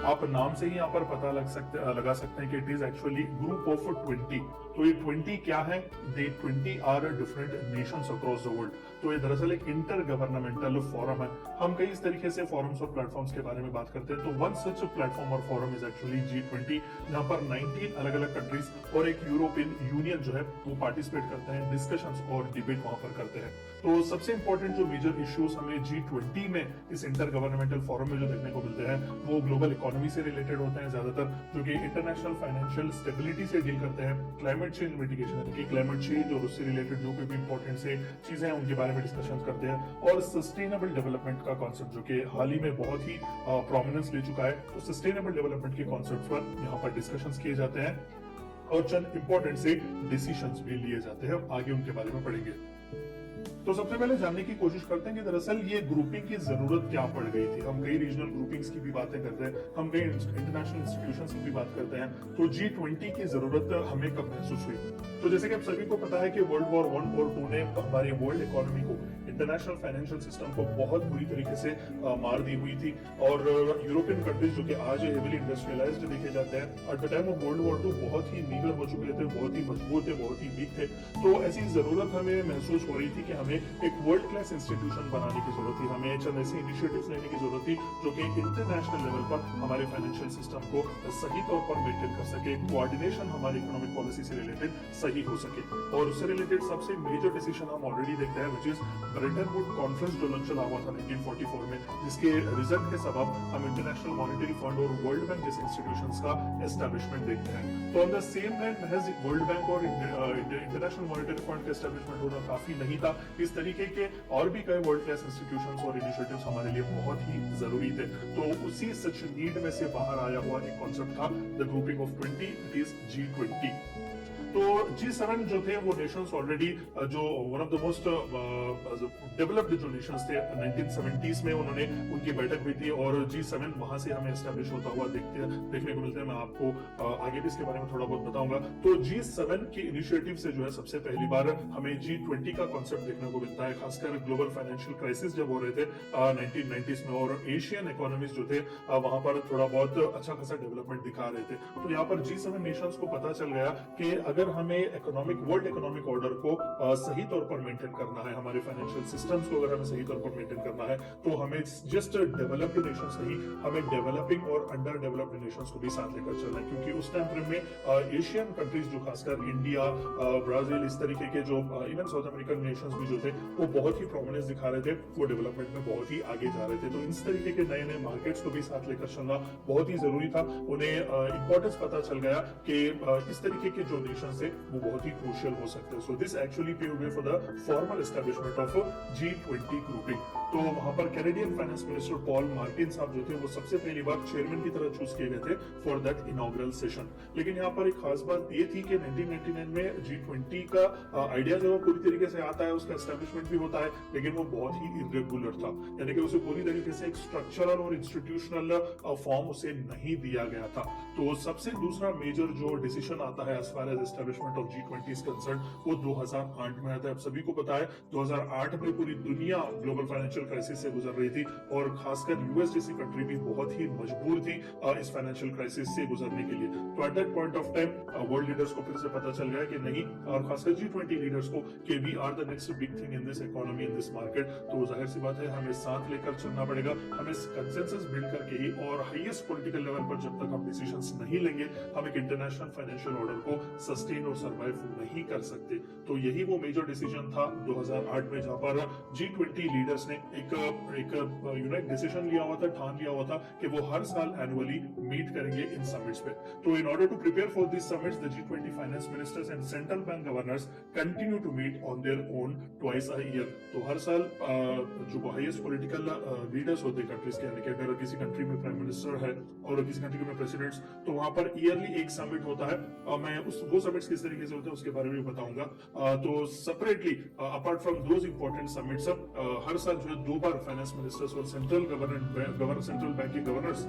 आप नाम से ही यहाँ पर पता लगा सकते हैं कि it is actually group of 20। तो ये 20 क्या है? They 20 are different nations across the world. तो ये दरअसल एक इंटर गवर्नमेंटल फोरम है। हम कई इस तरीके से फोरम्स और प्लेटफॉर्म्स के बारे में बात करते हैं, तो वन सच प्लेटफॉर्म और फोरम इज एक्चुअली G20, जहां पर 19 अलग अलग कंट्रीज और एक यूरोपियन यूनियन जो है वो पार्टिसिपेट करते हैं, डिस्कशंस और डिबेट वहां पर करते हैं। तो सबसे इंपॉर्टेंट जो मेजर इश्यूज हमें G20 में इस इंटर गवर्नमेंटल फोरम में जो देखने को मिलते हैं वो ग्लोबल इकोनॉमी से रिलेटेड होते हैं ज्यादातर, जो कि इंटरनेशनल फाइनेंशियल स्टेबिलिटी से डील करते हैं, क्लाइमेट चेंज मिटिगेशन यानी कि क्लाइमेट चेंज और उससे रिलेटेड जो भी इंपॉर्टेंट से चीजें हैं उनके बारे में डिस्कशन करते हैं, और सस्टेनेबल डेवलपमेंट का कॉन्सेप्ट जो कि हाल ही में बहुत ही प्रोमिनेंस ले चुका है, तो सस्टेनेबल डेवलपमेंट के कॉन्सेप्ट पर यहाँ पर डिस्कशंस किए जाते हैं और चंद इंपॉर्टेंट से डिसीजंस भी लिए जाते हैं। आगे उनके बारे में पढ़ेंगे। तो सबसे पहले जानने की कोशिश करते हैं कि दरअसल ये ग्रुपिंग की जरूरत क्या पड़ गई थी। हम कई रीजनल ग्रुपिंग्स की भी बातें करते हैं, हम कई इंटरनेशनल इंस्टीट्यूशंस की भी बात करते हैं, तो G20 की जरूरत हमें कब महसूस हुई? तो जैसे कि आप सभी को पता है कि वर्ल्ड वॉर 1 और 2 ने हमारी वर्ल्ड इकोनॉमी को, इंटरनेशनल फाइनेंशियल सिस्टम को बहुत बुरी तरीके से मार दी हुई थी, और यूरोपियन कंट्रीज जो कि आज हेवीली इंडस्ट्रियलाइज्ड देखे जाते हैं, at the time of world war 2 बहुत ही नीगर हो चुके थे, बहुत ही मजबूत थे, बहुत ही वीक थे। तो ऐसी जरूरत हमें महसूस हो रही थी कि हमें एक वर्ल्ड क्लास इंस्टीट्यूशन बनाने की जरूरत थी, हमें चंद ऐसे इनिशिएटिव्स लेने की जरूरत थी जो कि इंटरनेशनल लेवल पर हमारे फाइनेंशियल सिस्टम को सही तौर पर मेंटेन कर सके, कोऑर्डिनेशन हमारी इकोनॉमिक पॉलिसी से रिलेटेड सही हो सके। और उससे रिलेटेड सबसे मेजर डिसीजन हम ऑलरेडी देखते हैं, which is Brayton would conference जो चला हुआ था 1944 में, जिसके रिजल्ट के सबब हम इंटरनेशनल मॉनेटरी फंड और वर्ल्ड बैंक जैसे इंस्टीट्यूशंस का एस्टैब्लिशमेंट देखते हैं। तो ऑन द सेम लाइन महज वर्ल्ड बैंक और इंटरनेशनल मॉनेटरी फंड का एस्टैब्लिशमेंट होना काफी नहीं था, इस तरीके के और भी कई वर्ल्ड क्लास इंस्टीट्यूशंस और इनिशिएटिव्स हमारे लिए बहुत ही जरूरी थे। तो उसी सच नीड में से बाहर आया हुआ एक कॉन्सेप्ट था the grouping of 20, it is G20। तो G7 जो थे वो नेशंस ऑलरेडी जो one of the most developed जो नेशंस थे 1970s में उन्होंने उनकी बैठक हुई थी, और G7 वहां से हमें एस्टैब्लिश होता हुआ देखने को मिलता है। मैं आपको आगे भी इसके बारे में थोड़ा बहुत बताऊंगा। तो G7 के इनिशिएटिव से जो है सबसे पहली बार हमें G20 का कॉन्सेप्ट देखने को मिलता है, खासकर ग्लोबल फाइनेंशियल क्राइसिस जब हो रहे थे 1990s में, और एशियन इकोनॉमीज जो थे वहां पर थोड़ा बहुत अच्छा खासा डेवलपमेंट दिखा रहे थे। तो यहाँ पर G7 नेशंस को पता चल गया कि अगर हमें वर्ल्ड इकोनॉमिक ऑर्डर को सही तौर पर मेंटेन करना है, हमारे फाइनेंशियल सिस्टम्स को अगर हमें सही तौर पर मेंटेन करना है, तो हमें जस्ट डेवलप्ड नेशंस नहीं, हमें डेवलपिंग और अंडर डेवलप्ड नेशंस को भी साथ लेकर चलना है, क्योंकि उस टाइम फ्रेम में एशियन कंट्रीज जो खासकर इंडिया, ब्राजील, इस तरीके के जो इवन साउथ अमेरिकन नेशंस भी जो थे वो बहुत ही प्रोमिनेंस दिखा रहे थे, वो डेवलपमेंट में बहुत ही आगे जा रहे थे। तो इस तरीके के नए नए मार्केट्स को भी साथ लेकर चलना बहुत ही जरूरी था। उन्हें इंपॉर्टेंस पता चल गया कि इस तरीके के जो नेशन थे वो बहुत ही क्रूशियल हो सकते हैं। So this actually paved way for the formal establishment of G20 grouping. तो वहां पर Canadian finance minister Paul Martin साहब जो थे वो सबसे पहली बार चेयरमैन की तरह चूज किए गए थे फॉर दैट इनॉग्रल सेशन। लेकिन यहाँ पर एक खास बात ये थी कि 1999 में G20 का आइडिया जो है पूरी तरीके से आता है, उसका एस्टैब्लिशमेंट भी होता है, लेकिन वो बहुत ही इरेगुलर था, यानी कि उसे पूरी तरीके से एक स्ट्रक्चरल और इंस्टीट्यूशनल फॉर्म उसे नहीं दिया गया था। तो सबसे दूसरा मेजर जो डिसीजन आता है as far as establishment of G20 is concern, वो 2008 में आता है। आप सभी को पता है 2008 में पूरी दुनिया ग्लोबल फाइनेंशियल क्राइसिस से गुजर रही थी, और खासकर यूएस जैसी कंट्री भी बहुत ही मजबूर थी इस फाइनेंशियल क्राइसिस से गुजरने के लिए। तो at that point of time world leaders को फिर से पता चल गया कि नहीं, और खासकर G20 लीडर्स को, कि we are the next big thing in this economy, in this market. तो जाहिर सी बात है हमें साथ लेकर चलना पड़ेगा, हमें कंसेंसस बिल्ड करके ही, और हाईएस्ट पॉलिटिकल लेवल पर जब तक हम डिसीजंस नहीं लेंगे हम एक इंटरनेशनल फाइनेंशियल ऑर्डर को सस्टेन और सर्वाइव नहीं कर सकते। तो यही वो मेजर डिसीजन था 2008 में, जहां पर G20 लीडर्स ने एक यूनाइट डिसीजन लिया हुआ था, ठान लिया हुआ था कि वो हर साल एनुअली मीट करेंगे इन समिट्स पे। तो in order to prepare for this summits the G20 finance ministers and central bank governors continue to meet on their own twice a year. तो हर साल जो हाईएस्ट पॉलिटिकल लीडर्स होते हैं कंट्रीज के, यानी कि अगर किसी कंट्री में प्राइम मिनिस्टर है और किसी कंट्री में प्रेसिडेंट्स, तो वहां पर ईयरली एक समिट होता है। मैं वो समिट्स किस तरीके से होते हैं उसके बारे में बताऊंगा। तो separately apart from those important summits, हर साल जो है 2 बार फाइनेंस मिनिस्टर्स और सेंट्रल बैंक के गवर्नर्स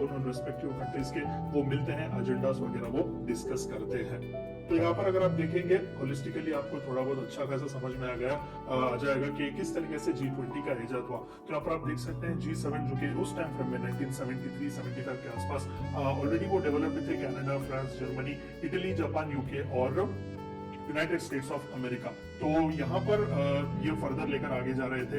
उन रेस्पेक्टिव कंट्रीज के वो मिलते हैं, एजेंडास वगैरह वो डिस्कस करते हैं। तो यहाँ पर अगर आप देखेंगे होलिस्टिकली आपको थोड़ा बहुत अच्छा खासा समझ में आ जाएगा कि किस तरीके से G20 का इजाद हुआ। तो यहाँ पर आप देख सकते हैं G7 जो कि उस टाइम फ्रेम में 1973-75 के आसपास ऑलरेडी वो डेवलप्ड थे। Canada, France, Germany, Italy, Japan, UK और यूनाइटेड स्टेट्स ऑफ अमेरिका। तो यहाँ पर ये फर्दर लेकर आगे जा रहे थे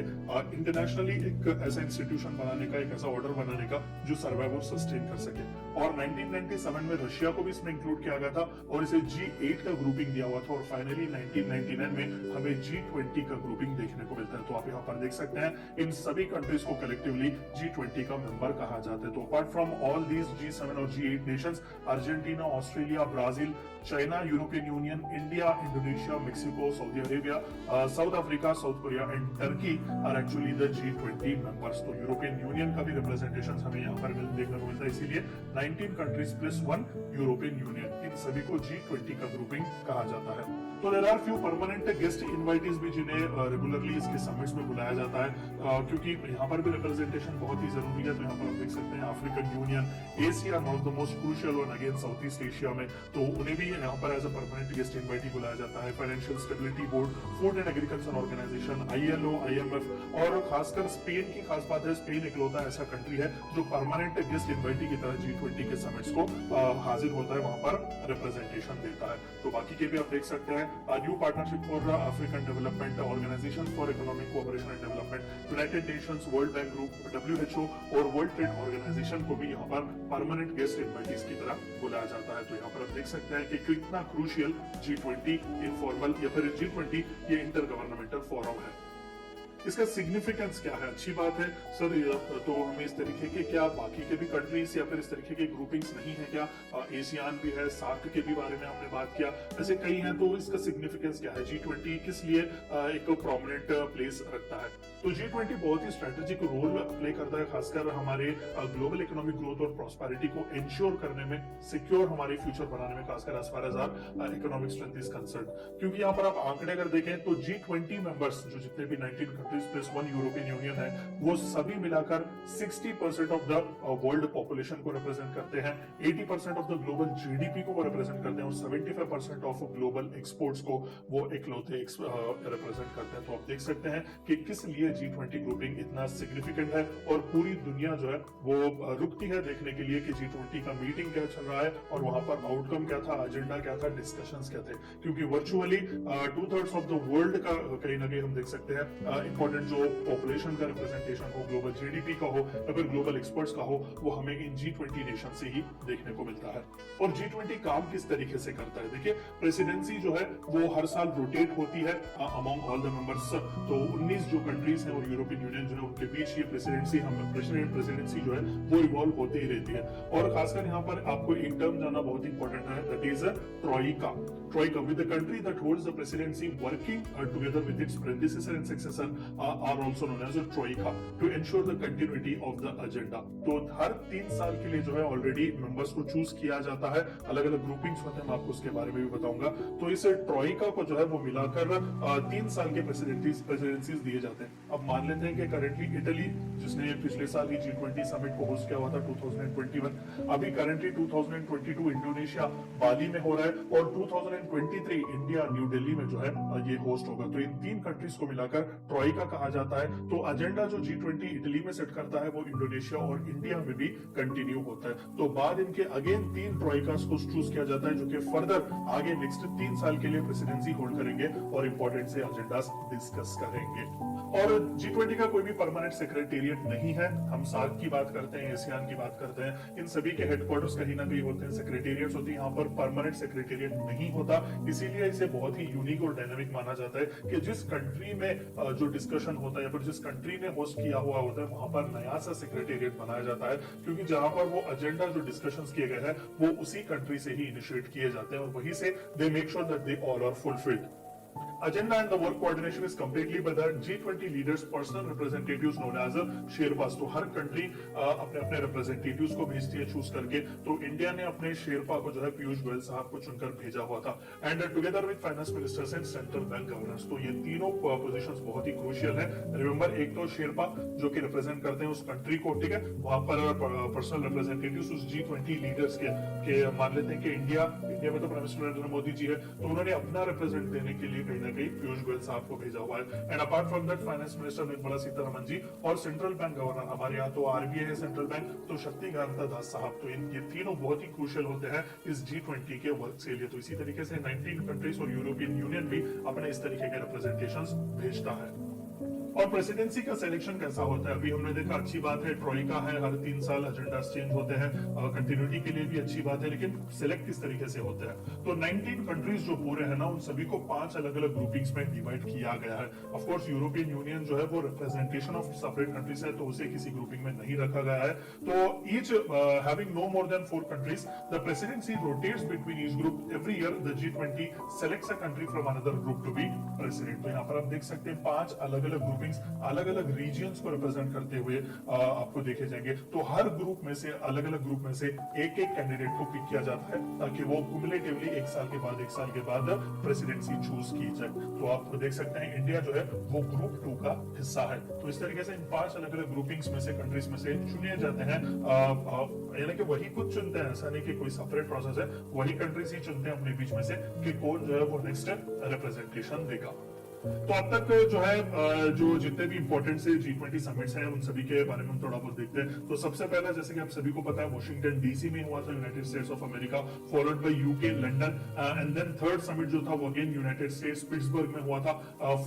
इंटरनेशनली एक ऐसा इंस्टीट्यूशन बनाने का, एक ऐसा ऑर्डर बनाने का जो सर्वाइव और सस्टेन कर सके। और 1997 में रशिया को भी इसमें इंक्लूड किया गया था और इसे G8 का ग्रुपिंग दिया हुआ था। और फाइनली 1999 में हमें G20 का ग्रुपिंग देखने को मिलता है। तो आप यहाँ पर देख सकते हैं इन सभी कंट्रीज को कलेक्टिवली G20 का मेंबर कहा जाता है। तो apart from all these G7 और G8 nations, Argentina, Australia, Brazil, China, European Union, India, Indonesia, Mexico, Saudi Arabia, South Africa, South Korea and Turkey are actually the G20 members. तो European Union का भी representation हमें यहाँ पर देखने को मिलता है। इसीलिए 19 कंट्रीज प्लस 1 यूरोपियन यूनियन, इन सभी को G20 का ग्रुपिंग कहा जाता है। तो there are few permanent guest invitees भी जिन्हें रेगुलरली इसके समिट्स में बुलाया जाता है, क्योंकि यहाँ पर भी रिप्रेजेंटेशन बहुत ही जरूरी है। तो यहाँ पर आप देख सकते हैं African Union, Asia, one of the most crucial one again South East Asia में, तो उन्हें भी यहाँ पर as a permanent guest invitee बुलाया जाता है। Financial Stability Board, Food and Agriculture Organization, ILO, IMF, और खासकर स्पेन की खास बात है, स्पेन इकलौता ऐसा कंट्री है जो परमानेंट गेस्ट इनवाइटी की तरह G20 के समिट्स को हाजिर होता है, वहां पर रिप्रेजेंटेशन देता है। तो बाकी के भी आप देख सकते हैं New Partnership for African Development, Organization for Economic Cooperation and Development, United Nations, World Bank Group, WHO और वर्ल्ड ट्रेड ऑर्गेनाइजेशन को भी यहाँ पर परमानेंट गेस्ट इनवाइटीज की तरह बुलाया जाता है। तो यहाँ पर आप देख सकते हैं कि कितना क्रूशियल G20 इनफॉर्मल या फिर G20 ये इंटर गवर्नमेंटल फोरम है। इसका सिग्निफिकेंस क्या है? अच्छी बात है सर, तो हमें इस तरीके के क्या बाकी के भी कंट्रीज या फिर इस तरीके के ग्रुपिंग्स नहीं है क्या? एशियान भी है, सार्क के भी बारे में हमने बात किया, ऐसे कई हैं। तो इसका सिग्निफिकेंस क्या है? G20 किस लिए एक प्रोमिनेंट प्लेस रखता है? तो G20 बहुत ही स्ट्रेटेजिक रोल प्ले करता है, खासकर हमारे ग्लोबल इकोनॉमिक ग्रोथ और प्रॉस्पेरिटी को इंश्योर करने में, सिक्योर हमारे फ्यूचर बनाने में, खासकर as far as our economic strength is concern. क्योंकि यहाँ पर आप आंकड़े अगर देखें तो G20 मेंबर्स जो जितने भी 19 कंट्रीज प्लस 1 यूरोपियन यूनियन है, वो सभी मिलाकर 60% ऑफ द वर्ल्ड पॉपुलेशन को रिप्रेजेंट करते हैं, 80% ऑफ द ग्लोबल GDP को वो रिप्रेजेंट करते हैं और 75% ऑफ ग्लोबल एक्सपोर्ट्स को वो इकलौते रिप्रेजेंट करते हैं। तो आप देख सकते हैं कि किस लिए G20 ग्रुपिंग इतना सिग्निफिकेंट है और पूरी दुनिया जो है वो रुकती है देखने के लिए कि G20 का मीटिंग क्या चल रहा है और वहां पर आउटकम क्या था, एजेंडा क्या था, डिस्कशंस क्या थे। क्योंकि वर्चुअली 2/3 ऑफ द वर्ल्ड का कहीं ना कहीं हम देख सकते हैं इंपॉर्टेंट जो पॉपुलेशन का रिप्रेजेंटेशन हो, ग्लोबल GDP का हो या फिर ग्लोबल एक्सपर्ट्स का हो, वो हमें इन G20 नेशन से ही देखने को मिलता है। और G20 काम किस तरीके से करता है? देखिए, प्रेसिडेंसी जो है वो हर साल रोटेट होती है अमंग ऑल द मेंबर्स। तो 19 जो कंट्रीज हैं और यूरोपियन यूनियन जो है उनके बीच ये प्रेसिडेंसी जो है वो इवॉल्व होती ही रहती है। और खासकर यहाँ पर आपको एक टर्म जानना बहुत इंपॉर्टेंट है, that is Troikaa. Troika, with the country that holds the presidency working together with its predecessor and successor are also known as a troika to ensure the continuity of the agenda. तो हर 3 साल के लिए जो है already members को choose किया जाता है, अलग अलग ग्रुपिंग्स होते हैं, मैं आपको उसके बारे में भी बताऊंगा। तो इस ट्रोइका को जो है वो मिलाकर 3 साल के प्रेसिडेंसीज दिए जाते हैं। अब मान लेते हैं कि करेंटली इटली, जिसने पिछले साल ही G20 समिट को होस्ट किया हुआ था 2021, अभी करेंटली 2022 इंडोनेशिया बाली में हो रहा है और 2023 इंडिया न्यू दिल्ली में जो है ये होस्ट होगा। तो इन 3 कंट्रीज को मिलाकर ट्रोइका कहा जाता है। तो एजेंडा जो G20 इटली में सेट करता है वो इंडोनेशिया और इंडिया में भी कंटिन्यू होता है। तो बाद इनके अगेन 3 ट्रोइकास को चूज किया जाता है जो कि फर्दर आगे नेक्स्ट 3 साल के लिए प्रेसिडेंसी होल्ड करेंगे और इंपॉर्टेंट से एजेंडास डिस्कस करेंगे। और G20 का कोई भी परमानेंट सेक्रेटेरिएट नहीं है। हम सार्क की बात करते हैं, एशियान की बात करते हैं, इन सभी के हेडक्वार्टर्स कहीं ना कहीं होते हैं, सेक्रेटेरिएट्स होती है। यहाँ पर परमानेंट सेक्रेटेरिएट नहीं होता, इसीलिए इसे बहुत ही यूनिक और डायनामिक माना जाता है कि जिस कंट्री में जो डिस्कशन होता है या फिर जिस कंट्री ने होस्ट किया हुआ होता है वहां पर नया सा सेक्रेटेरिएट बनाया जाता है, क्योंकि जहां पर वो एजेंडा जो डिस्कशंस किए गए हैं वो उसी कंट्री से ही इनिशिएट किए जाते हैं और वहीं से they make sure that they all are fulfilled. agenda and the work coordination is completely by the G20 leaders personal representatives known as sherpas. तो हर कंट्री अपने अपने रिप्रेजेंटेटिव्स को भेजती है चूज करके। तो इंडिया ने अपने शेरपा को जो है पीयूष गोयल साहब को चुनकर भेजा हुआ था, and together with finance ministers and central bank governors. तो ये तीनों पोजीशंस बहुत ही क्रूशियल है। रिमेंबर, एक तो शेरपा जो कि रिप्रेजेंट करते हैं उस कंट्री को, ठीक है, वहां पर पर्सनल रिप्रेजेंटेटिव्स उस G20 लीडर्स के मान लेते हैं कि इंडिया में तो प्राइम मिनिस्टर नरेंद्र मोदी जी है, तो उन्होंने अपना रिप्रेजेंट देने के लिए कहीं ना कहीं पीयूष गोयल साहब को भेजा हुआ है। And apart from that finance minister Nirmala Sitharaman ji और सेंट्रल बैंक गवर्नर, हमारे यहाँ तो आरबीआई है सेंट्रल बैंक, तो शक्तिकांता दास साहब। तो ये तीनों बहुत ही क्रूशियल होते हैं इस G20 के वर्क के लिए। तो इसी तरीके से 19 कंट्रीज और यूरोपियन यूनियन भी अपने इस तरीके के रिप्रेजेंटेशंस भेजता है। और प्रेसिडेंसी का सिलेक्शन कैसा होता है, अभी हमने देखा, अच्छी बात है, ट्रॉइका है, हर 3 साल एजेंडा चेंज होते हैं, कंटिन्यूटी के लिए भी अच्छी बात है, लेकिन सिलेक्ट किस तरीके से होता है। तो 19 कंट्रीज जो पूरे हैं ना, उन सभी को 5 अलग अलग ग्रुपिंग्स में डिवाइड किया गया है। ऑफ कोर्स यूरोपियन यूनियन जो है वो रिप्रेजेंटेशन ऑफ सेपरेट कंट्रीज है, तो उसे किसी ग्रुपिंग में नहीं रखा गया है। तो each having no more than 4 countries, the presidency rotates between each group. Every year the G20 selects a country from another group to be president. तो यहाँ पर आप देख सकते हैं 5 अलग अलग ग्रुपिंग्स अलग अलग रीजन्स को रिप्रेजेंट करते हुए आपको देखे जाएंगे। तो हर ग्रुप में से, अलग अलग ग्रुप में से एक एक कैंडिडेट को पिक किया जाता है, ताकि वो कुमुलेटिवली एक साल के बाद प्रेसिडेंसी चूज की जाए। तो आप देख सकते हैं इंडिया जो है वो ग्रुप 2 का हिस्सा है। तो इस तरीके से इन 5 अलग अलग ग्रुपिंग्स में से, कंट्रीज में से चुने जाते हैं, यानी कि वही कुछ चुनते हैं, ऐसा नहीं कि कोई सेपरेट प्रोसेस है, वही कंट्रीज ही चुनते हैं अपने बीच में से कि कौन जो है वो नेक्स्ट रिप्रेजेंटेशन देगा। तो अब तक जो है जो जितने भी इंपॉर्टेंट से G20 समिट्स हैं उन सभी के बारे में हम थोड़ा बहुत देखते हैं। तो सबसे पहला, जैसे कि आप सभी को पता है, वॉशिंगटन डीसी में हुआ था, United States of America, followed by UK London, and then third summit जो था वो अगेन यूनाइटेड स्टेट्स पिट्सबर्ग में हुआ था,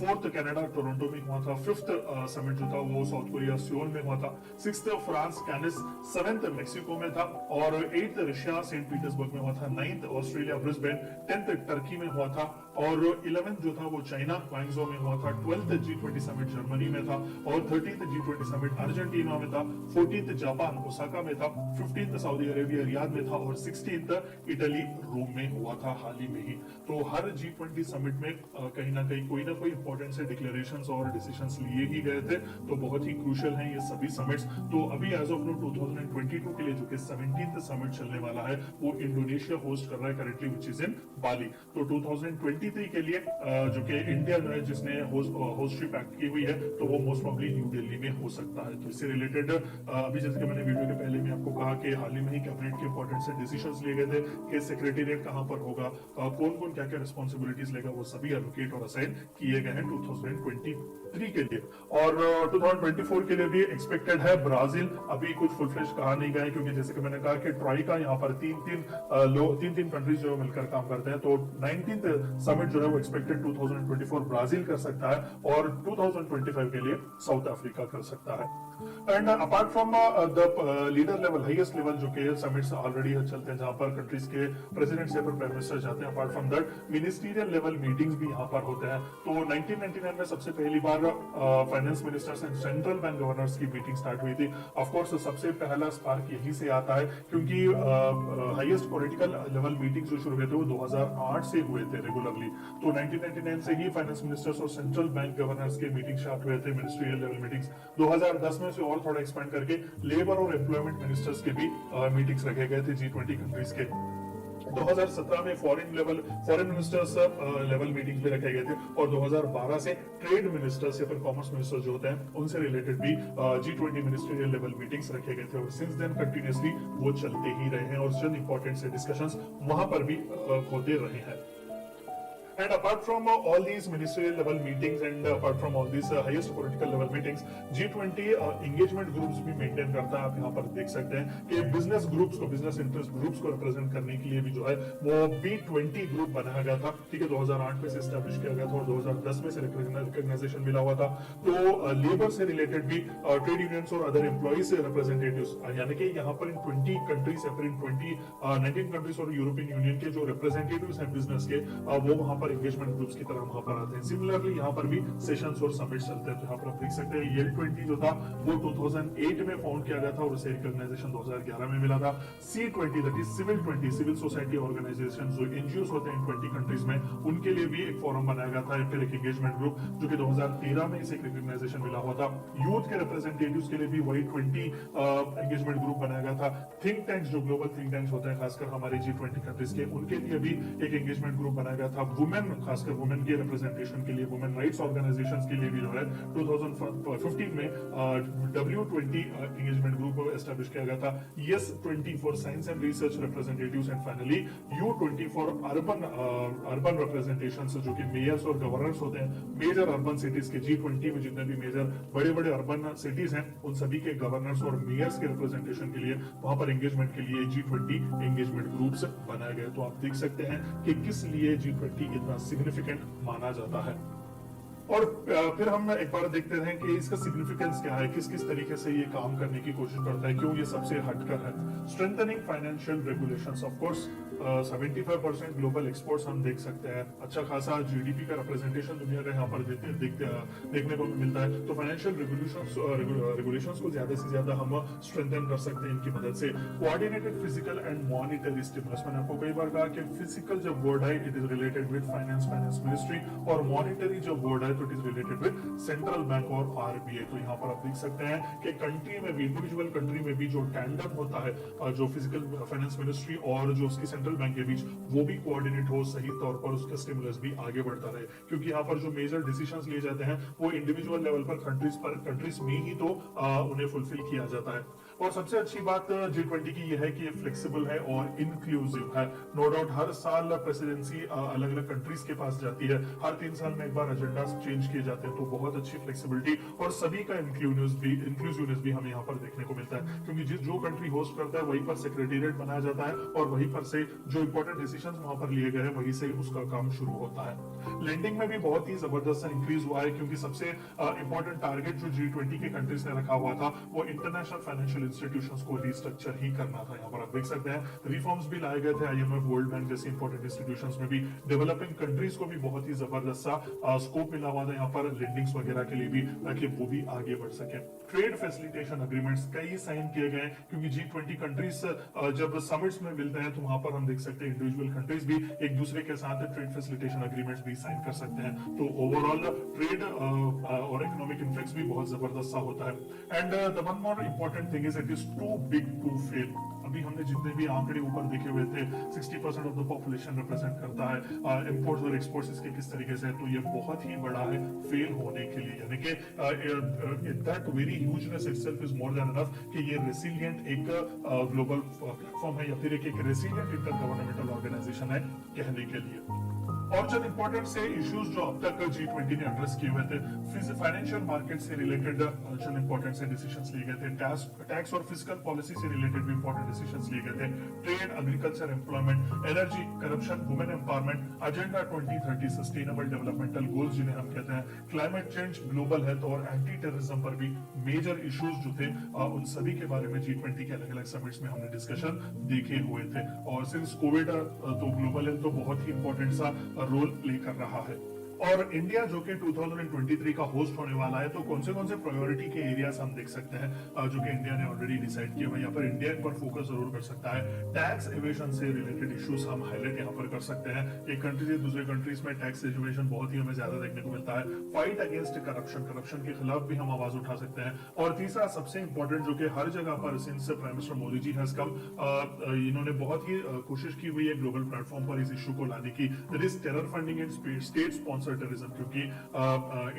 फोर्थ कनाडा टोरंटो में हुआ था, फिफ्थ समिट जो था वो साउथ कोरिया सियोल में हुआ था, सिक्स्थ फ्रांस कैनिस, सेवेंथ मेक्सिको में था, और एट्थ रशिया सेंट पीटर्सबर्ग में हुआ था, ninth Australia Brisbane, 10th Turkey में हुआ था, और 11th जो था वो चाइना ग्वांगझो में हुआ था, 12th G20 समिट जर्मनी में था, और 13th G20 समिट अर्जेंटीना में था, 14th जापान ओसाका में था, 15th सऊदी अरेबिया रियाद में था, और 16th इटली रोम में हुआ था हाल ही में ही। तो हर G20 समिट में कहीं ना कहीं कोई ना कोई इंपॉर्टेंट से डिक्लेरेशंस और डिसीजंस लिए ही गए थे। तो बहुत ही क्रूशियल हैं ये सभी समिट्स। तो अभी एज ऑफ नो 2022 के लिए जो कि 17th समिट चलने वाला है, वो इंडोनेशिया होस्ट कर रहा है करेंटली, विच इज इन बाली। तो 2023 के लिए जो कि इंडिया जो है जिसने होस्टशिप एक्ट की हुई है, तो वो मोस्ट प्रॉब्ली न्यू दिल्ली में हो सकता है। तो इससे रिलेटेड अभी जैसे कि मैंने वीडियो के पहले में आपको कहा कि हाल ही में ही कैबिनेट के इंपॉर्टेंट से डिसीजंस लिए गए थे कि सेक्रेटेरिएट कहां पर होगा, कौन कौन क्या क्या रिस्पॉन्सिबिलिटीज लेगा, वो सभी एलोकेट और असाइन किए गए हैं 2023 के लिए। और 2024 के लिए भी एक्सपेक्टेड है ब्राजील। अभी कुछ फुल फ्लेश कहा नहीं गया है, क्योंकि जैसे कि मैंने कहा कि ट्रॉइका यहाँ पर तीन कंट्रीज जो मिलकर काम करते हैं। तो 19th समिट जो है वो एक्सपेक्टेड 2024 ब्राजील कर सकता है, और 2025 के लिए साउथ अफ्रीका कर सकता है। And apart from the leader level, highest level जो के समिट्स ऑलरेडी चलते हैं, जहां पर कंट्रीज के प्रेसिडेंट्स या प्राइम मिनिस्टर जाते हैं, apart from that ministerial level meetings भी यहाँ पर होते हैं। तो 1999 में सबसे पहली बार finance ministers and central bank governors की मीटिंग स्टार्ट हुई थी। ऑफ कोर्स सबसे पहला स्पार्क यहीं से आता है, क्योंकि हाईएस्ट पॉलिटिकल लेवल मीटिंग जो शुरू हुए थे वो 2008 से हुए थे रेगुलरली। तो 1999 से ही फाइनेंस मिनिस्टर्स और सेंट्रल बैंक गवर्नर्स के मीटिंग स्टार्ट हुए थे, मिनिस्ट्रियल लेवल मीटिंग्स। 2010 में से और थोड़ा एक्सपेंड करके लेबर और एम्प्लॉयमेंट मिनिस्टर्स के भी मीटिंग्स रखे गए थे G20 कंट्रीज के। 2017 में फॉरेन मिनिस्टर्स लेवल मीटिंग भी रखे गए थे, और 2012 से ट्रेड मिनिस्टर्स या फिर कॉमर्स मिनिस्टर जो होते हैं उनसे रिलेटेड भी G20 मिनिस्ट्रियल लेवल मीटिंग्स रखे गए थे, और सिंस देन कंटिन्यूअसली वो चलते ही रहे हैं, और चंद इंपॉर्टेंट से डिस्कशंस वहां पर भी होते रहे हैं। And apart from all these ministerial level meetings and apart from all these highest political level meetings, G20 engagement groups भी मेंटेन करता है। आप यहाँ पर देख सकते हैं कि बिजनेस ग्रुप्स को, बिजनेस इंटरेस्ट ग्रुप्स को रिप्रेजेंट करने के लिए भी जो है वो B20 ग्रुप बनाया गया था। ठीक है, 2008 में से एस्टेब्लिश किया गया था, और 2010 में से रिकॉग्नाइजेशन मिला हुआ था। तो लेबर से रिलेटेड भी ट्रेड यूनियंस और अदर एम्प्लॉइज रिप्रेजेंटेटिव्स, यानी कि यहाँ पर इन 20 कंट्रीज या फिर इन 19 कंट्रीज और यूरोपियन यूनियन के जो रिप्रेजेंटेटिव्स हैं बिजनेस के, वो वहां पर एंगेजमेंट ग्रुप्स की तरह वहां पर आते हैं। सिमिलरली यहाँ पर भी सेशंस और समिट्स चलते हैं। तो यहाँ पर आप देख सकते हैं L20 जो था वो 2008 में फाउंड किया गया था और उसे रिकॉग्नाइजेशन 2011 में मिला था। C20 that is civil society organization जो एनजीओ होते हैं 20 कंट्रीज में, उनके लिए भी एक फोरम बनाया गया था, फिर एक एंगेजमेंट ग्रुप जो कि 2013 में इसे रिकॉग्नाइजेशन मिला हुआ था। यूथ के रिप्रेजेंटेटिव्स के लिए भी वही 20 एंगेजमेंट ग्रुप बनाया गया था। थिंक टैंक्स जो ग्लोबल थिंक टैंक्स होते हैं खासकर हमारे G20 कंट्रीज के, उनके लिए भी एक एंगेजमेंट ग्रुप बनाया गया था। वुमेन, खासकर वुमेन के रिप्रेजेंटेशन के लिए, वुमेन राइट्स ऑर्गेनाइजेशंस के लिए भी जो है 2015 में W20 एंगेजमेंट ग्रुप एस्टैब्लिश किया गया था। S20 for science and research representatives and finally U20 for urban representations जो कि मेयर्स और गवर्नर्स होते हैं मेजर अर्बन सिटीज के। G20 में जितने भी मेजर बड़े बड़े अर्बन सिटीज हैं उन सभी के गवर्नर्स और मेयर्स के रिप्रेजेंटेशन के लिए वहां पर एंगेजमेंट के लिए G20 एंगेजमेंट ग्रुप्स बनाए गए। तो आप देख सकते हैं कि किस लिए G20 इतना सिग्निफिकेंट माना जाता है। और फिर हम एक बार देखते हैं कि इसका सिग्निफिकेंस क्या है, किस किस तरीके से ये काम करने की कोशिश करता है, क्यों ये सबसे हटकर है। Strengthening financial regulations, of course 75% global exports हम देख सकते हैं। अच्छा खासा जीडीपी का रिप्रेजेंटेशन दुनिया का यहाँ पर देखने को मिलता है। तो फाइनेंशियल रेगुलेशंस को ज्यादा से ज्यादा हम स्ट्रेंथन कर सकते हैं इनकी मदद से। Coordinated physical and monetary stimulus, मैंने आपको कई बार कहा कि फिजिकल जब वर्ड है it is related with finance ministry, और मॉनिटरी जब वर्ड है तो it is related with central bank और आरबीआई। तो यहाँ पर आप देख सकते हैं कि कंट्री में भी, इंडिविजुअल कंट्री में भी जो टैंडम होता है जो फिजिकल फाइनेंस मिनिस्ट्री और जो उसकी सेंट्रल बैंक के बीच, वो भी कोऑर्डिनेट हो सही तौर पर, उसका स्टिमुलस भी आगे बढ़ता रहे। क्योंकि यहाँ पर जो मेजर डिसीजंस लिए जाते हैं वो इंडिविजुअल लेवल पर कंट्रीज में ही तो उन्हें फुलफिल किया जाता है। और सबसे अच्छी बात G20 की यह है कि ये फ्लेक्सिबल है और इंक्लूसिव है। नो डाउट हर साल प्रेसिडेंसी अलग अलग कंट्रीज के पास जाती है, हर 3 साल में एक बार एजेंडा चेंज किए जाते हैं। तो बहुत अच्छी फ्लेक्सिबिलिटी और सभी का इंक्लूसिवनेस भी हमें यहाँ पर देखने को मिलता है। क्योंकि जो कंट्री होस्ट करता है वहीं पर सेक्रेटेरिएट बनाया जाता है और वहीं पर से जो इंपॉर्टेंट डिसीजंस वहां पर लिए गए हैं वहीं से उसका काम शुरू होता है। लेंडिंग में भी बहुत ही जबरदस्त इंक्रीज हुआ है, क्योंकि सबसे इंपॉर्टेंट टारगेट जो G20 के कंट्रीज ने रखा हुआ था वो इंटरनेशनल फाइनेंशियल इंस्टीट्यूशंस को रीस्ट्रक्चर ही करना था। यहाँ पर आप देख सकते हैं रिफॉर्म्स भी लाए गए थे, IMF, वर्ल्ड बैंक जैसी इंपॉर्टेंट इंस्टीट्यूशंस में भी। डेवलपिंग कंट्रीज को भी बहुत ही जबरदस्त सा स्कोप मिला हुआ था यहाँ पर लेंडिंग्स वगैरह के लिए भी, ताकि वो भी आगे बढ़ सके। ट्रेड फैसिलिटेशन एग्रीमेंट्स कई साइन किए गए, क्योंकि G20 कंट्रीज जब समिट्स में मिलते हैं तो वहां पर हम देख सकते हैं इंडिविजुअल कंट्रीज भी एक दूसरे के साथ ट्रेड फैसिलिटेशन एग्रीमेंट्स भी साइन कर सकते हैं। तो ओवरऑल ट्रेड और इकोनॉमिक इन्फ्लुएंस भी बहुत जबरदस्त सा होता है। And the one more important thing is it is too big to fail. अभी हमने जितने भी आंकड़े ऊपर देखे हुए थे, 60% ऑफ द पॉपुलेशन रिप्रेजेंट करता है, इंपोर्ट्स और एक्सपोर्ट्स इसके किस तरीके से है, तो ये बहुत ही बड़ा है फेल होने के लिए। यानी कि that very hugeness itself is more than enough कि ये रेसिलिएंट एक ग्लोबल प्लेटफॉर्म है या फिर एक रेसिलिएंट इंटर गवर्नमेंटल ऑर्गेनाइजेशन है कहने के लिए। और चंद इंपॉर्टेंट से इश्यूज जो अब तक G20 ने एड्रेस किए हुए थे, फाइनेंशियल मार्केट से रिलेटेड चंद इंपॉर्टेंट से डिसीजंस लिए गए थे। टैक्स और फिजिकल पॉलिसी से रिलेटेड भी इंपॉर्टेंट डिसीजंस लिए गए थे। Trade, agriculture, employment, energy, corruption, women empowerment, agenda 2030, sustainable developmental goals जिन्हें हम कहते हैं, क्लाइमेट चेंज, ग्लोबल हेल्थ और एंटी टेररिज्म पर भी मेजर इश्यूज जो थे उन सभी के बारे में G20 के अलग अलग समिट्स में हमने डिस्कशन देखे हुए थे। और सिंस कोविड तो ग्लोबल हेल्थ तो बहुत ही इंपॉर्टेंट सा रोल प्ले कर रहा है। और इंडिया जो कि 2023 का होस्ट होने वाला है, तो कौन से प्रायोरिटी के एरियाज हम देख सकते हैं जो कि इंडिया ने ऑलरेडी डिसाइड किया हुआ है। यहाँ पर इंडिया पर फोकस जरूर कर सकता है। टैक्स एवेशन से रिलेटेड इश्यूज हम हाईलाइट यहाँ पर कर सकते हैं। एक कंट्री से दूसरे कंट्रीज में टैक्स एवेशन बहुत ही हमें ज्यादा देखने को मिलता है। फाइट अगेंस्ट करप्शन के खिलाफ भी हम आवाज उठा सकते हैं। और तीसरा सबसे इंपॉर्टेंट जो कि हर जगह पर since prime minister Modi ji has come, इन्होंने बहुत ही कोशिश की हुई है ग्लोबल प्लेटफॉर्म पर इस इशू को लाने की, that is terror funding and state sponsored terrorism. क्योंकि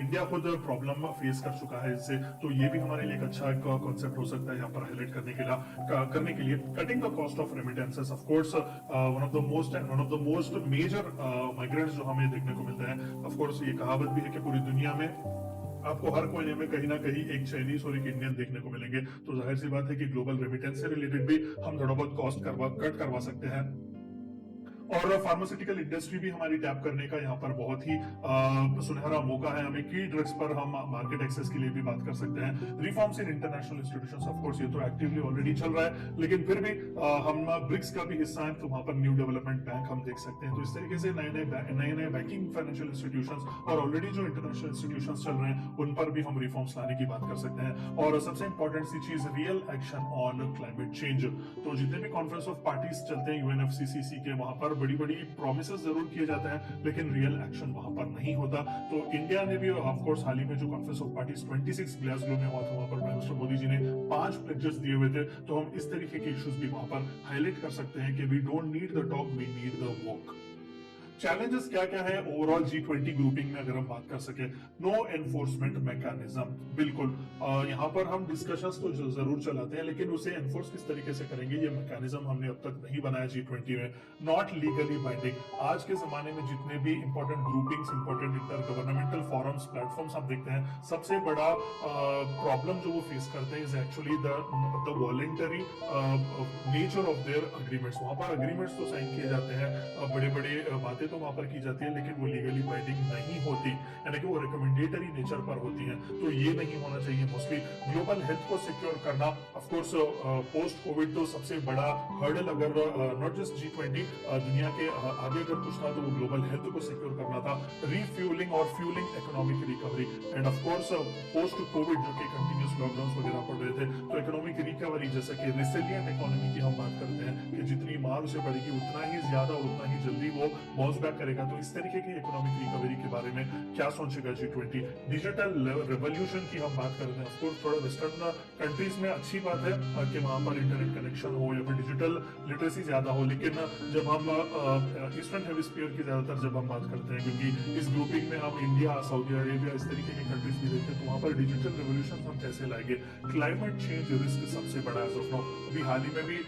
इंडिया खुद प्रॉब्लम फेस कर चुका है इससे, तो ये भी हमारे लिए एक अच्छा कॉन्सेप्ट हो सकता है यहाँ पर हाईलाइट करने के लिए। Cutting the cost of remittances, of course one of the most major migrants जो हमें देखने को मिलते हैं। ऑफ कोर्स ये कहावत भी है कि पूरी दुनिया में आपको हर कोने में कहीं ना कहीं एक चाइनीज और एक इंडियन देखने को मिलेंगे। तो जाहिर सी बात है कि ग्लोबल रेमिटेंस से रिलेटेड भी हम थोड़ा बहुत कॉस्ट कट करवा सकते हैं। और फार्मास्यूटिकल इंडस्ट्री भी हमारी टैप करने का यहाँ पर बहुत ही सुनहरा मौका है हमें। की ड्रग्स पर हम मार्केट एक्सेस के लिए भी बात कर सकते हैं। Reforms in international institutions, of course ये तो एक्टिवली ऑलरेडी चल रहा है, लेकिन फिर भी हम ब्रिक्स का भी हिस्सा है, तो वहां पर न्यू डेवलपमेंट बैंक हम देख सकते हैं। तो इस तरीके से नए नए बैंकिंग फाइनेंशियल इंस्टीट्यूशंस और ऑलरेडी जो इंटरनेशनल इंस्टीट्यूशंस चल रहे हैं उन पर भी हम रिफॉर्म्स लाने की बात कर सकते हैं। और सबसे इंपॉर्टेंट सी चीज, real action on climate change. तो जितने भी कॉन्फ्रेंस ऑफ पार्टीज चलते हैं यूएनएफसीसीसी के, वहां पर बड़ी बड़ी प्रोमिसेस जरूर किए जाते हैं, लेकिन रियल एक्शन वहां पर नहीं होता। तो इंडिया ने भी ऑफ कोर्स हाल ही में जो कॉन्फ्रेंस ऑफ पार्टीज 26 ग्लासगो में हुआ था, वहां पर प्राइम मिनिस्टर मोदी जी ने 5 प्लेजेस दिए हुए थे। तो हम इस तरीके के इश्यूज भी वहां पर हाईलाइट कर सकते हैं कि we don't need the talk, we need the work. Challenges क्या क्या है ओवरऑल G20 ग्रुपिंग में, अगर हम बात कर सके। नो एनफोर्समेंट मैकेनिज्म, बिल्कुल यहाँ पर हम डिस्कशंस तो जरूर चलाते हैं, लेकिन उसे एनफोर्स किस तरीके से करेंगे, ये मैकेनिज्म हमने अब तक नहीं बनाया G20 में। Not legally binding. आज के जमाने में जितने भी important groupings, important inter governmental forums, platforms हम देखते हैं, सबसे बड़ा प्रॉब्लम जो वो फेस करते हैं is actually the voluntary nature of their agreements. वहां पर अग्रीमेंट्स तो साइन किए जाते हैं, बड़े बड़े बातें तो वहां पर की जाती है, लेकिन वो लीगली बाइंडिंग नहीं होती, यानी कि वो रिकमेंडेटरी नेचर पर होती है। तो ये नहीं होना चाहिए मोस्टली। ग्लोबल हेल्थ को सिक्योर करना, ऑफ कोर्स पोस्ट कोविड तो सबसे बड़ा हर्डल, अगर नॉट जस्ट G20, दुनिया के आगे अगर कुछ था तो वो ग्लोबल हेल्थ को सिक्योर करना था। रिफ्यूलिंग और fuelling economic recovery, end of course post Covid जो कि कंटिन्यूस लॉकडाउन वगैरह पड़ रहे थे, तो इकोनॉमिक रिकवरी, जैसा कि रिसिलिएंट इकोनॉमी की हम बात करते हैं कि जितनी मांग उसे बढ़ेगी उतना ही ज्यादा, उतना ही जल्दी वो बाउंस बैक करेगा। तो इस तरीके की इकोनॉमिक रिकवरी के बारे में क्या सोचेगा G20। डिजिटल रेवोल्यूशन की हम बात करते हैं, ऑफ कोर्स थोड़ा वेस्टर्न कंट्रीज में अच्छी बात है कि वहां पर इंटरनेट कनेक्शन हो या फिर डिजिटल लिटरेसी ज्यादा हो, लेकिन जब हम ईस्टर्न हेमिस्फीयर की ज्यादातर जब हम बात करते हैं, क्योंकि इस ग्रुपिंग में हम इंडिया, सऊदी अरेबिया, इस तरीके के कंट्रीज भी देखते हैं, तो वहां पर डिजिटल रेवोल्यूशन हम कैसे लाएंगे। क्लाइमेट चेंज रिस्क सबसे बड़ा एज ऑफ नाउ। अभी हाल ही में भी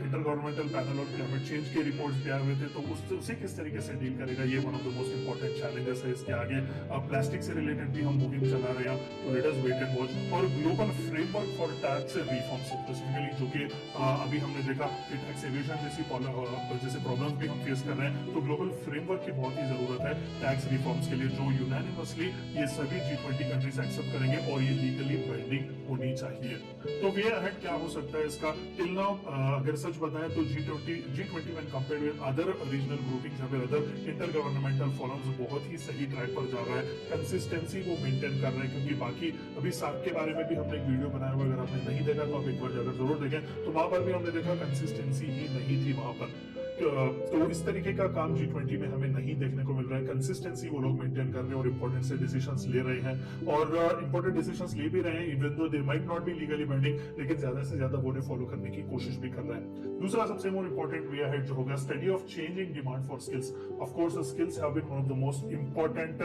इंटर गवर्नमेंटल पैनल और क्लाइमेट चेंज के रिपोर्ट्स भी आए हुए थे, तो उसे किस तरीके से डील करेगा, ये one of the most important challenges है। इसके आगे प्लास्टिक से रिलेटेड भी हम मुहिम चला रहे हैं, तो let us wait and watch. और global framework for tax reform specifically, जो कि अभी हमने देखा कि टैक्स एवेजन जैसे प्रॉब्लम्स भी हम फेस कर रहे हैं, तो ग्लोबल फ्रेमवर्क की बहुत ही जरूरत है टैक्स रिफॉर्म्स के लिए, जो यूनानिमसली ये सभी G20 कंट्रीज एक्सेप्ट करेंगे और ये लीगली बाइंडिंग होनी चाहिए। तो वे अहेड क्या हो सकता है इसका। टिल नाउ अगर सच बताएं तो G20 when compared with other regional groupings या फिर अदर इंटर गवर्नमेंटल फोरम्स बहुत ही सही ट्रैक पर जा रहा है। कंसिस्टेंसी वो मेंटेन कर रहे हैं, क्योंकि बाकी अभी साथ के बारे में भी हमने एक वीडियो बनाया हुआ, अगर आपने नहीं देखा तो आप एक बार जाकर जरूर देखें। तो वहां पर भी हमने देखा कंसिस्टेंसी ही नहीं थी वहां पर। तो इस तरीके का काम G20 में हमें नहीं देखने को मिल रहा है। कंसिस्टेंसी वो लोग मेंटेन कर रहे हैं और इंपॉर्टेंट से डिसीजंस ले रहे हैं, और इंपॉर्टेंट डिसीजंस ले भी रहे हैं, even though they might not be legally binding, लेकिन ज्यादा से ज्यादा वो फॉलो करने की कोशिश भी कर रहे हैं। दूसरा सबसे मोर इंपॉर्टेंट वे अहेड जो होगा, study of changing demand for skills. Of course skills have been one of the most important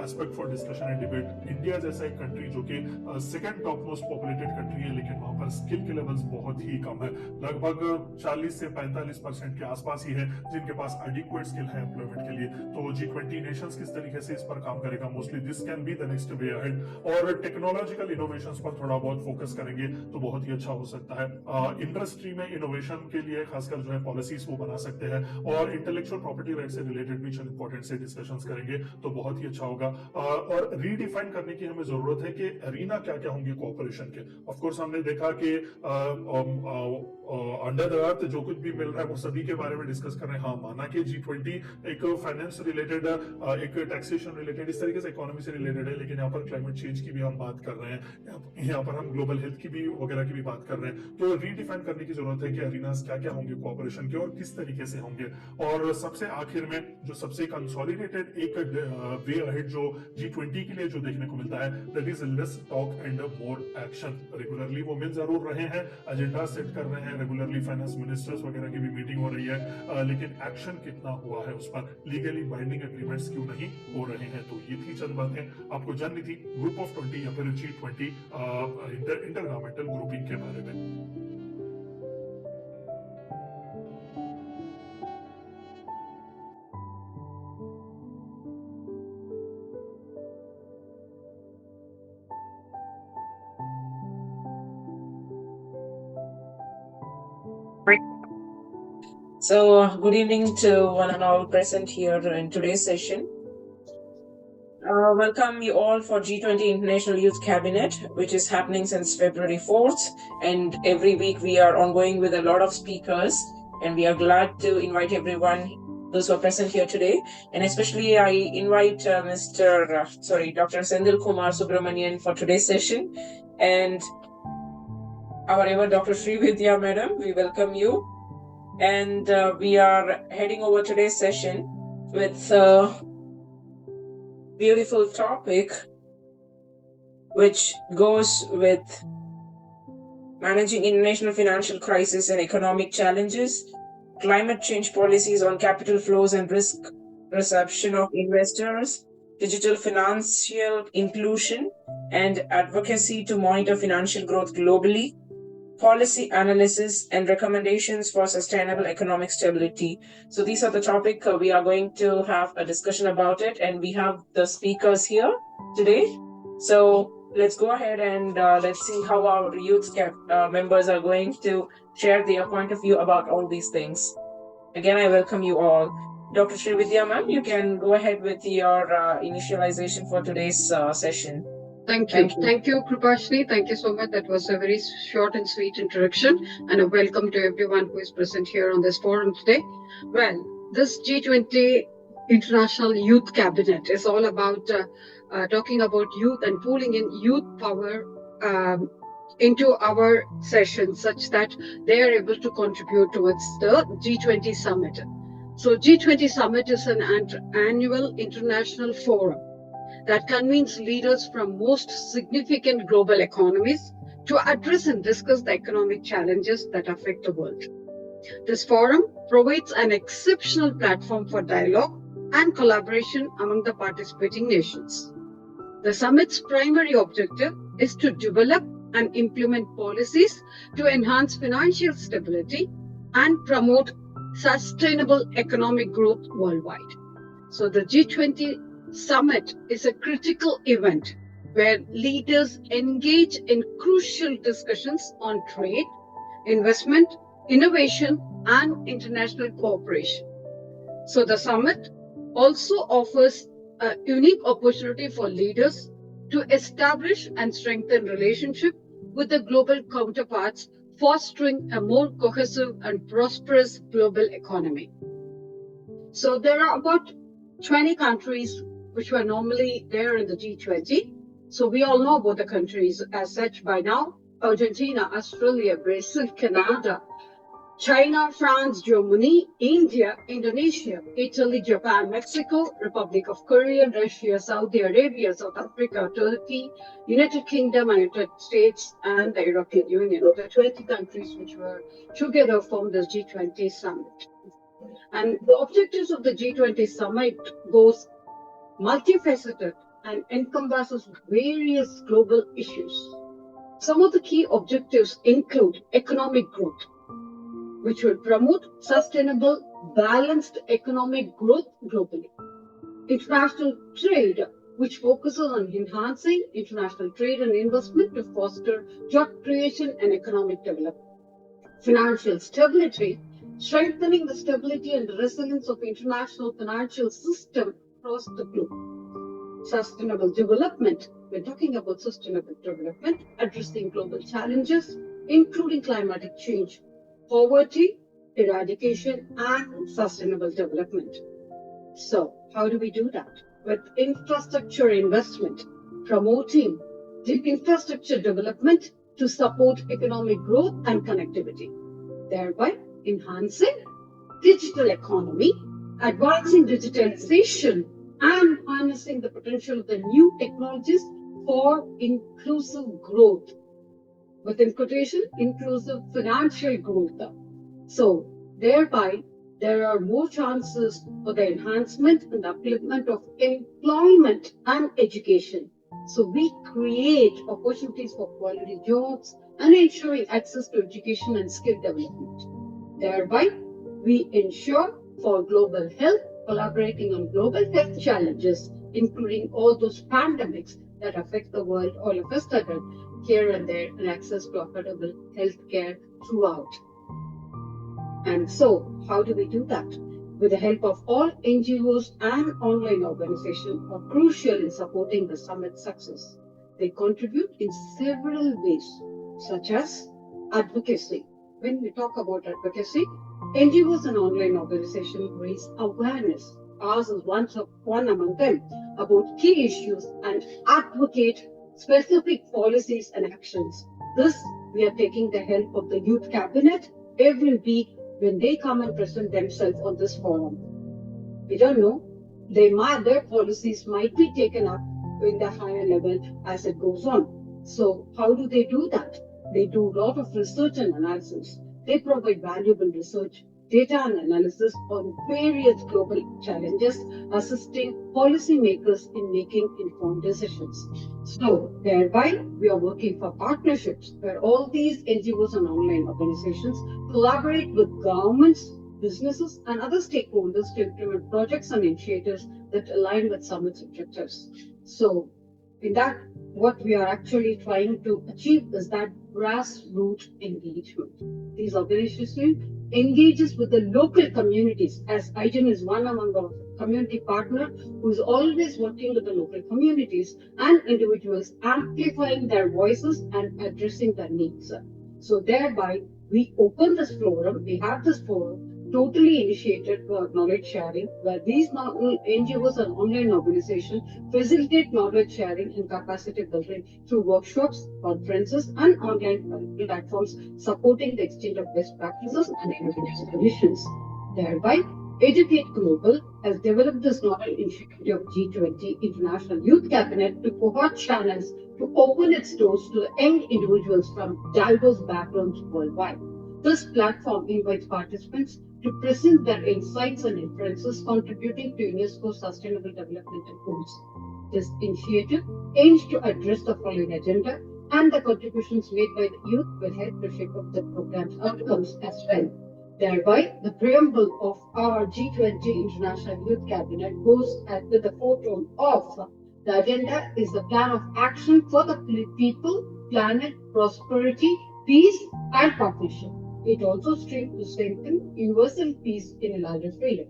aspect for discussion and debate. India जैसा एक कंट्री जो कि second top most populated country है, लेकिन वहां पर स्किल के लेवल्स बहुत ही कम है। लगभग 40 से 45% के आसपास ही है जिनके पास एडिक्वेट स्किल है एम्प्लॉयमेंट के लिए। तो G20 नेशंस किस तरीके से इस पर काम करेगा, mostly this can be the next way ahead. और टेक्नोलॉजिकल इनोवेशंस पर थोड़ा बहुत फोकस करेंगे तो बहुत ही अच्छा हो सकता है। इंडस्ट्री में इनोवेशन के लिए खासकर जो है पॉलिसीज वो बना सकते हैं, और इंटेलेक्चुअल प्रॉपर्टी राइट से रिलेटेड भी चंद इंपॉर्टेंट से डिस्कशंस करेंगे तो बहुत ही अच्छा होगा। और रीडिफाइन करने की हमें जरूरत है कि अरीना क्या क्या होंगे कोऑपरेशन के। ऑफ कोर्स हमने देखा कि अंडर द अर्थ जो कुछ भी मिल रहा है वो सभी के बारे में डिस्कस कर रहे हैं। हाँ, माना कि G20 एक फाइनेंस रिलेटेड, एक टैक्सेशन रिलेटेड, इस तरीके से इकोनॉमी से रिलेटेड है, लेकिन यहाँ पर क्लाइमेट चेंज की भी हम बात कर रहे हैं, यहाँ पर हम ग्लोबल हेल्थ की भी वगैरह की भी बात कर रहे हैं। तो रीडिफाइन करने की जरूरत है कि अरीनास क्या क्या होंगे कोऑपरेशन के और किस तरीके से होंगे। और सबसे आखिर में जो सबसे कंसोलिडेटेड एक वे अहेड जो G20 के लिए जो देखने को मिलता है, that is less talk and more action. Regularly वो मिल जरूर रहे हैं, एजेंडा सेट कर रहे हैं, रेगुलरली फाइनेंस मिनिस्टर्स वगैरह की भी मीटिंग हो रही है, लेकिन एक्शन कितना हुआ है उस पर, लीगली बाइंडिंग एग्रीमेंट्स क्यों नहीं हो रहे हैं। तो ये थी चंद बातें आपको जाननी थी ग्रुप ऑफ 20 या फिर G20 इंटर गवर्नमेंटल ग्रुपिंग के बारे में। Good evening to one and all present here in today's session. Welcome you all for G20 International Youth Cabinet, which is happening since February 4th. And every week we are ongoing with a lot of speakers, and we are glad to invite everyone, those who are present here today. And especially I invite Dr. Sendil Kumar Subramanian for today's session. And our ever Dr. Srividhya madam, we welcome you. And we are heading over today's session with a beautiful topic which goes with managing international financial crisis and economic challenges, climate change policies on capital flows and risk perception of investors, digital financial inclusion, and advocacy to monitor financial growth globally, policy analysis and recommendations for sustainable economic stability. So these are the topic we are going to have a discussion about it, and we have the speakers here today. So let's go ahead and let's see how our youth members are going to share their point of view about all these things. Again, I welcome you all. Dr. Srividhya ma'am, you can go ahead with your initialization for today's session. Thank you, Krupashni. Thank you so much. That was a very short and sweet introduction, and a welcome to everyone who is present here on this forum today. Well, this G20 International Youth Cabinet is all about talking about youth and pooling in youth power into our session such that they are able to contribute towards the G20 summit. So G20 summit is an annual international forum that convenes leaders from most significant global economies to address and discuss the economic challenges that affect the world. This forum provides an exceptional platform for dialogue and collaboration among the participating nations. The summit's primary objective is to develop and implement policies to enhance financial stability and promote sustainable economic growth worldwide. So the G20 Summit is a critical event where leaders engage in crucial discussions on trade, investment, innovation, and international cooperation. So the summit also offers a unique opportunity for leaders to establish and strengthen relationship with the global counterparts, fostering a more cohesive and prosperous global economy. So there are about 20 countries which were normally there in the G20. So we all know about the countries as such by now: Argentina, Australia, Brazil, Canada, China, France, Germany, India, Indonesia, Italy, Japan, Mexico, Republic of Korea, Russia, Saudi Arabia, South Africa, Turkey, United Kingdom, United States, and the European Union. The 20 countries which were together formed the G20 summit. And the objectives of the G20 summit goes multifaceted and encompasses various global issues. Some of the key objectives include economic growth, which will promote sustainable, balanced economic growth globally. International trade, which focuses on enhancing international trade and investment to foster job creation and economic development. Financial stability, strengthening the stability and the resilience of international financial system across the globe. Sustainable development, we're talking about sustainable development, addressing global challenges, including climatic change, poverty, eradication, and sustainable development. So, how do we do that? With infrastructure investment, promoting the infrastructure development to support economic growth and connectivity, thereby enhancing digital economy, advancing digitalization, and harnessing the potential of the new technologies for inclusive growth. Within quotation, inclusive financial growth. So, thereby, there are more chances for the enhancement and upliftment of employment and education. So, we create opportunities for quality jobs and ensuring access to education and skill development. Thereby, we ensure for global health, collaborating on global health challenges, including all those pandemics that affect the world all of a sudden, here and there, and access to affordable health care throughout. And so, How do we do that? With the help of all NGOs and online organizations are crucial in supporting the summit's success. They contribute in several ways, such as advocacy. When we talk about advocacy, NGOs and online organizations raise awareness. Ours is one among them about key issues and advocate specific policies and actions. Thus, we are taking the help of the Youth Cabinet every week when they come and present themselves on this forum. We don't know, their policies might be taken up in the higher level as it goes on. So, how do they do that? They do a lot of research and analysis. They provide valuable research, data and analysis on various global challenges, assisting policymakers in making informed decisions. So, thereby, we are working for partnerships where all these NGOs and online organizations collaborate with governments, businesses, and other stakeholders to implement projects and initiatives that align with summit's objectives. So, in that, what we are actually trying to achieve is that grassroots engagement. These organizations engages with the local communities, as IGEN is one among our community partner who is always working with the local communities and individuals, amplifying their voices and addressing their needs. So thereby, we open this forum, we have this forum totally initiated for knowledge sharing, where these NGOs and online organizations facilitate knowledge sharing and capacity building through workshops, conferences, and online platforms, supporting the exchange of best practices and innovative solutions. Thereby, Educate Global has developed this novel initiative of G20 International Youth Cabinet to provide channels to open its doors to the young individuals from diverse backgrounds worldwide. This platform invites participants to present their insights and inferences contributing to UNESCO's Sustainable Development Goals. This initiative aims to address the following agenda, and the contributions made by the youth will help to shape up the program's outcomes as well. Thereby, the preamble of our G20 International Youth Cabinet goes with the fortune of the agenda is the plan of action for the people, planet, prosperity, peace, and partnership. It also strives to strengthen universal peace in a larger freedom.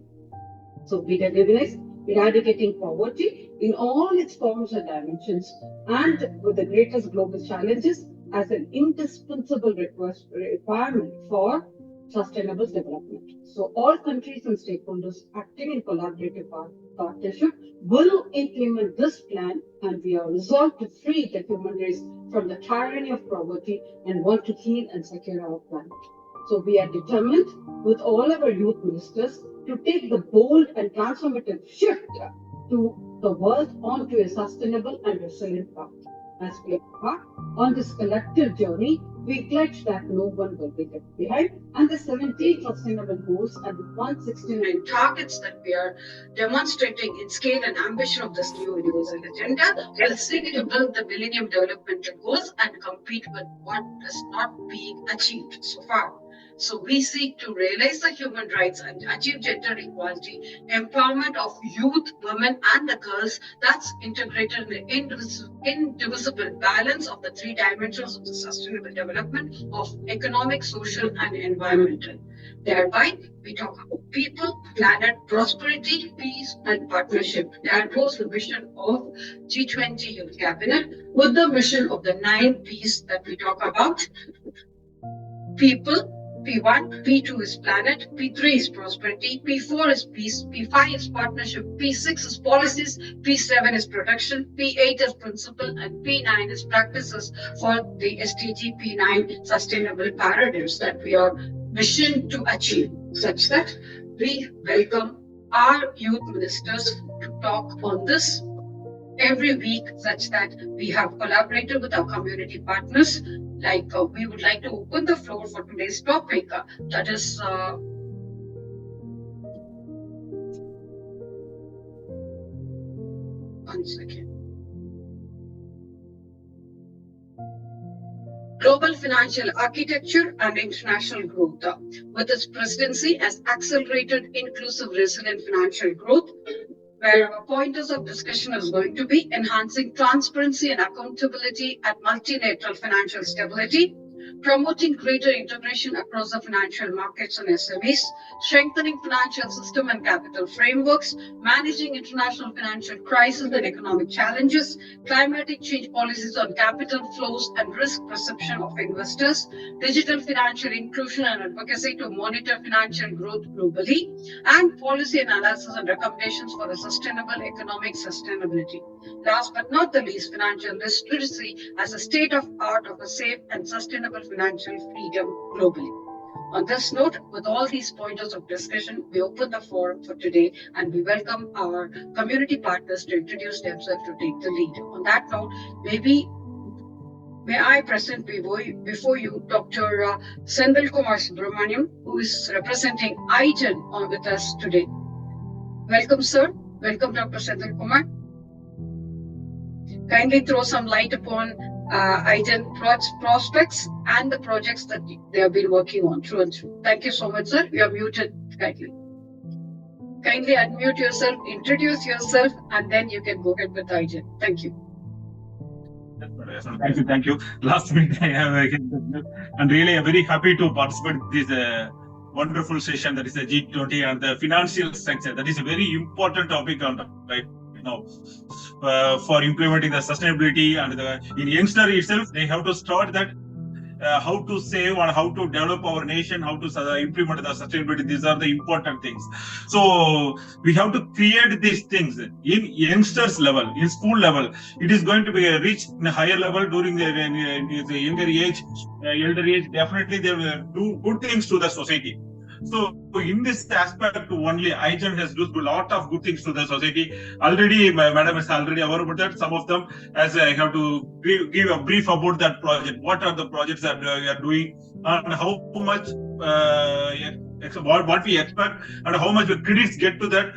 So we recognize eradicating poverty in all its forms and dimensions, and with the greatest global challenges as an indispensable requirement for sustainable development. So all countries and stakeholders acting in collaborative partnership will implement this plan, and we are resolved to free the human race from the tyranny of poverty and want to heal and secure our planet. So we are determined with all our youth ministers to take the bold and transformative shift to the world onto a sustainable and resilient path. As we embark on this collective journey, we pledge that no one will be left behind, and the 17 sustainable goals and the 169 targets that we are demonstrating in scale and ambition of this new universal agenda will seek to build the Millennium Development Goals and compete with what is not being achieved so far. So we seek to realize the human rights and achieve gender equality, empowerment of youth, women, and the girls that's integrated in the indivisible balance of the three dimensions of the sustainable development of economic, social, and environmental. Thereby, we talk about people, planet, prosperity, peace, and partnership. That was the vision of G20 Youth Cabinet with the mission of the 9 P's that we talk about. People, P1, P2 is planet, P3 is prosperity, P4 is peace, P5 is partnership, P6 is policies, P7 is production, P8 is principle, and P9 is practices for the SDG P9 sustainable paradigms that we are mission to achieve, such that we welcome our youth ministers to talk on this every week, such that we have collaborated with our community partners. We would like to open the floor for today's topic, that is one second. Global financial architecture and international growth. With its presidency as accelerated, inclusive, resilient financial growth, where our pointers of discussion is going to be enhancing transparency and accountability at multilateral financial stability, promoting greater integration across the financial markets and SMEs, strengthening financial system and capital frameworks, managing international financial crises and economic challenges, climatic change policies on capital flows and risk perception of investors, digital financial inclusion and advocacy to monitor financial growth globally, and policy analysis and recommendations for a sustainable economic sustainability. Last but not the least, financial literacy as a state of art of a safe and sustainable financial freedom globally. On this note, with all these pointers of discussion, we open the forum for today and we welcome our community partners to introduce themselves to take the lead. On that note, may I present before you Dr. Senthilkumar Subramaniam, who is representing IGEN with us today. Welcome, sir. Welcome, Dr. Senthilkumar. Kindly throw some light upon IGEN prospects and the projects that they have been working on through and through. Thank you so much, sir. You are muted. Kindly unmute yourself, introduce yourself, and then you can go ahead with IGEN. Thank you. Thank you. Last minute, I'm really very happy to participate in this wonderful session that is the G20 and the financial structure. That is a very important topic right now for implementing the sustainability, and in youngster itself, they have to start that how to save and how to develop our nation, how to implement the sustainability. These are the important things. So we have to create these things in youngsters level, in school level. It is going to be reached in a higher level during the younger age, elder age. Definitely they will do good things to the society. So in this aspect only, IGEN has done a lot of good things to the society. Already, my madam is already aware about that. Some of them, as I have to give a brief about that project. What are the projects that we are doing, and how much what we expect, and how much credits get to that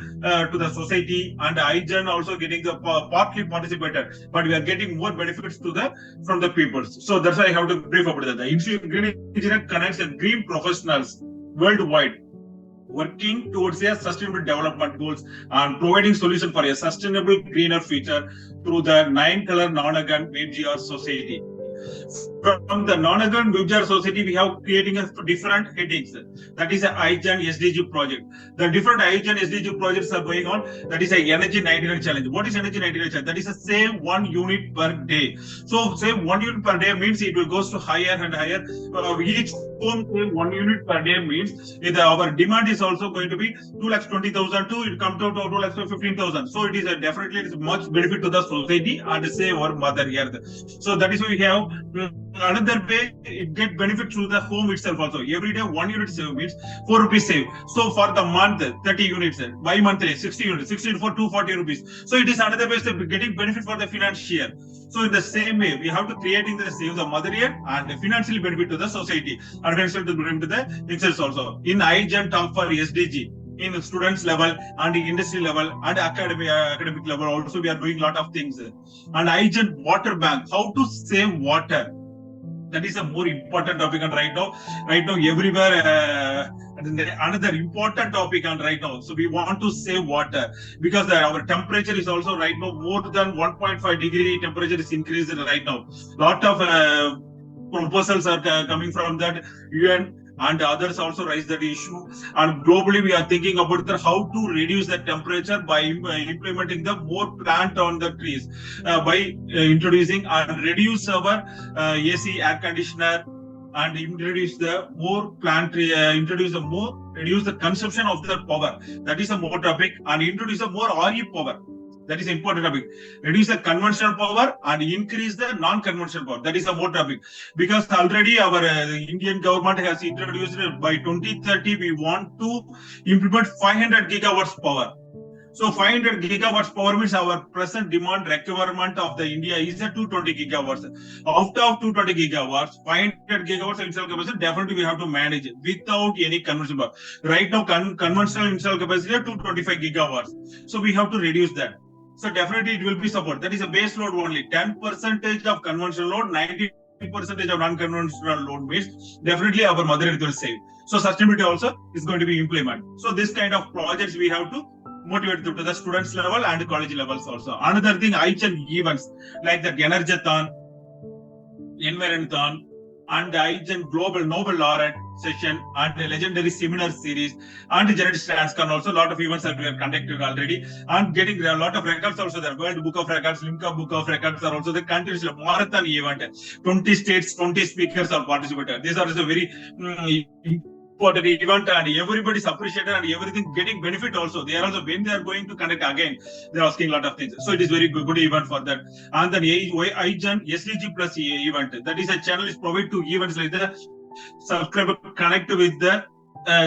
to the society, and IGEN also getting the partly participated, but we are getting more benefits from the people. So that's why I have to brief about that. The green engineer connects the green professionals worldwide, working towards their sustainable development goals and providing solution for a sustainable greener future through the 9-color non-agan WebGR society. From the non-agan WebGR society, we have creating a different headings. That is a IGEN SDG project. The different IGEN SDG projects are going on. That is a energy 99 challenge. What is energy 99 challenge? That is a save 1 unit per day. So save 1 unit per day means it will goes to higher and higher. Each home save 1 unit per day means our demand is also going to be 2,20,000 to it come to 2,15,000. So it is definitely it is much benefit to the society and save our mother earth. So that is why we have another way it get benefit to the home itself also. Every day 1 unit save means 4 rupees save. So for the month 30 units, bi-monthly 60 units, 60 for 240 rupees. So it is another way of getting benefit for the financier. So in the same way, we have to creating the save the mother earth and financially benefit to the society and financial to benefit to the youngsters also. In IGEN talk for SDG, in students level and industry level and academic level also we are doing a lot of things. And IGEN water bank, how to save water. That is a more important topic and right now everywhere another important topic and right now. So we want to save water because our temperature is also right now more than 1.5 degree temperature is increased right now. Lot of proposals are coming from that UN and others also raise that issue, and globally we are thinking about how to reduce the temperature by implementing the more plant on the trees, by introducing and reduce our AC air conditioner and introduce the more plant reduce the consumption of the power. That is a more topic, and introduce a more RE power. That is an important topic. Reduce the conventional power and increase the non-conventional power. That is a more topic. Because already our Indian government has introduced by 2030, we want to implement 500 gigawatts power. So 500 gigawatts power means our present demand requirement of the India is a 220 gigawatts. Out of 220 gigawatts, 500 gigawatts of installed capacity, definitely we have to manage it without any conventional power. Right now, conventional installed capacity is 225 gigawatts. So we have to reduce that. So definitely it will be support. That is a base load only. 10% of conventional load, 90% of non-conventional load means definitely our mother earth will save. So sustainability also is going to be implemented. So this kind of projects we have to motivate to the students level and college levels also. Another thing, IGEN events like that Energathon, Environthon, and the IGEN Global Nobel Laureate session and a legendary seminar series and genetic transcon also a lot of events that we have conducted already and getting a lot of records also there. World Book of Records, Limca Book of Records are also the countries marathon event. 20 states, 20 speakers are participated. These are the very important event and everybody's appreciated and everything getting benefit also. They are also when they are going to conduct again, they're asking a lot of things. So it is very good event for that. And then IGEN SDG Plus event. That is a channel is provided to events like the subscriber connect with the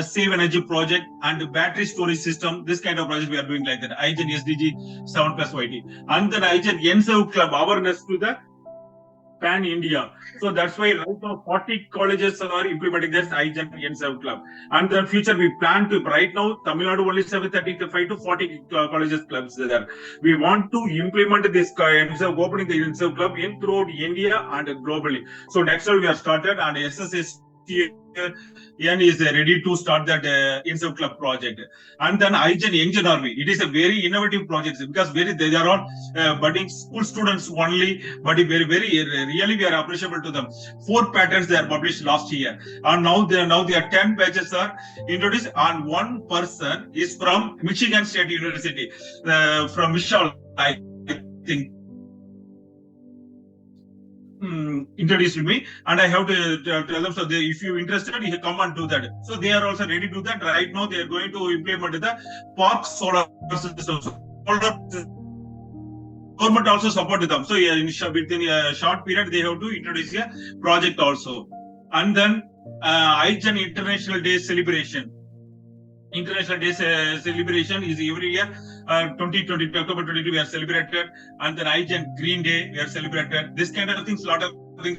save energy project and the battery storage system. This kind of project we are doing like that. IGEN SDG 7 plus YT. And then IGEN NSERV Club awareness to the pan India. So that's why right now 40 colleges are implementing this IGEN NSERV Club. And the future we plan to right now Tamil Nadu only 735 to 40 colleges clubs there. We want to implement this NSERV, opening the NSERV Club in throughout India and globally. So next year we have started and SSS is ready to start that NSERV Club project. And then IGEN Young Army. It is a very innovative project because they are all budding school students only, but very really we are appreciable to them. 4 patents they are published last year, and now they are 10 batches are introduced, and one person is from Michigan State University, from Michelle, I think. Introduced me, and I have to tell them. So if you're interested, you come and do that. So they are also ready to do that. Right now, they are going to implement the park solar system. Government also supported them. So within a short period, they have to introduce a project also. And then IGEN International Day celebration. International Day celebration is every year. 2020, October 22, we are celebrated, and then IGEN Green Day, we are celebrated. This kind of things, lot of things.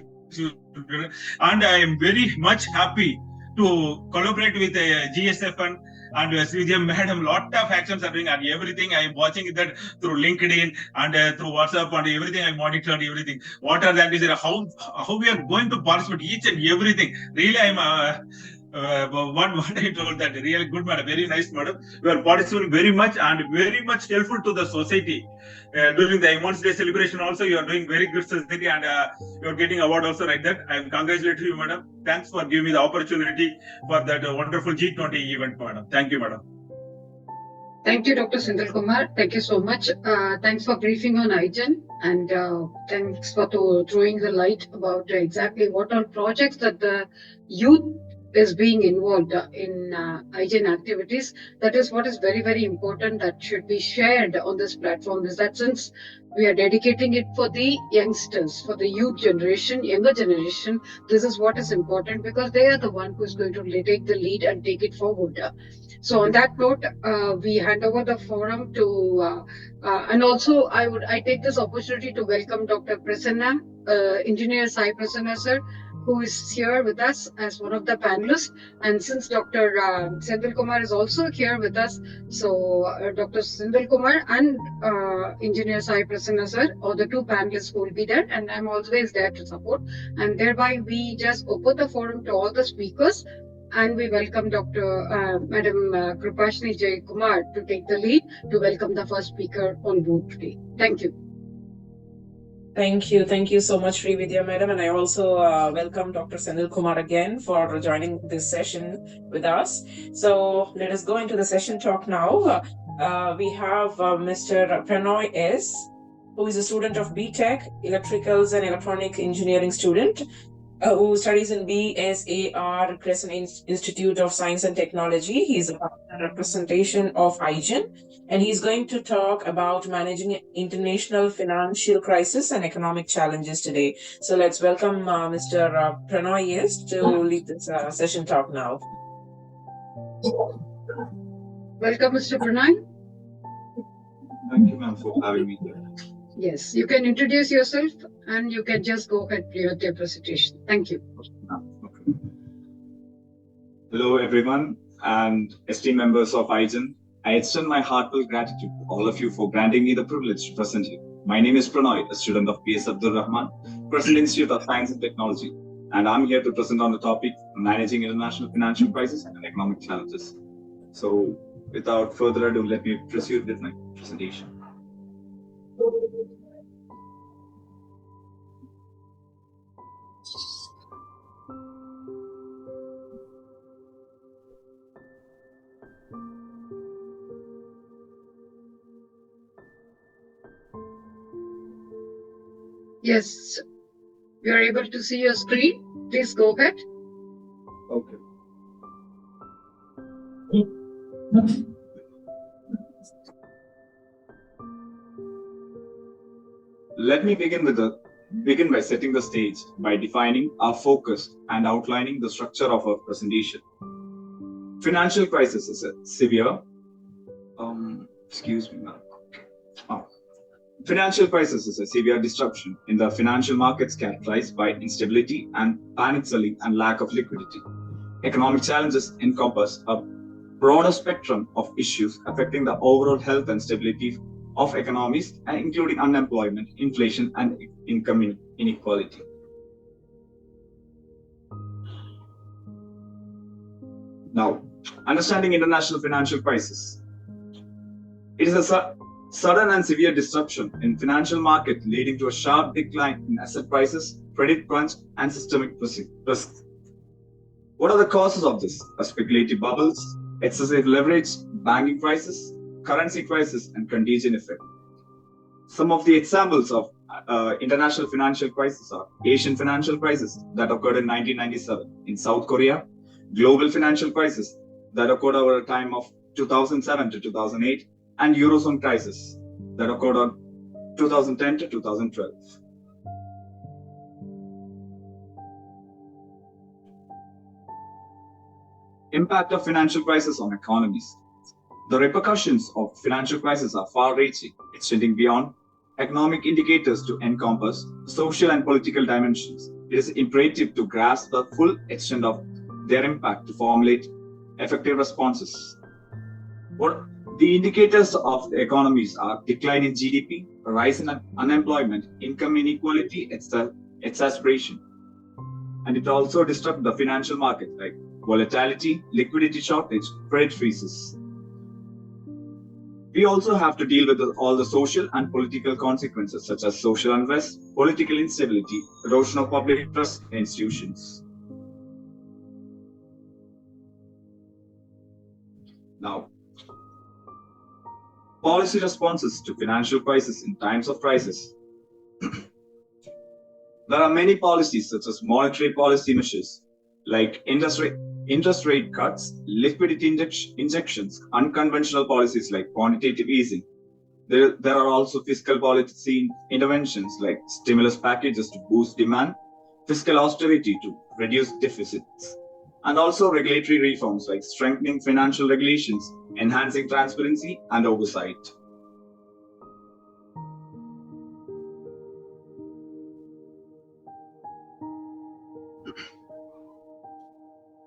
And I am very much happy to collaborate with GSFN and Srividhya Madam. Lot of actions are doing and everything. I am watching that through LinkedIn and through WhatsApp and everything. I monitored everything. What are that is how we are going to participate each and everything. Really, I am. What I told that really good madam, very nice madam. You are participating very much and very much helpful to the society. During the Women's Day celebration also, you are doing very good society and you are getting award also like that. I am congratulating you, madam. Thanks for giving me the opportunity for that wonderful G20 event, madam. Thank you, madam. Thank you, Dr. Sindhil Kumar. Thank you so much. Thanks for briefing on IGEN and thanks for throwing the light about exactly what are projects that the youth is being involved in IGEN activities. That is what is very important that should be shared on this platform, is that since we are dedicating it for the youngsters, for the youth generation, younger generation, this is what is important because they are the one who is going to take the lead and take it forward. So on that note, we hand over the forum to, and also I take this opportunity to welcome Dr. Prasanna, Engineer Sai Prasanna sir, who is here with us as one of the panelists. And since Dr. Sindhil Kumar is also here with us, so Dr. Sindhil Kumar and Engineer Sai Prasanna sir are the 2 panelists who will be there, and I'm always there to support. And thereby we just open the forum to all the speakers, and we welcome Madam Krupashni J. Kumar to take the lead to welcome the first speaker on board today. Thank you. Thank you so much, Srividhya Madam, and I also welcome Dr. Sindhil Kumar again for joining this session with us. So let us go into the session talk now. We have Mr. Pranoy S., who is a student of BTech, Electricals and Electronic Engineering student, who studies in BSAR Crescent Institute of Science and Technology. He's a partner representation of IGEN, and he's going to talk about managing international financial crisis and economic challenges today. So let's welcome Mr. Pranoy Yes to lead this session talk now. Welcome, Mr. Pranoy. Thank you, ma'am, for having me here. Yes, you can introduce yourself and you can just go ahead with your presentation. Thank you. Okay. Hello, everyone, and esteemed members of IGEN. I extend my heartfelt gratitude to all of you for granting me the privilege to present here. My name is Pranoy, a student of PS Abdul Rahman, Crescent Institute of Science and Technology, and I'm here to present on the topic managing international financial crisis and economic challenges. So, without further ado, let me proceed with my presentation. Yes, we are able to see your screen. Please go ahead. Okay. Let me begin by setting the stage by defining our focus and outlining the structure of our presentation. Financial crisis is a severe. Excuse me, ma'am. Financial crisis is a severe disruption in the financial markets characterized by instability and panic selling and lack of liquidity. Economic challenges encompass a broader spectrum of issues affecting the overall health and stability of economies, and including unemployment, inflation, and income inequality. Now, understanding international financial crisis. It is a sudden and severe disruption in financial market leading to a sharp decline in asset prices, credit crunch, and systemic risks. What are the causes of this? Speculative bubbles, excessive leverage, banking crisis, currency crisis, and contagion effect. Some of the examples of international financial crisis are Asian financial crisis that occurred in 1997 in South Korea, global financial crisis that occurred over a time of 2007 to 2008, and Eurozone crisis that occurred on 2010 to 2012. Impact of financial crisis on economies. The repercussions of financial crisis are far-reaching, extending beyond economic indicators to encompass social and political dimensions. It is imperative to grasp the full extent of their impact to formulate effective responses. What the indicators of the economies are decline in GDP, rise in unemployment, income inequality, exacerbation. And it also disrupts the financial market, like volatility, liquidity shortage, credit freezes. We also have to deal with all the social and political consequences, such as social unrest, political instability, erosion of public trust in institutions. Now, policy responses to financial crisis in times of crisis. There are many policies, such as monetary policy measures, like interest rate cuts, liquidity injections, unconventional policies like quantitative easing. There are also fiscal policy interventions like stimulus packages to boost demand, fiscal austerity to reduce deficits, and also regulatory reforms like strengthening financial regulations, enhancing transparency and oversight.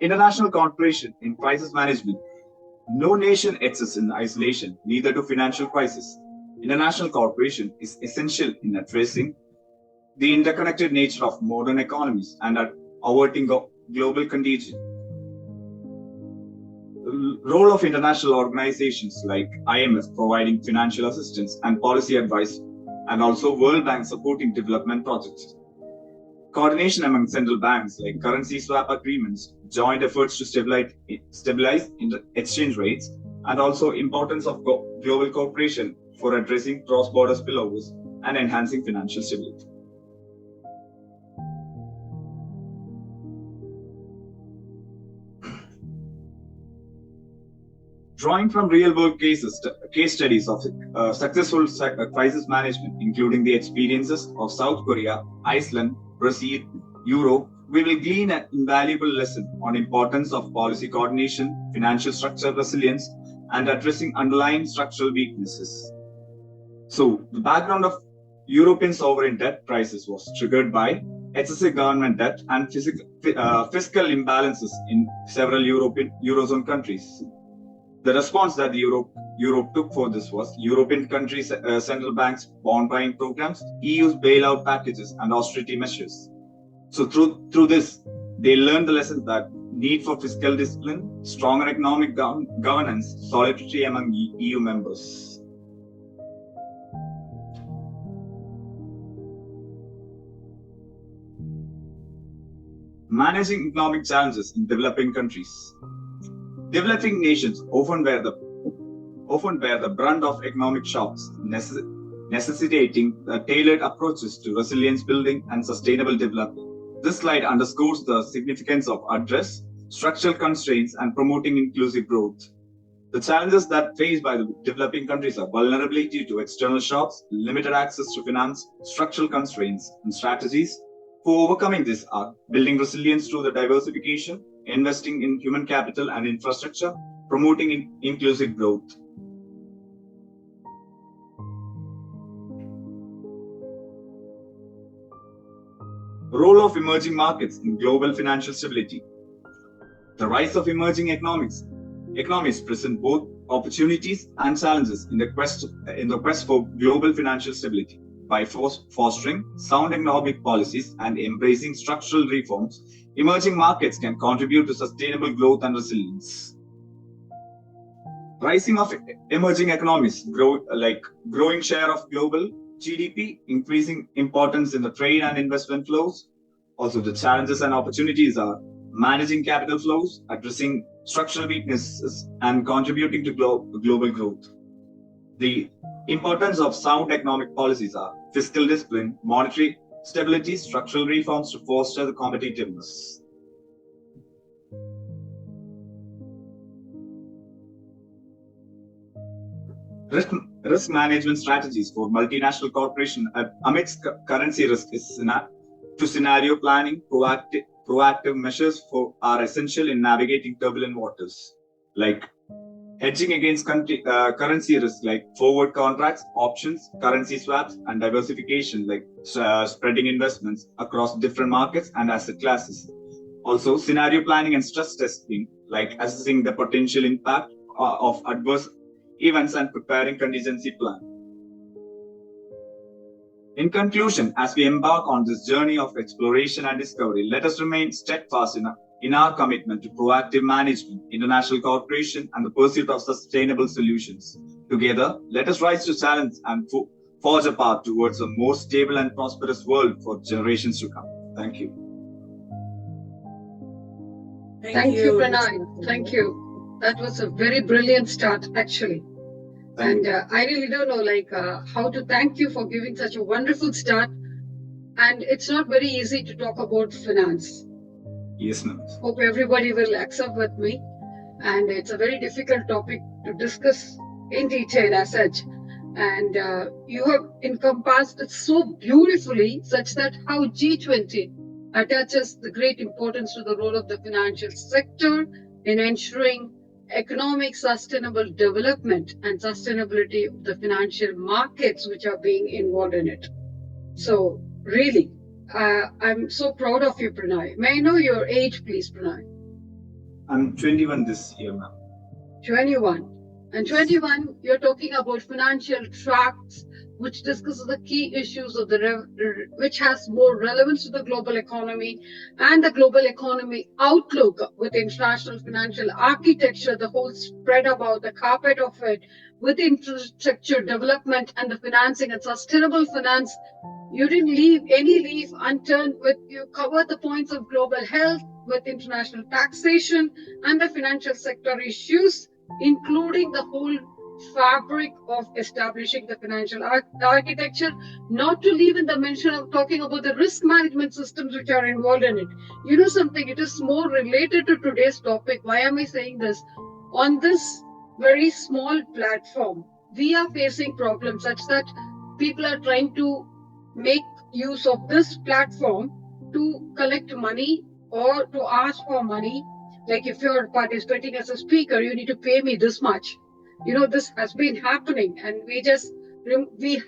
International cooperation in crisis management. No nation exists in isolation, neither do financial crises. International cooperation is essential in addressing the interconnected nature of modern economies and averting global contagion. The role of international organizations like IMF providing financial assistance and policy advice, and also World Bank supporting development projects. Coordination among central banks like currency swap agreements, joint efforts to stabilize exchange rates, and also importance of global cooperation for addressing cross-border spillovers and enhancing financial stability. Drawing from real-world case studies of successful crisis management, including the experiences of South Korea, Iceland, Brazil, Europe, we will glean an invaluable lesson on importance of policy coordination, financial structure resilience, and addressing underlying structural weaknesses. So, the background of European sovereign debt crisis was triggered by excessive government debt and fiscal imbalances in several Eurozone countries. The response that Europe took for this was European countries' central banks' bond buying programs, EU's bailout packages, and austerity measures. So through this, they learned the lesson that need for fiscal discipline, stronger economic governance, solidarity among EU members. Managing economic challenges in developing countries. Developing nations often bear the brunt of economic shocks, necessitating tailored approaches to resilience building and sustainable development. This slide underscores the significance of address structural constraints and promoting inclusive growth. The challenges that faced by the developing countries are vulnerability to external shocks, limited access to finance, structural constraints, and strategies for overcoming this are building resilience through the diversification, investing in human capital and infrastructure, promoting inclusive growth. Role of emerging markets in global financial stability. The rise of emerging economies present both opportunities and challenges in the quest for global financial stability. By fostering sound economic policies and embracing structural reforms, emerging markets can contribute to sustainable growth and resilience. Rising of emerging economies, growing share of global GDP, increasing importance in the trade and investment flows. Also, the challenges and opportunities are managing capital flows, addressing structural weaknesses, and contributing to global growth. The importance of sound economic policies are fiscal discipline, monetary stability, structural reforms to foster the competitiveness. Risk management strategies for multinational corporations amidst currency risk is to scenario planning. Proactive measures are essential in navigating turbulent waters, like hedging against currency risk, like forward contracts, options, currency swaps, and diversification, like spreading investments across different markets and asset classes. Also, scenario planning and stress testing, like assessing the potential impact of adverse events and preparing contingency plan. In conclusion, as we embark on this journey of exploration and discovery, let us remain steadfast in our commitment to proactive management, international cooperation, and the pursuit of sustainable solutions. Together, let us rise to challenge and forge a path towards a more stable and prosperous world for generations to come. Thank you. Thank you, Pranay. Thank you. That was a very brilliant start, actually. And I really don't know how to thank you for giving such a wonderful start. And it's not very easy to talk about finance. Yes, ma'am. Hope everybody will accept with me. And it's a very difficult topic to discuss in detail as such. And you have encompassed it so beautifully, such that how G20 attaches the great importance to the role of the financial sector in ensuring economic sustainable development and sustainability of the financial markets which are being involved in it. So really, I'm so proud of you, Pranay. May I know your age, please, Pranay? I'm 21 this year, ma'am. 21. And 21, you're talking about financial tracts, which discusses the key issues of which has more relevance to the global economy and the global economy outlook with international financial architecture, the whole spread about the carpet of it, with infrastructure development and the financing and sustainable finance. You didn't leave any leaf unturned with you covered the points of global health with international taxation and the financial sector issues, including the whole fabric of establishing the financial architecture, not to leave in the mention of talking about the risk management systems which are involved in it. You know something, it is more related to today's topic. Why am I saying this? On this very small platform, we are facing problems such that people are trying to make use of this platform to collect money or to ask for money. Like if you're participating as a speaker, you need to pay me this much. You know, this has been happening, and we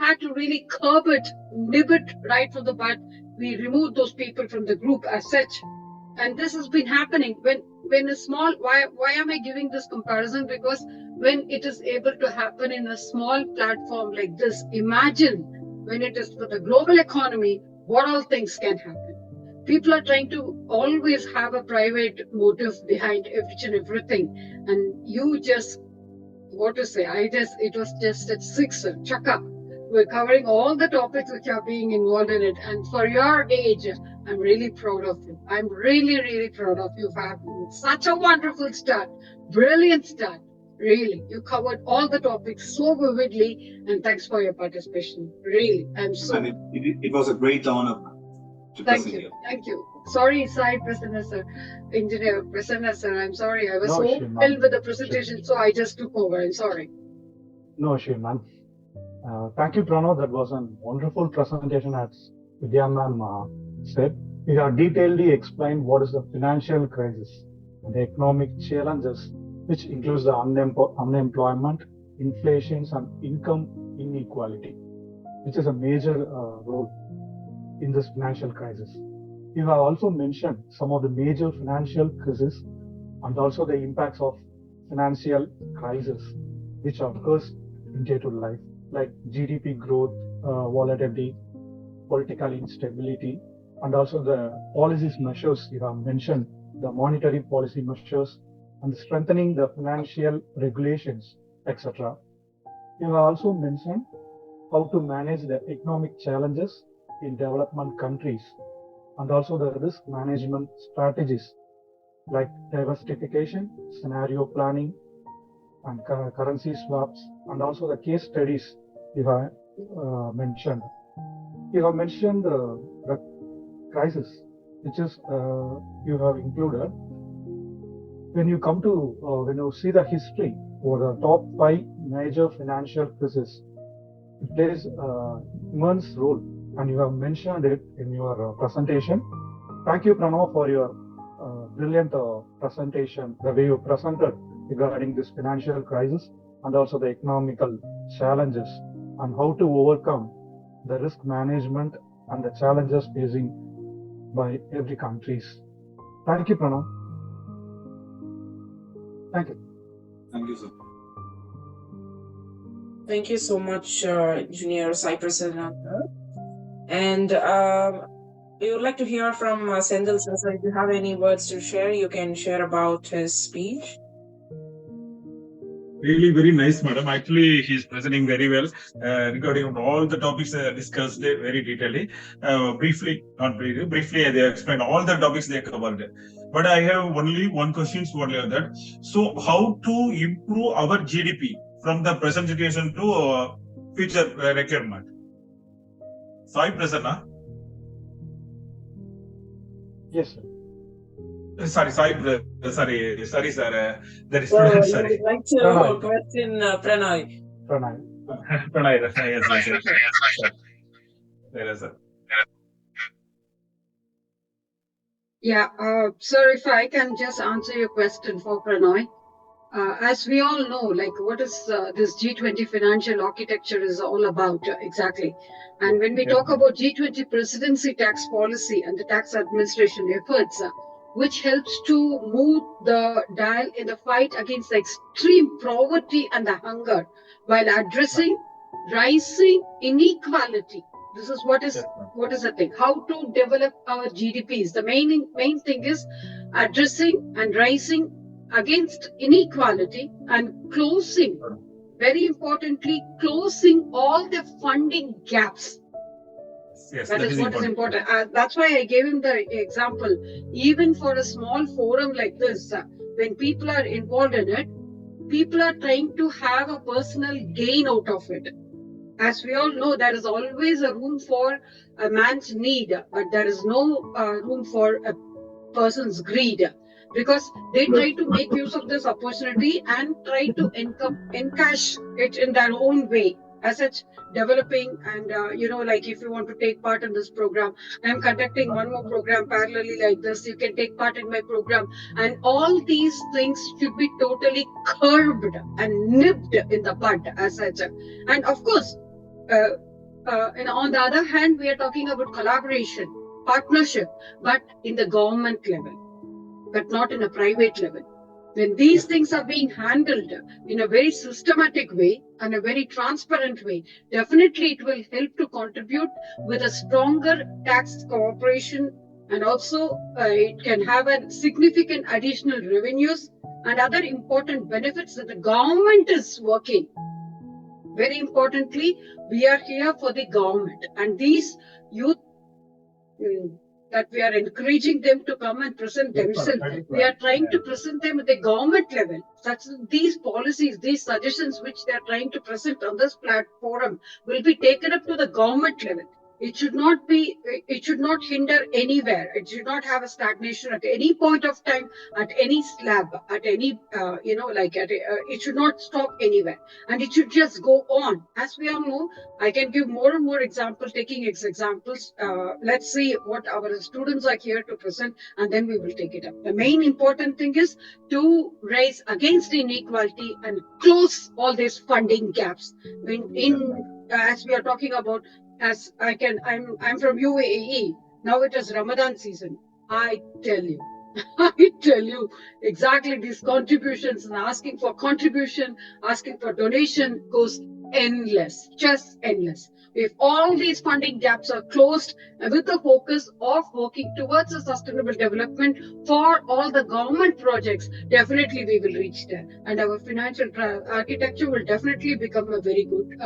had to really curb it, nib it right from the bud. We removed those people from the group as such. And this has been happening when a small, why am I giving this comparison? Because when it is able to happen in a small platform like this, imagine when it is for the global economy, what all things can happen. People are trying to always have a private motive behind everything. And you just, what to say, it was just at 6, chuck up. We're covering all the topics which are being involved in it. And for your age, I'm really proud of you. I'm really, really proud of you for having such a wonderful start. Brilliant start. Really. You covered all the topics so vividly. And thanks for your participation. Really. I'm so. And it was a great honor to Thank present you. here. Thank you. Sorry, Sai Prasanna sir, Engineer Prasanna sir. I'm sorry. I was No so issue, ma'am. filled with the presentation, so I just took over. I'm sorry. No issue, ma'am. Thank you, Pranav. That was a wonderful presentation, as Vidya ma'am said. You have detailedly explained what is the financial crisis and the economic challenges, which includes the unemployment, inflation, and income inequality, which is a major role in this financial crisis. You have also mentioned some of the major financial crises and also the impacts of financial crisis, which occurs in day-to-day life, like GDP growth, volatility, political instability, and also the policies measures you have mentioned, the monetary policy measures, and strengthening the financial regulations, etc. You have also mentioned how to manage the economic challenges in development countries, and also the risk management strategies like diversification, scenario planning, and currency swaps, and also the case studies you have mentioned. You have mentioned the crisis, which is you have included. When you come to, when you see the history for the top 5 major financial crises, it plays immense role, and you have mentioned it in your presentation. Thank you, Pranav, for your brilliant presentation, the way you presented regarding this financial crisis and also the economical challenges and how to overcome the risk management and the challenges facing by every countries. Thank you, Pranav. Thank you. Thank you, sir. Thank you so much, Engineer Sai Prasanna. And we would like to hear from Sendil sir. So if you have any words to share, you can share about his speech. Really very nice, madam. Actually, he's presenting very well regarding on all the topics discussed very detailedly. Briefly, they explained all the topics they covered. But I have only one question for that. So, how to improve our GDP from the present situation to future requirement? Sai Prasanna. Yes, sir. Sorry, sir. That is So you sorry. would like to Pranay. question Pranay. Pranay. Pranay, yes. There is a. Yeah, sir, if I can just answer your question for Pranoy. As we all know, like what is this G20 financial architecture is all about exactly. And when we talk about G20 presidency tax policy and the tax administration efforts, which helps to move the dial in the fight against the extreme poverty and the hunger while addressing rising inequality. This is what is the thing. How to develop our GDPs. The main thing is addressing and rising against inequality and closing, very importantly, closing all the funding gaps. Yes, that is what is important. That's why I gave him the example. Even for a small forum like this, when people are involved in it, people are trying to have a personal gain out of it. As we all know, there is always a room for a man's need, but there is no room for a person's greed, because they try to make use of this opportunity and try to encash it in their own way, as such developing. And like if you want to take part in this program, I'm conducting one more program parallelly like this, you can take part in my program, and all these things should be totally curbed and nipped in the bud as such. And of course, and on the other hand, we are talking about collaboration, partnership, but in the government level, but not in a private level. When these things are being handled in a very systematic way and a very transparent way, definitely it will help to contribute with a stronger tax cooperation, and also it can have a significant additional revenues and other important benefits that the government is working. Very importantly, we are here for the government, and these youth that we are encouraging them to come and present themselves. We are trying to present them at the government level. Such these policies, these suggestions which they are trying to present on this platform will be taken up to the government level. It should not be, it should not hinder anywhere. It should not have a stagnation at any point of time, at any slab, at any, it should not stop anywhere. And it should just go on. As we all know, I can give more and more examples, taking examples. Let's see what our students are here to present, and then we will take it up. The main important thing is to raise against inequality and close all these funding gaps. As we are talking about, I'm from UAE. Now it is Ramadan season. I tell you, I tell you exactly these contributions and asking for contribution, asking for donation goes endless, just endless. If all these funding gaps are closed with the focus of working towards a sustainable development for all the government projects, definitely we will reach there. And our financial architecture will definitely become a very good,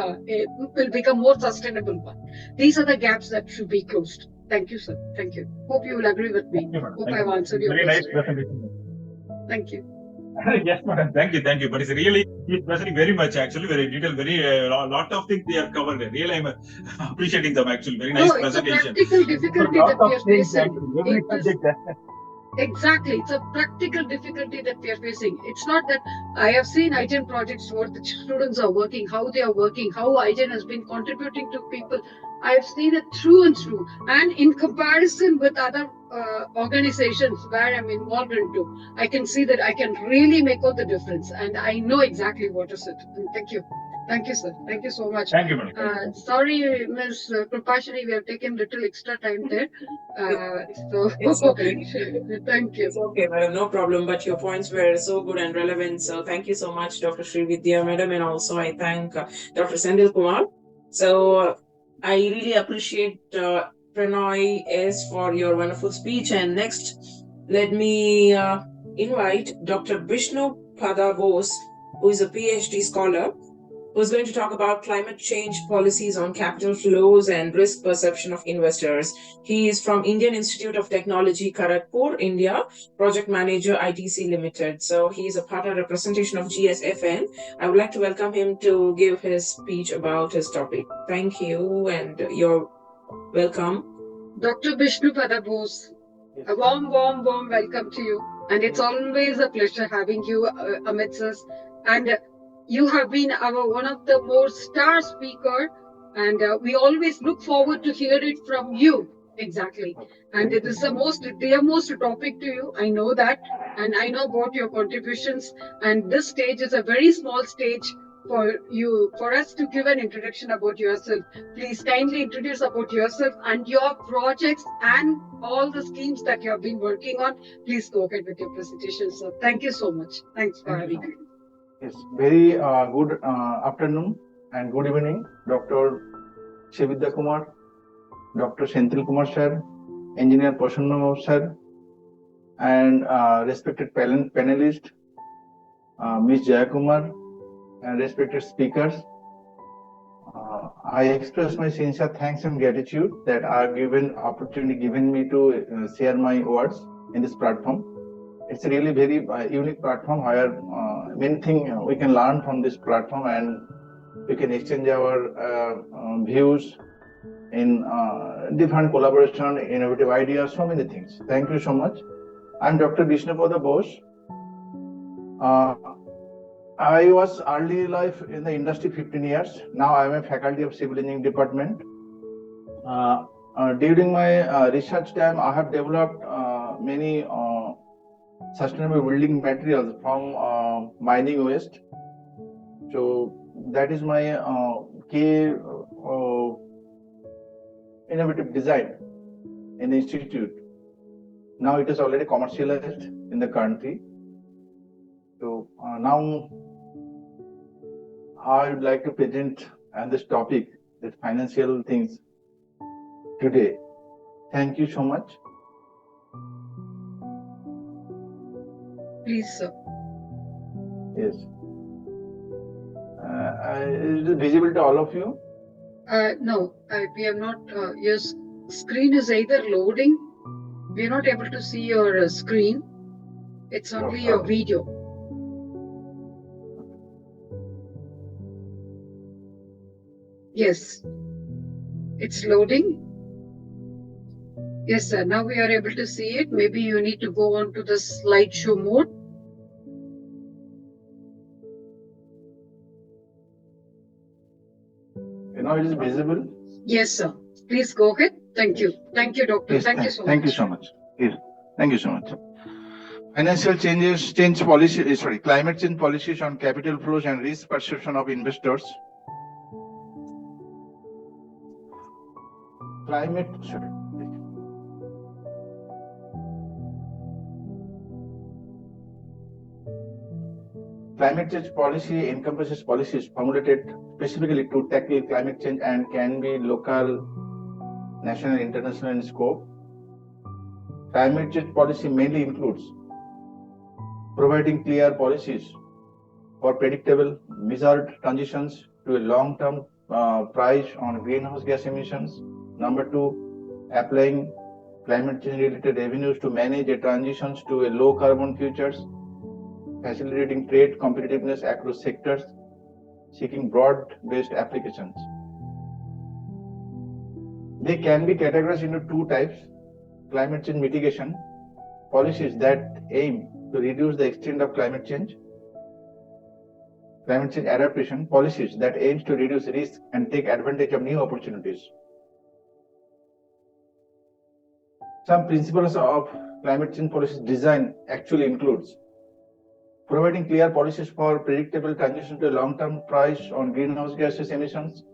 will become more sustainable one. These are the gaps that should be closed. Thank you, sir. Thank you. Hope you will agree with me. Hope I've answered your question. Very nice presentation. Thank you. Yes, madam. Thank you. But it's really, he's presenting very much, actually, very detailed, very, lot of things they have covered. Really, I'm appreciating them, actually. Very nice presentation. It's a practical difficulty that we are facing. Exactly. It's a practical difficulty that we are facing. It's not that I have seen IGEN projects where the students are working, how they are working, how IGEN has been contributing to people. I've seen it through and through. And in comparison with other organizations where I'm involved into, I can see that I can really make all the difference. And I know exactly what is it. And thank you. Thank you, sir. Thank you so much. Thank you, madam. Sorry, Ms. Krupashini, we have taken little extra time there. It's okay. Thank you. It's okay, madam. No problem. But your points were so good and relevant. So thank you so much, Dr. Srividhya, madam. And also I thank Dr. Sukumar. So I really appreciate Pranoy S for your wonderful speech. And next, let me invite Dr. Vishnu Pada Bose, who is a PhD scholar, who's going to talk about climate change policies on capital flows and risk perception of investors. He is from Indian Institute of Technology, Kharagpur, India, project manager, ITC Limited. So he is a partner representation of GSFN. I would like to welcome him to give his speech about his topic. Thank you, and you're welcome. Dr. Vishnu Pada Bose, a warm welcome to you. And it's always a pleasure having you amidst us. And you have been one of the more star speaker, and we always look forward to hear it from you. Exactly. And it is the most dearmost topic to you. I know that. And I know about your contributions. And this stage is a very small stage for us to give an introduction about yourself. Please kindly introduce about yourself and your projects and all the schemes that you have been working on. Please go ahead with your presentation, sir. Thank you so much. Thanks for having me. Yes, very good afternoon and good evening, Dr. Srividhya Kumar, Dr. Senthil Kumar sir, Engineer Prasanna sir, and respected panelist, Ms. Jaya Kumar, and respected speakers. I express my sincere thanks and gratitude that I have given opportunity given me to share my words in this platform. It's a really very unique platform where many things we can learn from this platform, and we can exchange our views in different collaboration, innovative ideas, so many things. Thank you so much. I'm Dr. Vishnu Pada Bose. I was early life in the industry 15 years. Now I am a faculty of civil engineering department. During my research time, I have developed many sustainable building materials from mining waste. So that is my key innovative design in the institute. Now it is already commercialized in the country. So now I would like to present on this topic, the financial things today. Thank you so much. Please, sir. Yes. Is it visible to all of you? No, we have not. Your screen is either loading. We are not able to see your screen. It's only your video. Yes, it's loading. Yes, sir. Now we are able to see it. Maybe you need to go on to the slideshow mode. Now it is visible. Yes, sir. Please go ahead. Thank you. Thank you, doctor. Yes, thank you so thank much. you so much. Yes, thank you so much. Financial change policy, climate change policies on capital flows and risk perception of investors. Climate change policy encompasses policies formulated specifically to tackle climate change and can be local, national, international in scope. Climate change policy mainly includes providing clear policies for predictable, measured transitions to a long-term price on greenhouse gas emissions. Number two, applying climate change-related revenues to manage a transitions to a low-carbon futures, facilitating trade competitiveness across sectors, seeking broad-based applications. They can be categorized into two types: climate change mitigation, policies that aim to reduce the extent of climate change; climate change adaptation, policies that aims to reduce risk and take advantage of new opportunities. Some principles of climate change policy design actually includes providing clear policies for predictable transition to a long-term price on greenhouse gases emissions,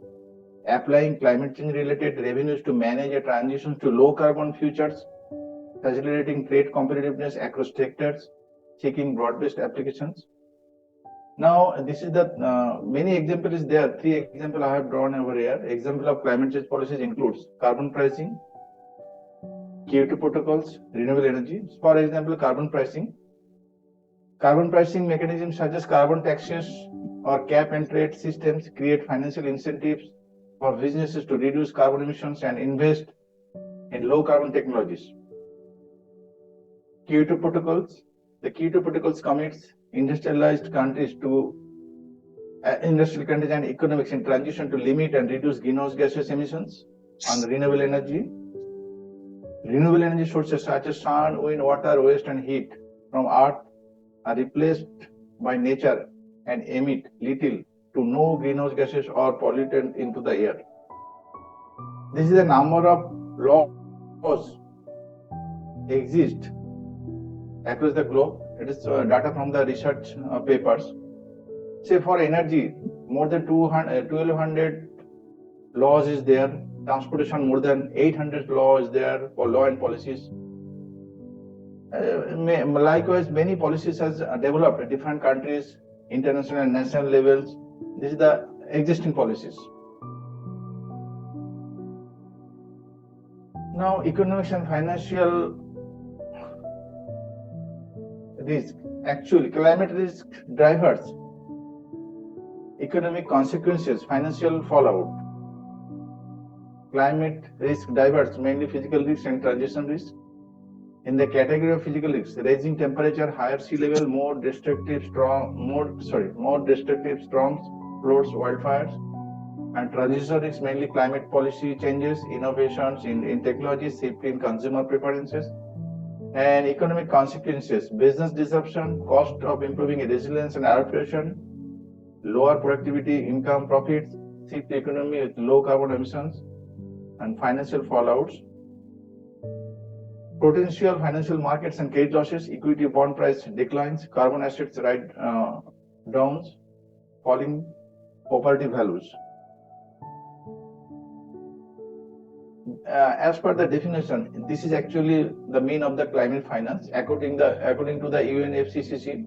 applying climate change-related revenues to manage a transition to low-carbon futures, facilitating trade competitiveness across sectors, seeking broad-based applications. Now, this is the many examples there. 3 examples I have drawn over here. Example of climate change policies includes carbon pricing, Kyoto protocols, renewable energy. For example, carbon pricing. Carbon pricing mechanisms such as carbon taxes or cap and trade systems create financial incentives for businesses to reduce carbon emissions and invest in low carbon technologies. Kyoto protocols. The Kyoto protocols commits industrialized countries and economics in transition to limit and reduce greenhouse gases emissions. On renewable energy. Renewable energy sources such as sun, wind, water, waste, and heat from earth are replaced by nature and emit little to no greenhouse gases or pollutant into the air. This is a number of laws exist across the globe. It is data from the research papers. Say for energy, more than 1200 laws is there. Transportation, more than 800 laws there for law and policies. Likewise, many policies has developed at different countries, international and national levels. This is the existing policies. Now, economics and financial risk. Actually, climate risk drivers, economic consequences, financial fallout. Climate risk drivers, mainly physical risks and transition risks. In the category of physical risks, rising temperature, higher sea level, more destructive storms, floods, wildfires, and transition risks, mainly climate policy changes, innovations in technology, safety in consumer preferences, and economic consequences, business disruption, cost of improving resilience and adaptation, lower productivity, income, profits, shift economy with low carbon emissions, and financial fallouts. Potential financial markets and credit losses, equity bond price declines, carbon assets write downs, falling property values. As per the definition, this is actually the mean of the climate finance. According to the UNFCCC,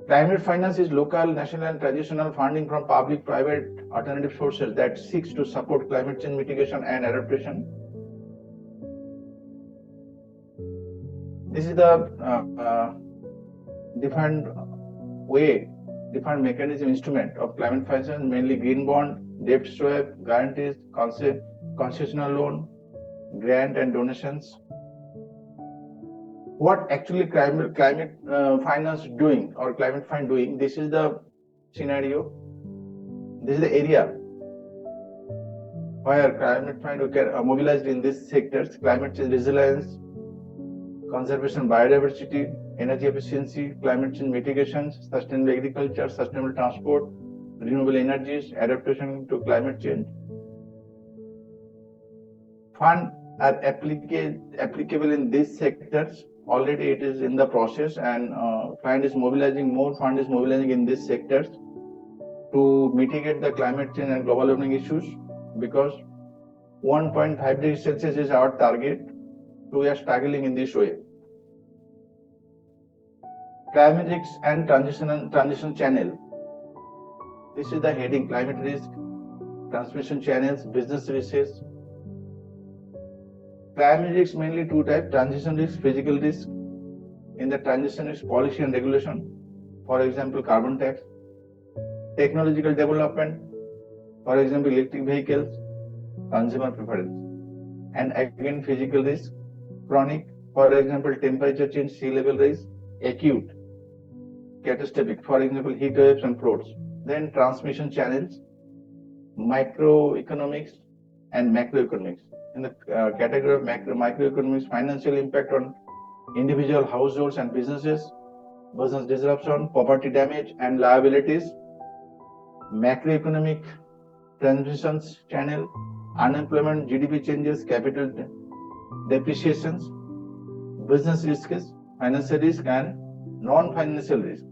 climate finance is local, national, and traditional funding from public, private, alternative sources that seeks to support climate change mitigation and adaptation. This is the defined defined mechanism instrument of climate finance, mainly green bond, debt swap, guarantees, concessional loan, grant and donations. What actually climate finance doing or climate fund doing? This is the scenario. This is the area where climate fund mobilized in these sectors: climate change resilience, conservation biodiversity, energy efficiency, climate change mitigation, sustainable agriculture, sustainable transport, renewable energies, adaptation to climate change. Fund are applicable in these sectors. Already it is in the process, and fund is mobilizing in these sectors to mitigate the climate change and global warming issues, because 1.5 degrees Celsius is our target. So we are struggling in this way. Climate risks and transition channel. This is the heading: climate risk, transmission channels, business risks. Climate risk mainly two types: transition risk, physical risk. In the transition risk, policy and regulation, for example, carbon tax. Technological development, for example, electric vehicles, consumer preference. And again, physical risk, chronic, for example, temperature change, sea level rise. Acute, catastrophic, for example, heat waves and floods. Then transmission channels, microeconomics and macroeconomics. In the category of microeconomics, financial impact on individual households and businesses, business disruption, property damage and liabilities. Macroeconomic transmissions channel, unemployment, GDP changes, capital depreciations, business risks, financial risk and non-financial risk.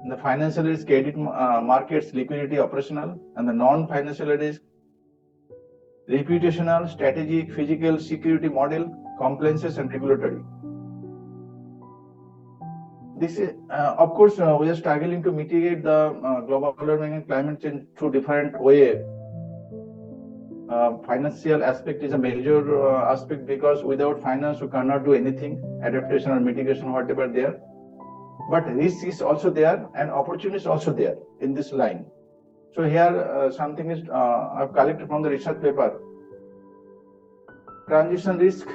In the financial risk, credit markets, liquidity, operational, and the non-financial risk, reputational, strategic, physical, security model, compliances and regulatory. This is, of course, we are struggling to mitigate the global warming and climate change through different ways. Financial aspect is a major aspect, because without finance we cannot do anything, adaptation or mitigation, whatever there. But risk is also there and opportunity is also there in this line. So here something is I've collected from the research paper. Transition risk,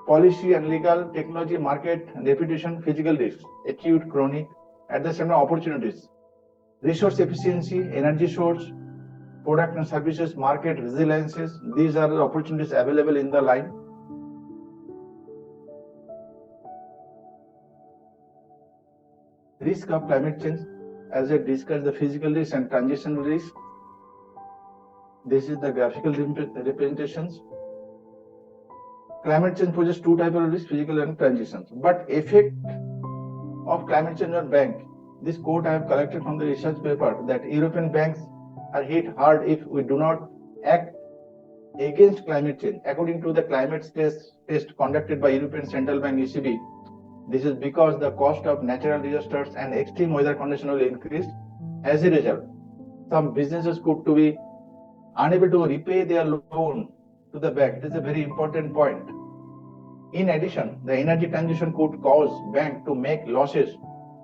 policy and legal, technology, market, reputation, physical risks, acute, chronic. At the same time, opportunities, resource efficiency, energy source, product and services, market resiliences. These are the opportunities available in the line. Risk of climate change, as I discussed, the physical risk and transition risk. This is the graphical representations. Climate change poses two types of risk, physical and transitions. But effect of climate change on bank. This quote I have collected from the research paper, that European banks are hit hard if we do not act against climate change. According to the climate test conducted by European Central Bank ECB, this is because the cost of natural disasters and extreme weather conditions will increase. As a result, some businesses could be unable to repay their loan to the bank. This is a very important point. In addition, the energy transition could cause banks to make losses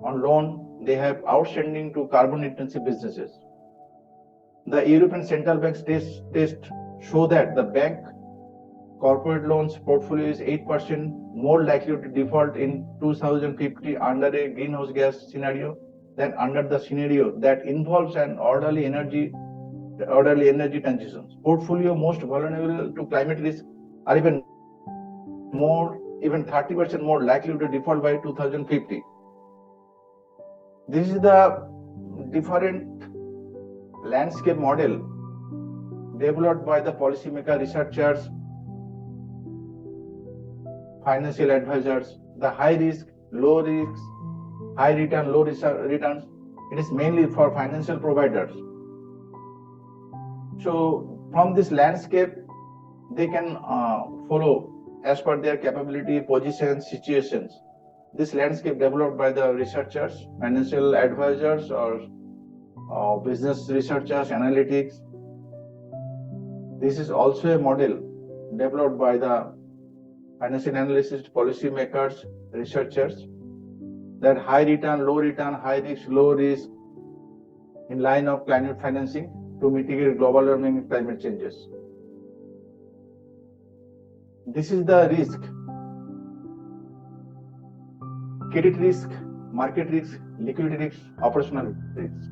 on loan they have outstanding to carbon intensive businesses. The European Central Bank's test show that the bank corporate loans portfolio is 8% more likely to default in 2050 under a greenhouse gas scenario than under the scenario that involves an orderly energy transitions. Portfolio most vulnerable to climate risk are even 30% more likely to default by 2050. This is the different landscape model developed by the policymaker, researchers, financial advisors. The high risk, low risks, high return, low returns. It is mainly for financial providers. So from this landscape, they can follow as per their capability, positions, situations. This landscape developed by the researchers, financial advisors, or business researchers, analytics. This is also a model developed by the financial analysts, policy makers, researchers. that high return, low return, high risk, low risk in line of climate financing to mitigate global warming and climate changes. This is the risk: credit risk, market risk, liquidity risk, operational risk.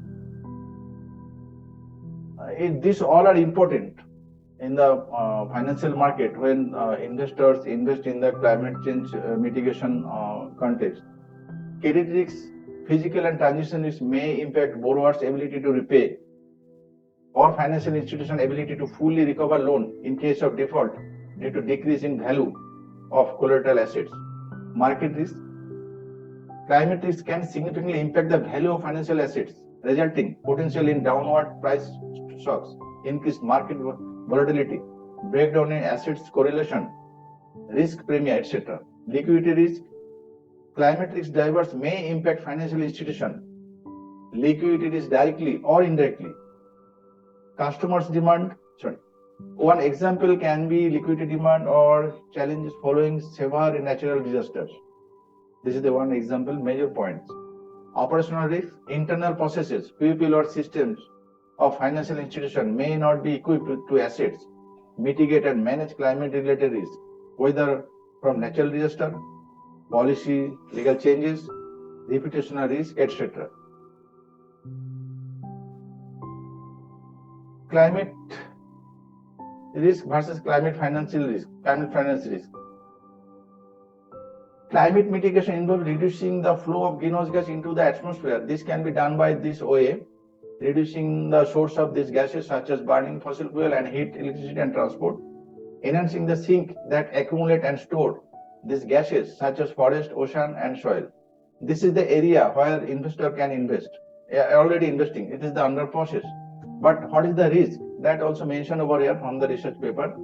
These all are important in the financial market when investors invest in the climate change mitigation context. Credit risks, physical and transition risks may impact borrowers' ability to repay or financial institution ability to fully recover loan in case of default due to decrease in value of collateral assets. Market risk, climate risk can significantly impact the value of financial assets, resulting potentially in downward price shocks, increased market volatility, breakdown in assets correlation, risk premia, etc. Liquidity risk, climate risk drivers may impact financial institution, liquidity risk directly or indirectly. Customers demand, one example can be liquidity demand or challenges following severe natural disasters. This is the one example, major points. Operational risk, internal processes, people or systems of financial institution may not be equipped to assets, mitigate and manage climate related risk, whether from natural disaster, policy, legal changes, reputational risk, etc. Climate risk versus climate financial risk, climate finance risk. Climate mitigation involves reducing the flow of greenhouse gas into the atmosphere. This can be done by this way: reducing the source of these gases such as burning fossil fuel and heat, electricity and transport, enhancing the sink that accumulate and store these gases such as forest, ocean and soil. This is the area where investor can invest. Already investing, it is the under process. But what is the risk? That also mentioned over here from the research paper.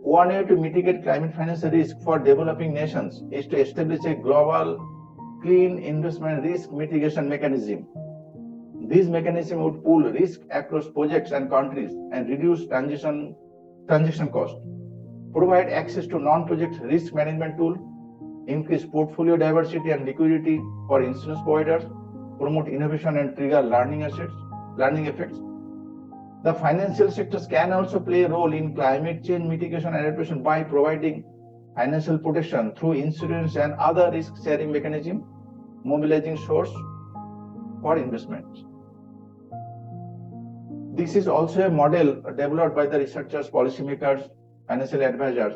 One way to mitigate climate finance risk for developing nations is to establish a global clean investment risk mitigation mechanism. This mechanism would pool risk across projects and countries and reduce transaction cost, provide access to non-project risk management tool, increase portfolio diversity and liquidity for insurance providers, promote innovation and trigger learning effects. The financial sectors can also play a role in climate change mitigation and adaptation by providing financial protection through insurance and other risk sharing mechanism, mobilizing source for investments. This is also a model developed by the researchers, policymakers, financial advisors,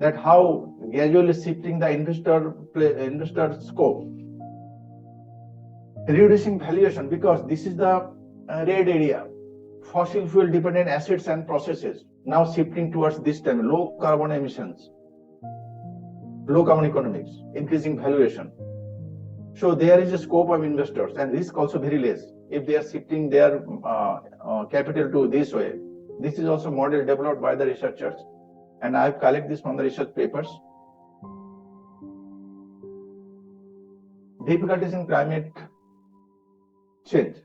that how gradually shifting the investor scope, reducing valuation, because this is the red area. Fossil fuel dependent assets and processes now shifting towards this time low carbon emissions, low carbon economics, increasing valuation. So there is a scope of investors and risk also very less if they are shifting their capital to this way. This is also model developed by the researchers and I have collected this from the research papers. Difficulties in climate change.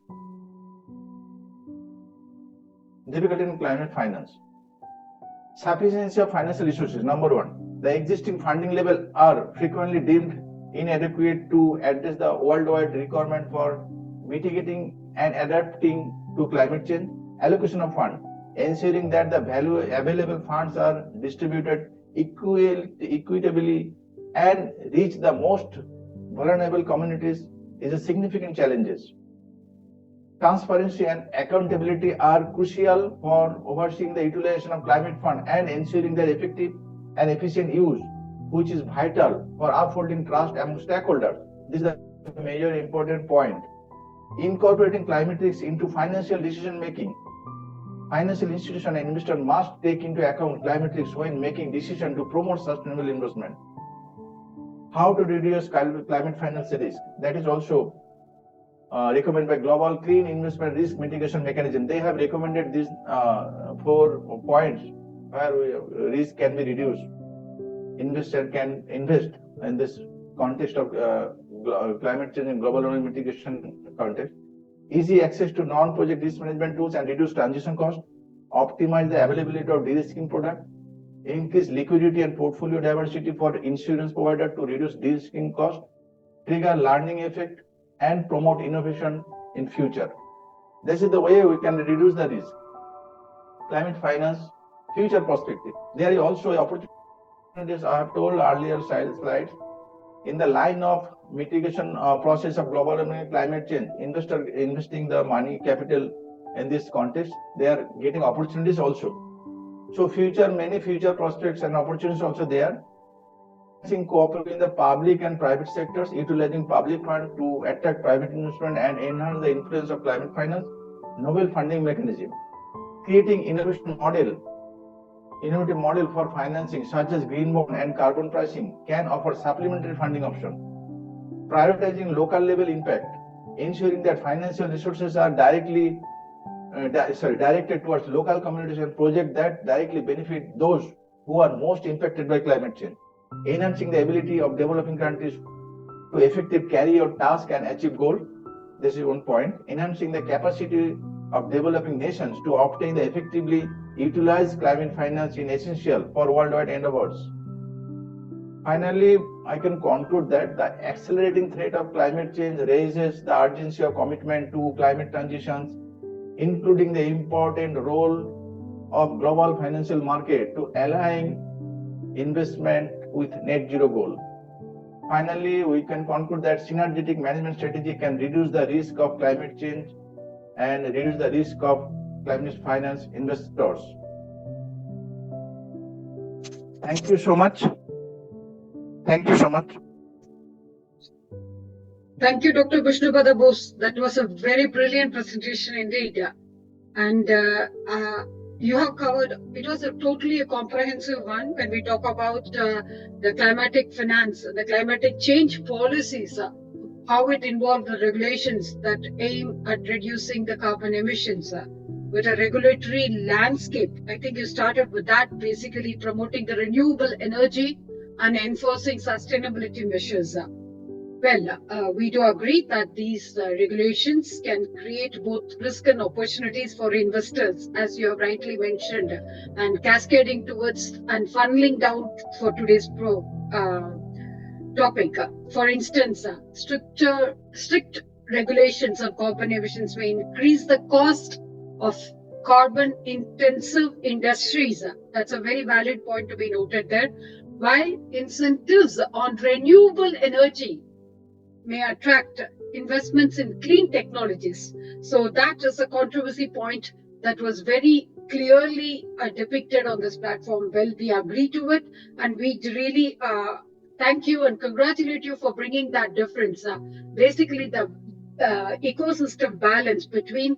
Difficulty in climate finance. Sufficiency of financial resources. Number one, the existing funding level are frequently deemed inadequate to address the worldwide requirement for mitigating and adapting to climate change. Allocation of funds, ensuring that the available funds are distributed equitably and reach the most vulnerable communities is a significant challenge. Transparency and accountability are crucial for overseeing the utilization of climate fund and ensuring their effective and efficient use, which is vital for upholding trust among stakeholders. This is a major important point. Incorporating climate risks into financial decision making. Financial institutions and investors must take into account climate risks when making decisions to promote sustainable investment. How to reduce climate finance risk? That is also recommended by Global Clean Investment Risk Mitigation Mechanism. They have recommended these 4 points where risk can be reduced. Investor can invest in this context of climate change and global warming mitigation context. Easy access to non-project risk management tools and reduce transition cost. Optimize the availability of de-risking product. Increase liquidity and portfolio diversity for insurance provider to reduce de-risking cost. trigger learning effect, and promote innovation in future. This is the way we can reduce the risk. Climate finance, future perspective. There is also opportunities I have told earlier slides. In the line of mitigation process of global warming, climate change, investors investing the money capital in this context, they are getting opportunities also. So many future prospects and opportunities also there. Cooperating the public and private sectors, utilizing public fund to attract private investment and enhance the influence of climate finance, novel funding mechanism, creating innovative model for financing such as green bond and carbon pricing can offer supplementary funding option. Prioritizing local level impact, ensuring that financial resources are directly directed towards local communities and projects that directly benefit those who are most impacted by climate change. Enhancing the ability of developing countries to effectively carry out tasks and achieve goals. This is one point. Enhancing the capacity of developing nations to obtain the effectively utilize climate finance is essential for worldwide endeavors. Finally, I can conclude that the accelerating threat of climate change raises the urgency of commitment to climate transitions, including the important role of global financial market to align investment with net zero goal. Finally, we can conclude that synergetic management strategy can reduce the risk of climate change and reduce the risk of climate finance investors. Thank you so much. Thank you so much. Thank you, Dr. Vishnupada Bose. That was a very brilliant presentation indeed. And you have covered, it was a totally comprehensive one when we talk about the climatic finance, the climatic change policies, how it involves the regulations that aim at reducing the carbon emissions with a regulatory landscape. I think you started with that, basically promoting the renewable energy and enforcing sustainability measures. Well, we do agree that these regulations can create both risk and opportunities for investors, as you have rightly mentioned, and cascading towards and funneling down for today's topic. For instance, strict regulations on carbon emissions may increase the cost of carbon-intensive industries. That's a very valid point to be noted there. While incentives on renewable energy may attract investments in clean technologies. So that is a controversy point that was very clearly depicted on this platform. Well, we agree to it, and we really thank you and congratulate you for bringing that difference. Basically, the ecosystem balance between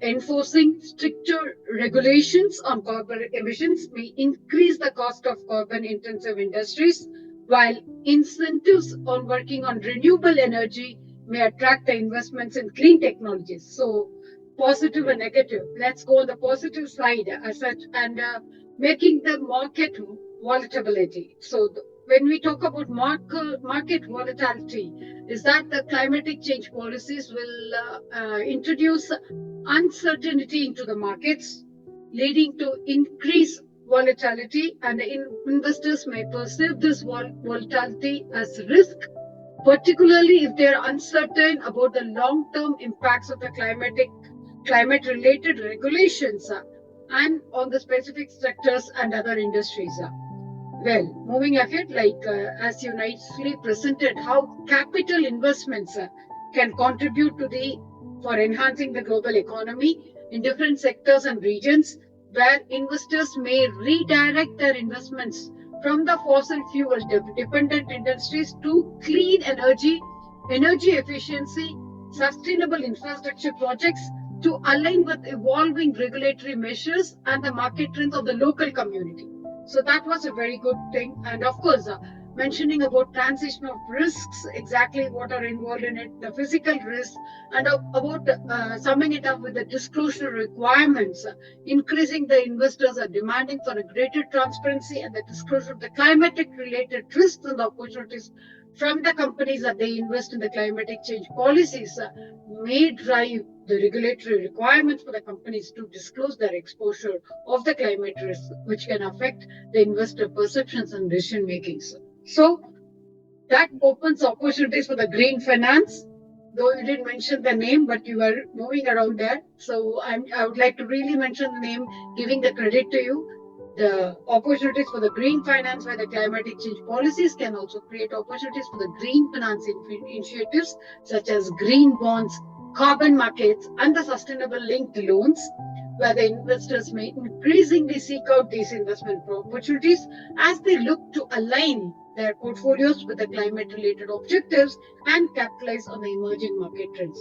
enforcing stricter regulations on carbon emissions may increase the cost of carbon-intensive industries, while incentives on working on renewable energy may attract the investments in clean technologies. So positive and negative. Let's go on the positive side as such, and making the market volatility. So when we talk about market volatility, is that the climatic change policies will introduce uncertainty into the markets, leading to increased volatility, and investors may perceive this volatility as risk, particularly if they are uncertain about the long-term impacts of the climate-related regulations and on the specific sectors and other industries. Well, moving ahead, as you nicely presented, how capital investments can contribute for enhancing the global economy in different sectors and regions, where investors may redirect their investments from the fossil fuel dependent industries to clean energy efficiency, sustainable infrastructure projects to align with evolving regulatory measures and the market trends of the local community. So that was a very good thing. And of course, mentioning about transition of risks, exactly what are involved in it, the physical risks, and about summing it up with the disclosure requirements, increasing the investors are demanding for a greater transparency and the disclosure of the climatic related risks and opportunities from the companies that they invest in the climatic change policies may drive the regulatory requirements for the companies to disclose their exposure of the climate risk, which can affect the investor perceptions and decision makings. So That opens opportunities for the green finance. Though you didn't mention the name, but you were moving around there. So I would like to really mention the name, giving the credit to you. The opportunities for the green finance where the climatic change policies can also create opportunities for the green financing initiatives such as green bonds, carbon markets, and the sustainable linked loans, where the investors may increasingly seek out these investment opportunities as they look to align their portfolios with the climate related objectives and capitalize on the emerging market trends.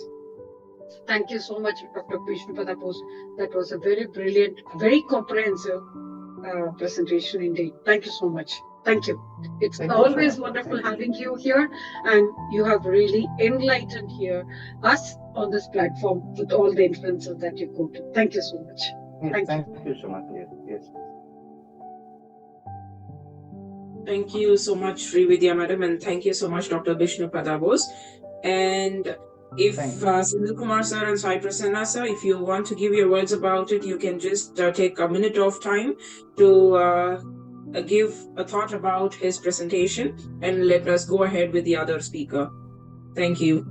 Thank you so much, Dr. Vishnu, for that post. That was a very brilliant, very comprehensive presentation indeed. Thank you so much. Thank you. It's Thank you so always much. wonderful Thank you. having you here, and you have really enlightened here us on this platform with all the influences that you quoted. Thank you so much. Yes, Thank thank you so much. Yes. Thank you so much, Srividhya madam, and thank you so much, Dr. Vishnu Padabos. And if Thank Sukumar sir and Sai Prasanna sir, if you want to give your words about it, you can just take a minute of time to give a thought about his presentation, and let us go ahead with the other speaker. Thank you.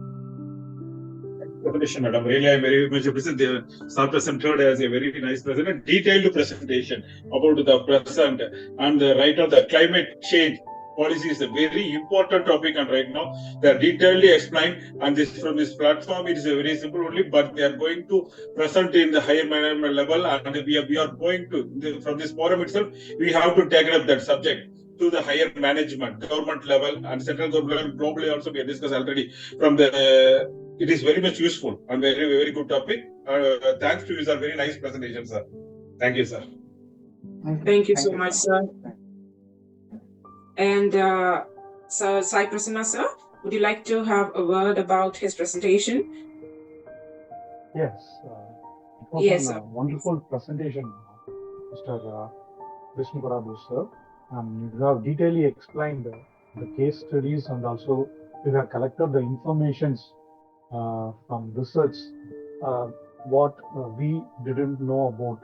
Presentation, madam. Really, I very much appreciate the sir presented as a very nice presentation, detailed presentation about the present and the right of the climate change policy is a very important topic, and right now they are detailedly explained. And this from this platform, it is a very simple only, but they are going to present in the higher management level, and we are going to from this forum itself, we have to take up that subject to the higher management, government level, and central government level. Globally, also we have discussed already from the. It is very much useful and very good topic. Thanks to you, sir. Very nice presentation, sir. Thank you, sir. Thank you so much, sir. And Sir Sai Prasanna sir, would you like to have a word about his presentation? Yes. It was Yes, a sir. wonderful presentation, Mr. Vishnu Prabhu sir. You have detailedly explained the case studies, and also you have collected the informations from research what we didn't know about,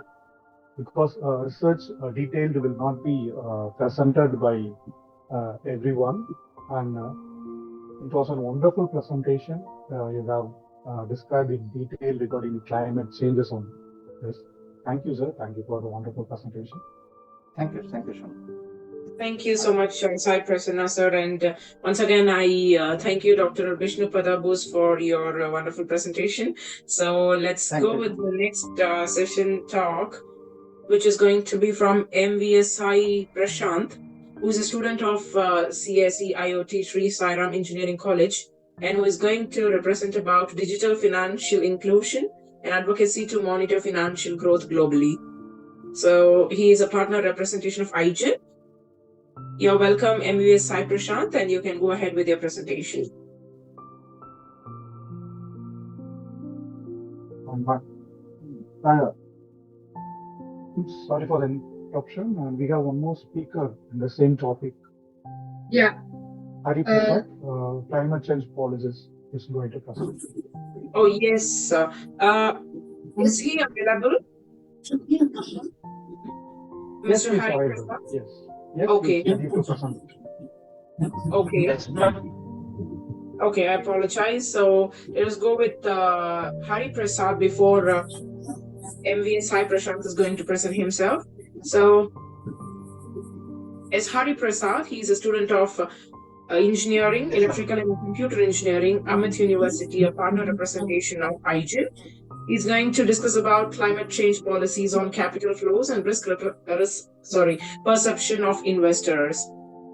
because research detailed will not be presented by everyone, and it was a wonderful presentation. You have described in detail regarding climate changes on this. Thank you, sir. Thank you for the wonderful presentation. Thank you so much. Thank you so much, Sai Prasanna sir. And once again, I thank you, Dr. Vishnu Padabos, for your wonderful presentation. So let's go with the next session talk, which is going to be from MVS Sai Prashant, who is a student of CSE IoT Sri Sai Ram Engineering College, and who is going to represent about digital financial inclusion and advocacy to monitor financial growth globally. So he is a partner representation of IGEN. You're welcome, MVS Sai Prashant, and you can go ahead with your presentation. Sorry for the interruption, and we have one more speaker in the same topic. Yeah. Hari Prasad, climate change policies, is going to present. Oh, yes, sir. Is he available? Yes, Mr. he's Hari available. Prasad? Yes. Yes, Okay. he's ready to present. Okay. Yes, ma'am. Okay, I apologize. So let us go with Hari Prasad before MVS Sai Prashant is going to present himself. So, as Hari Prasad, he is a student of engineering, electrical and computer engineering, Amit University, a partner representation of IGEN. He's going to discuss about climate change policies on capital flows and perception of investors.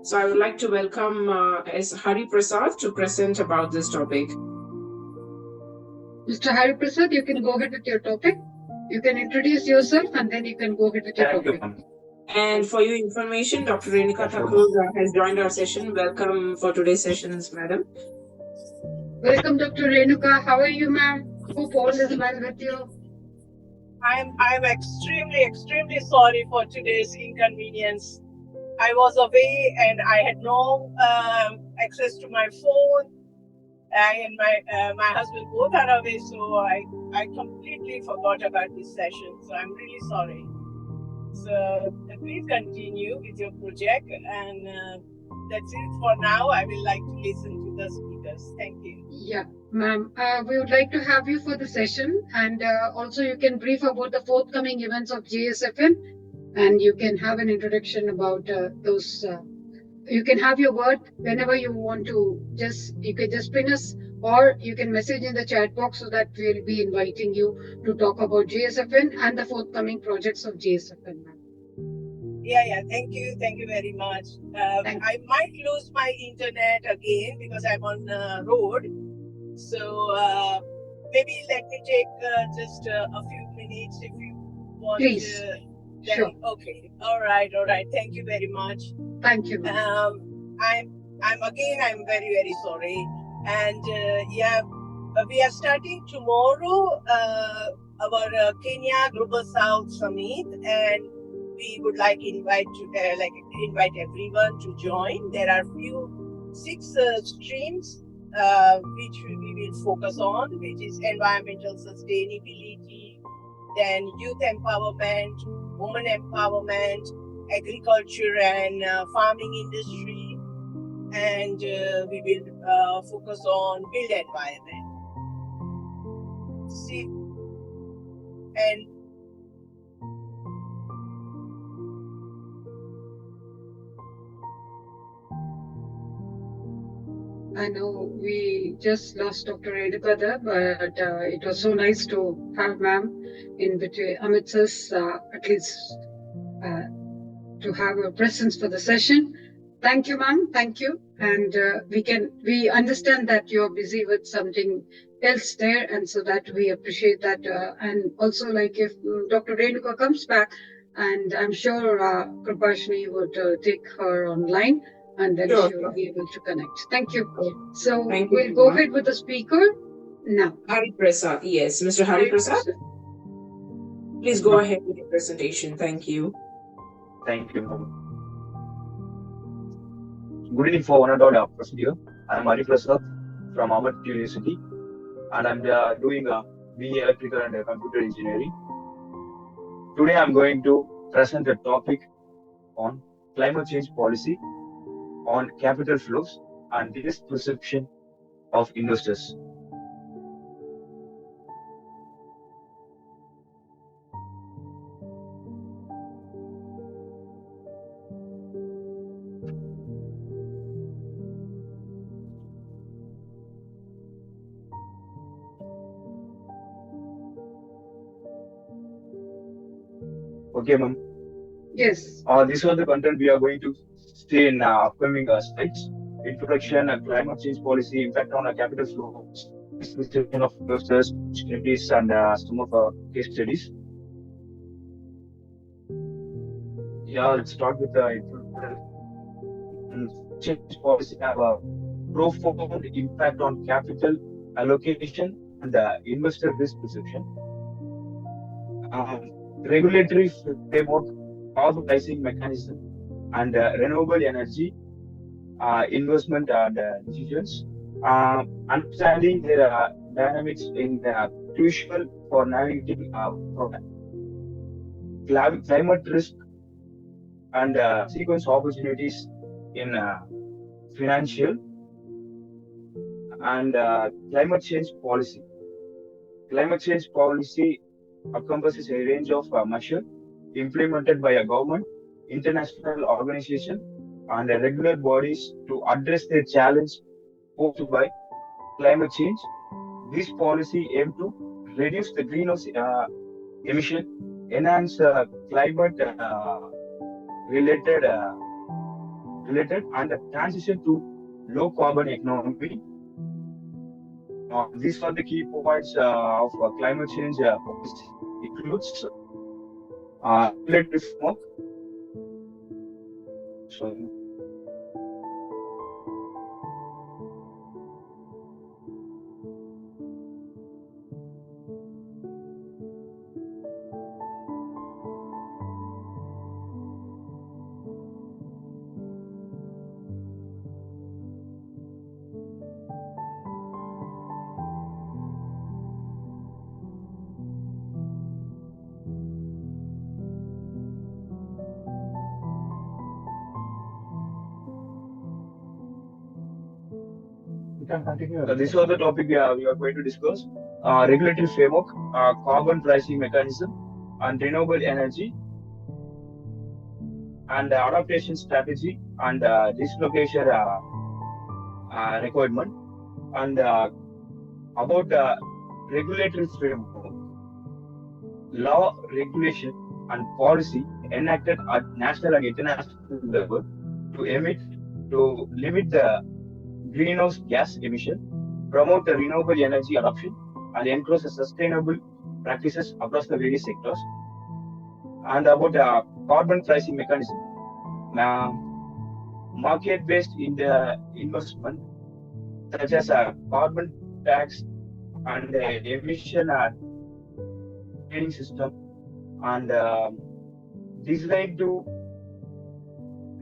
So I would like to welcome as Hari Prasad to present about this topic. Mr. Hari Prasad, you can go ahead with your topic. You can introduce yourself and then you can go ahead with your topic. And for your information, Dr. Renika Thakur has joined our session. Welcome for today's sessions, madam. Welcome, Dr. Renuka. How are you, ma'am? Hope all is well with you. I'm extremely sorry for today's inconvenience. I was away and I had no access to my phone. I and my husband both are away, so I completely forgot about this session. So I'm really sorry. So please continue with your project, and that's it for now. I will like to listen to the speakers. Thank you. Yeah, ma'am. We would like to have you for the session, and also you can brief about the forthcoming events of GSFN, and you can have an introduction about those. You can have your word whenever you want to. You can just pin us, or you can message in the chat box so that we'll be inviting you to talk about GSFN and the forthcoming projects of GSFN, ma'am. Yeah. Thank you very much. I might lose my internet again because I'm on the road. So maybe let me take just a few minutes if you want. Please. Sure. Okay. All right. Thank you very much. Thank you, ma'am. I'm very sorry. And we are starting tomorrow our Kenya Global South Summit, and we would invite everyone to join. There are six streams which we will focus on, which is environmental sustainability, then youth empowerment, women empowerment, agriculture and farming industry, and we will focus on built environment. I know we just lost Dr. Edukada, but it was so nice to have ma'am in between amidst us, at least to have a presence for the session. Thank you, ma'am. Thank you. And we understand that you're busy with something else there, and so that we appreciate that. And also, like if Dr. Renuka comes back, and I'm sure Krupashni would take her online, and then she will be able to connect. Thank you. So we'll go ahead with the speaker now. Hari Prasad, yes. Mr. Hari Prasad, please go ahead with your presentation. Thank you. Thank you, ma'am. Good evening for one and all present here. I'm Hari Prasad from Ahmed University, and I'm doing BE Electrical and Computer Engineering. Today I'm going to present a topic on climate change policy, on capital flows, and this perception of investors. Okay, ma'am. Yes. These are the content we are going to see in upcoming slides. Introduction, climate change policy, impact on capital flows, perception of investors, opportunities, and some of our case studies. Yeah, let's start with the introduction. Change policy have a profound impact on capital allocation and investor risk perception. Regulatory framework, pricing mechanism, and renewable energy investment decisions. Understanding their dynamics in crucial for navigating climate risk and sequence opportunities in financial and climate change policy. Climate change policy encompasses a range of measures implemented by a government, international organization, and regular bodies to address the challenge posed by climate change. This policy aims to reduce the greenhouse emission, enhance climate related and transition to low carbon economy. These are the key points of climate change policy. Includes regulatory framework. can continue. This was the topic we are going to discuss. Regulatory framework, carbon pricing mechanism, and renewable energy, and adaptation strategy, and dislocation requirement, and about regulatory framework, law, regulation, and policy enacted at national and international level to limit the greenhouse gas emission, promote the renewable energy adoption, and encourage sustainable practices across the various sectors. And about carbon pricing mechanism, market-based in the investment, such as a carbon tax and emission trading system, and designed to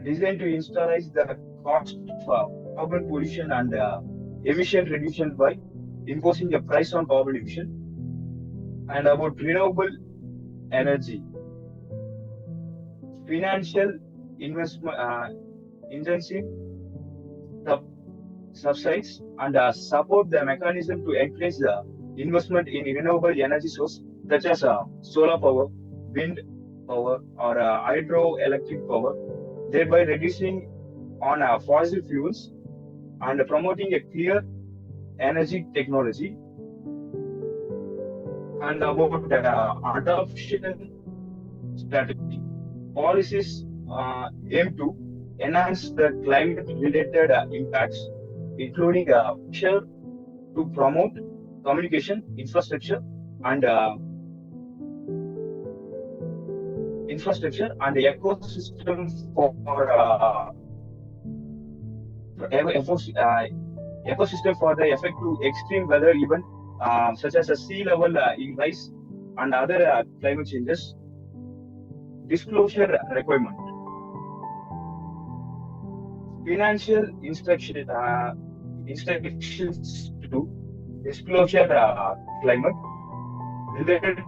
instabilize the cost of carbon pollution and emission reduction by imposing a price on carbon emission. And about renewable energy, financial investment intensive subsides and support the mechanism to encourage the investment in renewable energy sources such as solar power, wind power, or hydroelectric power, thereby reducing on fossil fuels and promoting a clear energy technology. And about adoption strategy, policies aim to enhance the climate-related impacts, including measure to promote communication infrastructure and ecosystem for ecosystem for the effective extreme weather event such as a sea level rise and other climate changes. Disclosure requirement, financial instructions to disclosure climate related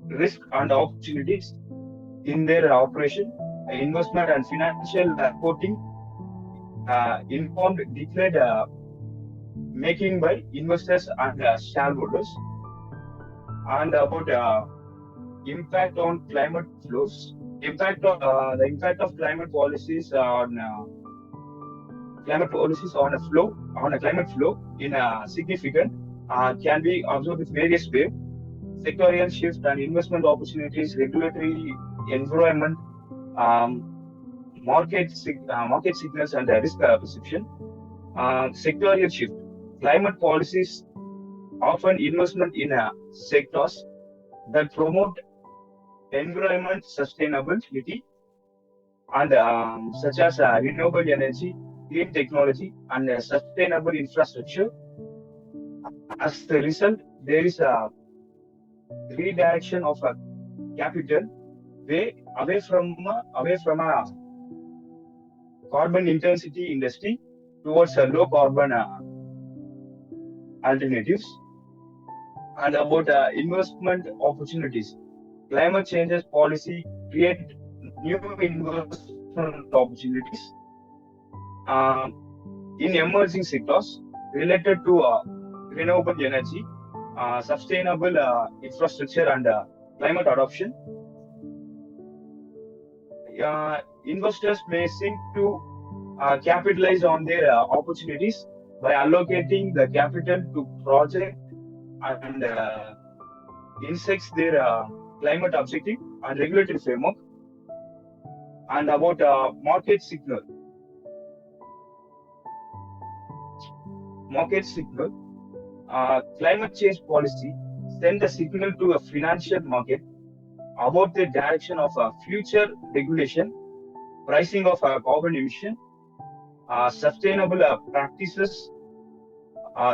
risk and opportunities in their operation, investment and financial reporting, informed declared making by investors and shareholders. And about impact on climate flows, the impact of climate policies on climate flow in significant can be observed with various ways: sectorial shift and investment opportunities, regulatory environment, market signals, and risk perception. Sectorial shift, climate policies often investment in sectors that promote environment sustainability and such as renewable energy, clean technology, and sustainable infrastructure. As a result, there is a redirection of capital away from a carbon intensity industry towards a low carbon alternatives. And about investment opportunities, climate changes policy create new investment opportunities in emerging sectors related to renewable energy, sustainable infrastructure, and climate adoption. Investors may seek to capitalize on their opportunities by allocating the capital to projects and insects their climate objective and regulatory framework. And about market signal, climate change policy send a signal to a financial market about the direction of future regulation, pricing of carbon emission, sustainable practices.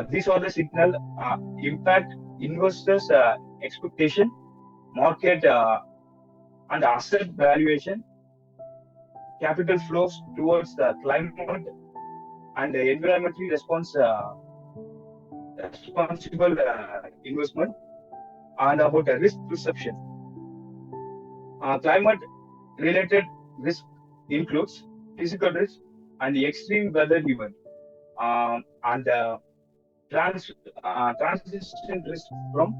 These are the signal impact investors' expectation, market and asset valuation, capital flows towards the climate and environmentally responsible investment. And about risk perception, climate-related risk includes physical risk, and the extreme weather event, and transition risk from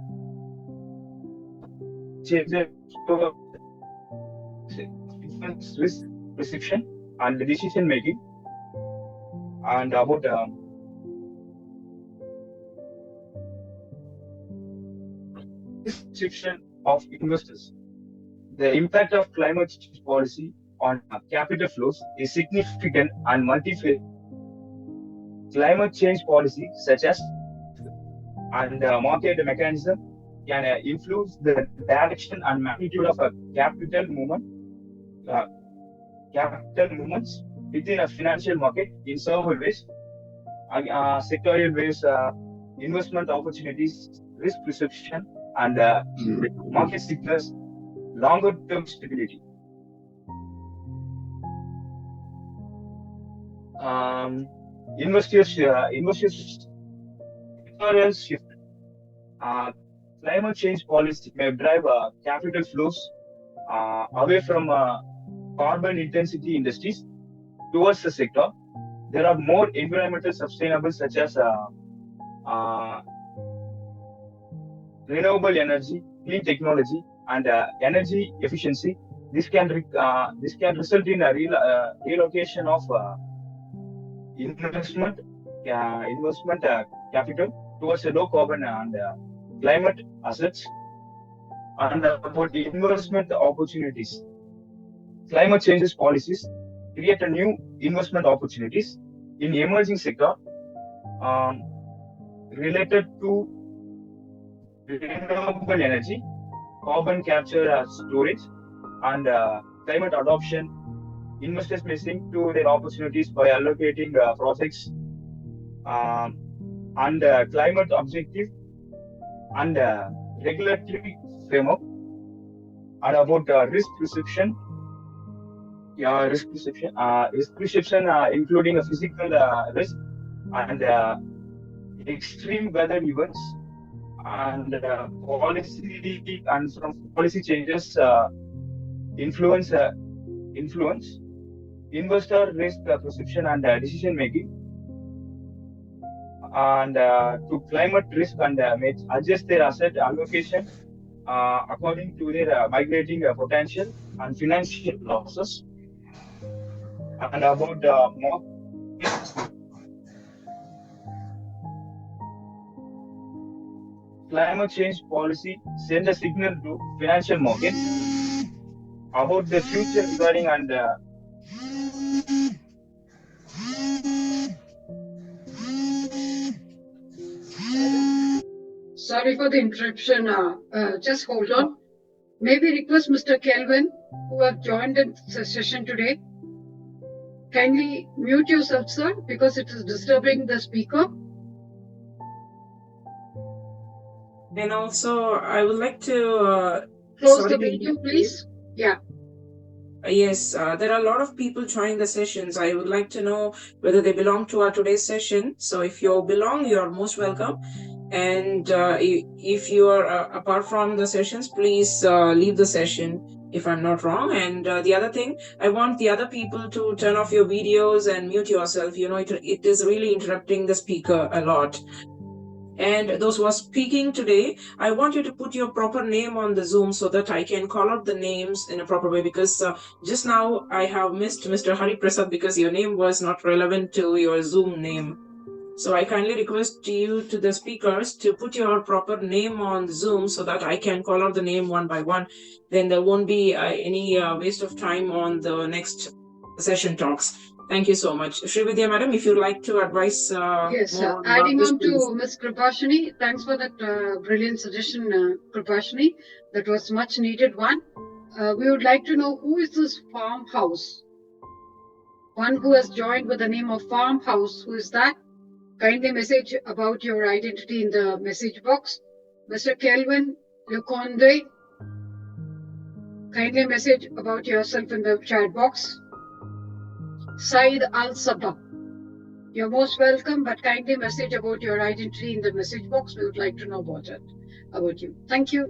changes to risk perception and decision making, and about perception of investors. The impact of climate change policy on capital flows is significant and multifaceted. Climate change policy, such as and market mechanism, can influence the direction and magnitude of a uh, capital movements within a financial market in several ways, sectorial ways, investment opportunities, risk perception, and market signals, longer-term stability. Investors sectorial shift. Climate change policy may drive capital flows away from carbon intensity industries towards the sector. There are more environmental sustainable, such as renewable energy, clean technology, and energy efficiency. This can result in a relocation of investment capital towards a low carbon and climate assets. And about the investment opportunities, climate changes policies create a new investment opportunities in emerging sector related to renewable energy, carbon capture and storage, and climate adoption. Investors may sink to their opportunities by allocating projects and climate objective and regulatory framework. And about risk perception. Risk perception, including a physical risk and extreme weather events and policy and some policy changes influence investor risk perception and decision making, and to climate risk, and may adjust their asset allocation according to their migrating potential and financial losses. And about climate change policy send a signal to financial markets about the future regarding and Sorry for the interruption. Just hold on. May we request Mr. Kelvin, who have joined in the session today, kindly mute yourself, sir, because it is disturbing the speaker. And also, I would like to close the video, please. Yeah. Yes, there are a lot of people joining the sessions. I would like to know whether they belong to our today's session. So if you belong, you are most welcome. And if you are apart from the sessions, please leave the session if I'm not wrong. And the other thing, I want the other people to turn off your videos and mute yourself. You know, it is really interrupting the speaker a lot. And those who are speaking today, I want you to put your proper name on the Zoom so that I can call out the names in a proper way, because just now I have missed Mr. Hari Prasad because your name was not relevant to your Zoom name. So I kindly request you to the speakers to put your proper name on Zoom so that I can call out the name one by one. Then there won't be any waste of time on the next session talks. Thank you so much. Srividhya, madam, if you'd like to advise. Yes, adding on to Ms. Kripashini, thanks for that brilliant suggestion, Kripashini. That was much needed one. We would like to know who is this farmhouse? One who has joined with the name of farmhouse. Who is that? Kindly message about your identity in the message box. Mr. Kelvin Lukonde, kindly message about yourself in the chat box. Said Al Sabah, you're most welcome, but kindly message about your identity in the message box. We would like to know about you. Thank you.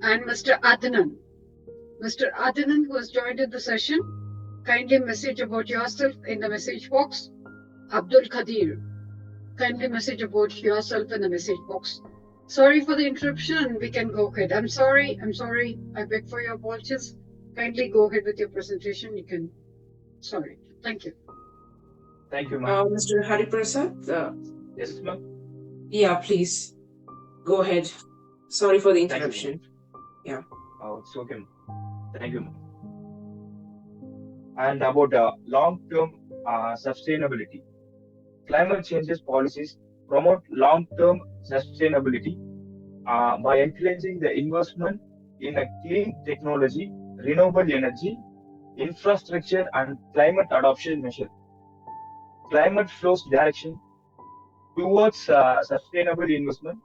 And Mr. Adnan, who has joined in the session, kindly message about yourself in the message box. Abdul Khadir, kindly message about yourself in the message box. Sorry for the interruption. We can go ahead. I'm sorry. I beg for your apologies. Kindly go ahead with your presentation. You can. Sorry. Thank you. Thank you, ma'am. Mr. Hariprasad, Yes, ma'am. yeah, please go ahead. Sorry for the Thank you, interruption. ma'am. Oh, it's okay, ma'am. Thank you, ma'am. And about long-term sustainability. Climate changes policies promote long-term sustainability by encouraging the investment in a clean technology, renewable energy, infrastructure, and climate adoption measures. Climate flows direction towards sustainable investment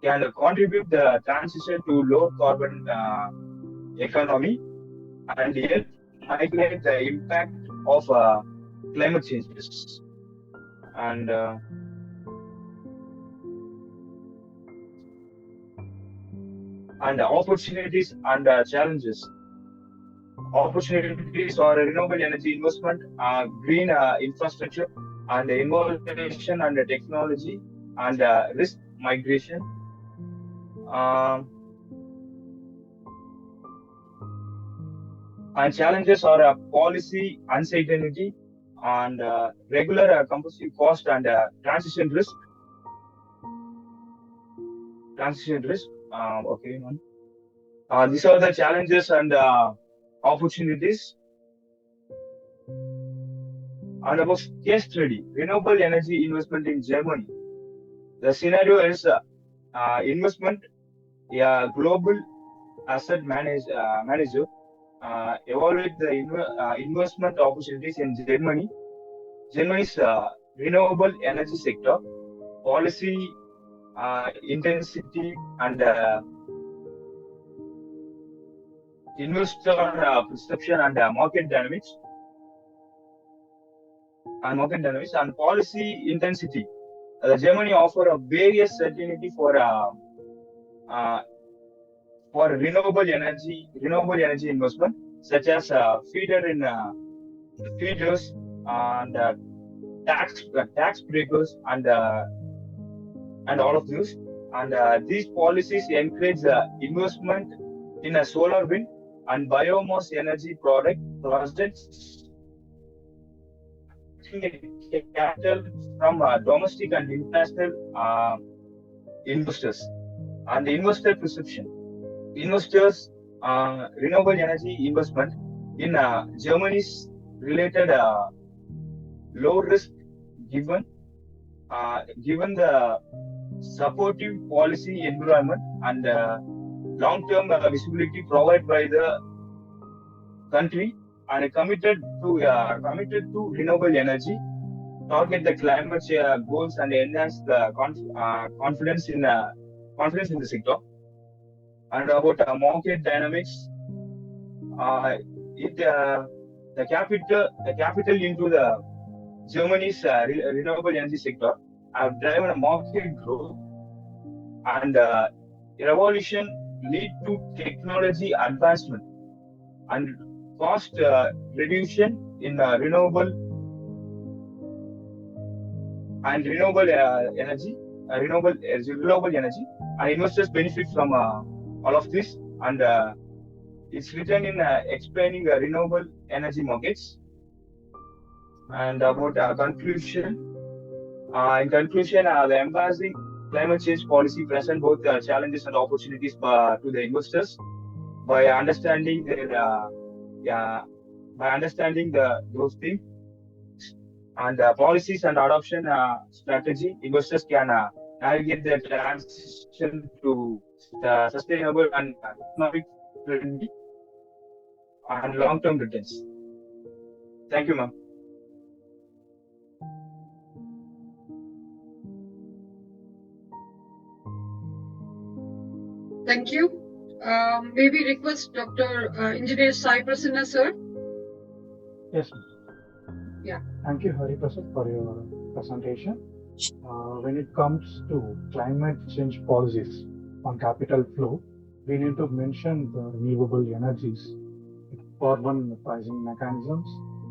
can contribute the transition to low carbon economy and help mitigate the impact of climate changes. And opportunities and challenges. Opportunities for renewable energy investment, green infrastructure, and innovation and technology, and risk migration. And challenges are policy uncertainty and regular compulsive cost and transition risk. Okay, man. These are the challenges and opportunities. And about case study, renewable energy investment in Germany. The scenario is investment, global asset manager evaluate the investment opportunities in Germany. Germany's renewable energy sector, policy intensity, and investor perception and market dynamics and policy intensity. Germany offer a various certainty for renewable energy investment, such as feeders and tax breakers and all of this. And these policies encourage investment in a solar, wind, and biomass energy projects, capital from domestic and international investors. And investor perception. Investors renewable energy investment in Germany's related low risk given the supportive policy environment and long-term visibility provided by the country, and committed to renewable energy, target the climate goals, and enhance the confidence in the sector. And about market dynamics, the capital into the Germany's renewable energy sector have driven a market growth, and revolution lead to technology advancement and cost reduction in renewable energy, and investors benefit from all of this. And it's written in explaining renewable energy markets. And about conclusion, in conclusion, the embracing climate change policy present both challenges and opportunities to the investors. By understanding those things and policies and adoption strategy, investors can navigate the transition to sustainable and economic friendly and long-term returns. Thank you, ma'am. Thank you. May we request Dr. Engineer Sai Prasanna, sir? Yes. Yeah. Thank you, Hari Prasad, for your presentation. When it comes to climate change policies on capital flow, we need to mention the renewable energies, carbon pricing mechanisms,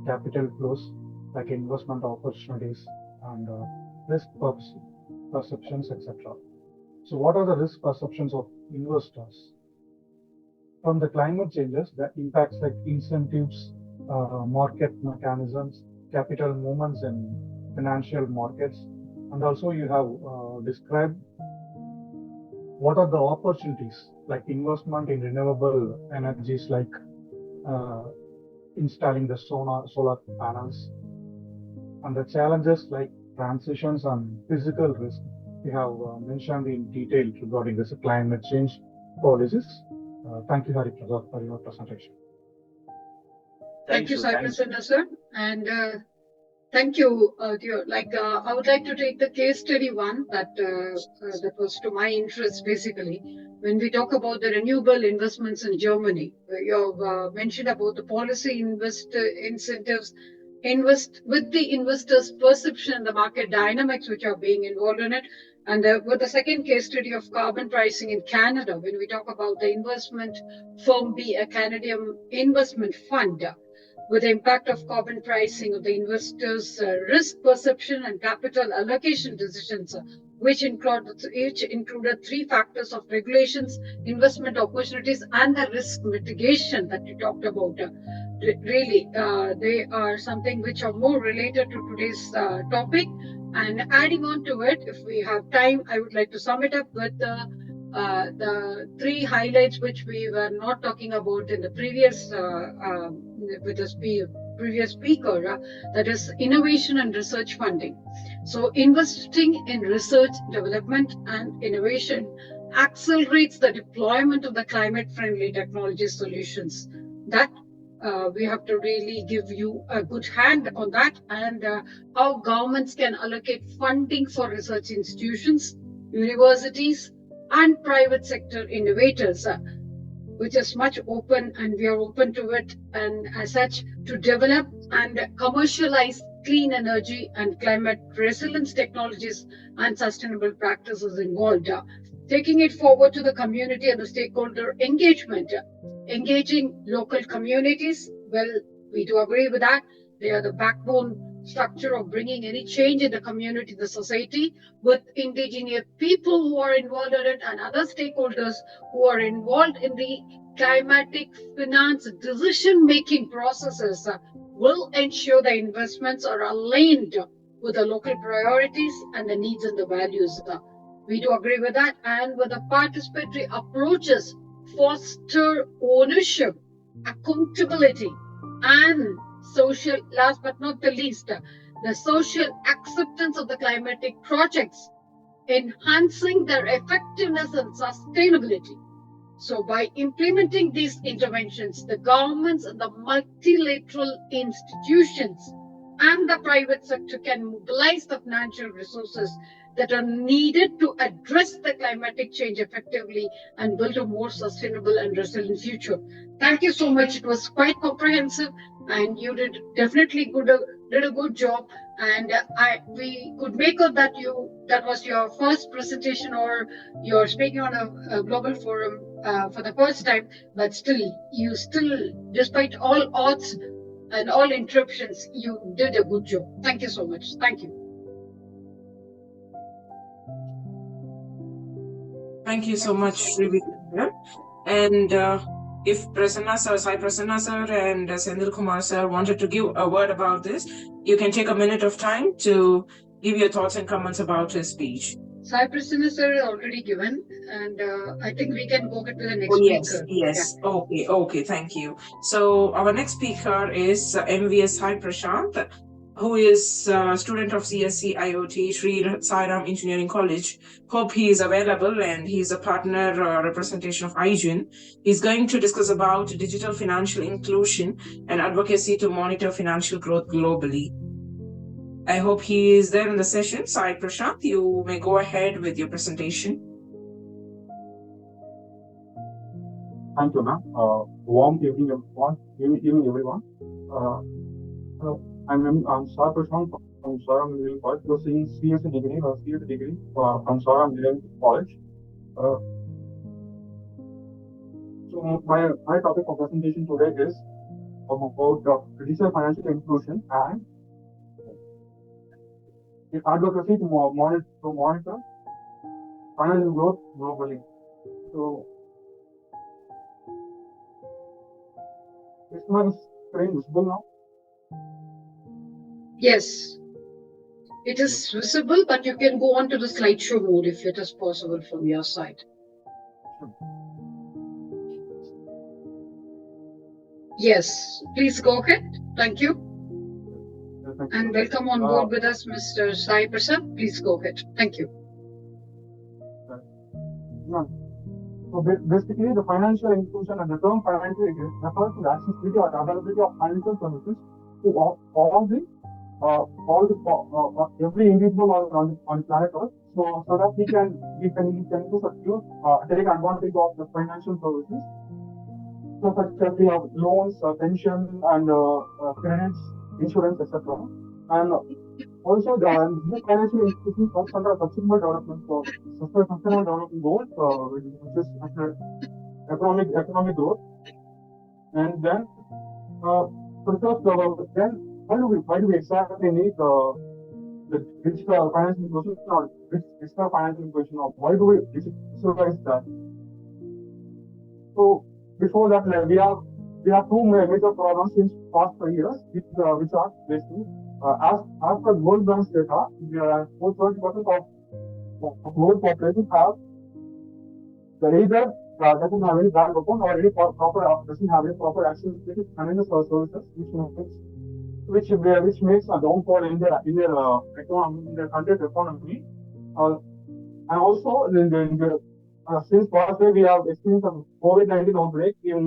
capital flows like investment opportunities and risk perceptions, etc. So, what are the risk perceptions of investors? From the climate changes, the impacts like incentives, market mechanisms, capital movements in financial markets, and also you have described what are the opportunities like investment in renewable energies like uh, installing the solar panels, and the challenges like transitions and physical risk. We have mentioned in detail regarding this climate change policies. Thank you, Hari Prasad, for your presentation. Thank you, Sai Prasanna, sir. And thank you, dear. I would like to take the case study one that was to my interest, basically. When we talk about the renewable investments in Germany, you have mentioned about the policy incentives, invest with the investors' perception, the market dynamics which are being involved in it. And with the second case study of carbon pricing in Canada, when we talk about the investment firm B, a Canadian investment fund, with the impact of carbon pricing of the investors' risk perception and capital allocation decisions, which each included three factors of regulations, investment opportunities, and the risk mitigation that you talked about. Really, they are something which are more related to today's topic. And adding on to it, if we have time, I would like to sum it up with the three highlights which we were not talking about in the previous with the previous speaker, that is innovation and research funding. So investing in research, development, and innovation accelerates the deployment of the climate-friendly technology solutions. That we have to really give you a good hand on that, and how governments can allocate funding for research institutions, universities, and private sector innovators, which is much open, and we are open to it, and as such to develop and commercialize clean energy and climate resilience technologies and sustainable practices involved. Taking it forward to the community and the stakeholder engagement, engaging local communities. Well, we do agree with that. They are the backbone structure of bringing any change in the community, the society, with indigenous people who are involved in it and other stakeholders who are involved in the climatic finance decision-making processes will ensure the investments are aligned with the local priorities and the needs and the values. We do agree with that. And with the participatory approaches, foster ownership, accountability, and social, last but not the least, the social acceptance of the climatic projects, enhancing their effectiveness and sustainability. So by implementing these interventions, the governments and the multilateral institutions and the private sector can mobilize the financial resources that are needed to address the climatic change effectively and build a more sustainable and resilient future. Thank you so much. It was quite comprehensive, and you did definitely did a good job. And we could make out that that was your first presentation, or you're speaking on a global forum for the first time, but you still, despite all odds and all interruptions, you did a good job. Thank you so much. Thank you. Thank you so much, Srividhya. And if Prasanna sir, Sai Prasanna sir and Senthil Kumar sir wanted to give a word about this, you can take a minute of time to give your thoughts and comments about his speech. Sai Prasanna sir is already given, and I think we can go to the next speaker. Yes. Yeah. Okay, thank you. So our next speaker is MVS Sai Prashant, who is a student of CSC IoT Sri Sairam Engineering College. Hope he is available, and he's a partner representation of IGEN. He's going to discuss about digital financial inclusion and advocacy to monitor financial growth globally. I hope he is there in the session. Sai Prashant, you may go ahead with your presentation. Thank you, ma'am. Warm evening, everyone. I'm Sai Prashant from Sairam Engineering College, pursuing CSC degree from Sairam Engineering College. So my topic of presentation today is about digital financial inclusion and advocacy to monitor financial growth globally. So, is my screen visible now? Yes, it is visible, but you can go on to the slideshow mode if it is possible from your side. Yes, please go ahead. Thank you. And welcome on board with us, Mr. Sai Prasad. Please go ahead. Thank you. So basically, the financial inclusion and the term financial inclusion refers to the accessibility or availability of financial services to every individual on planet Earth. So that we can use take advantage of the financial services. So such as we have loans, pension, and credits, insurance, etc. And also, this financial institution comes under sustainable development, sustainable development goals, which is economic growth. And then, then why do we exactly need the digital financial inclusion or digital financial inclusion? Or why do we digitalize that? So before that, we have two major problems since past 5 years, which are basically as per World Bank's data, 20% of world population have either doesn't have any bank account or any doesn't have any proper access to financial services, which makes a downfall in their economy, in their country's economy, and also since past year we have experienced a COVID-19 outbreak. Even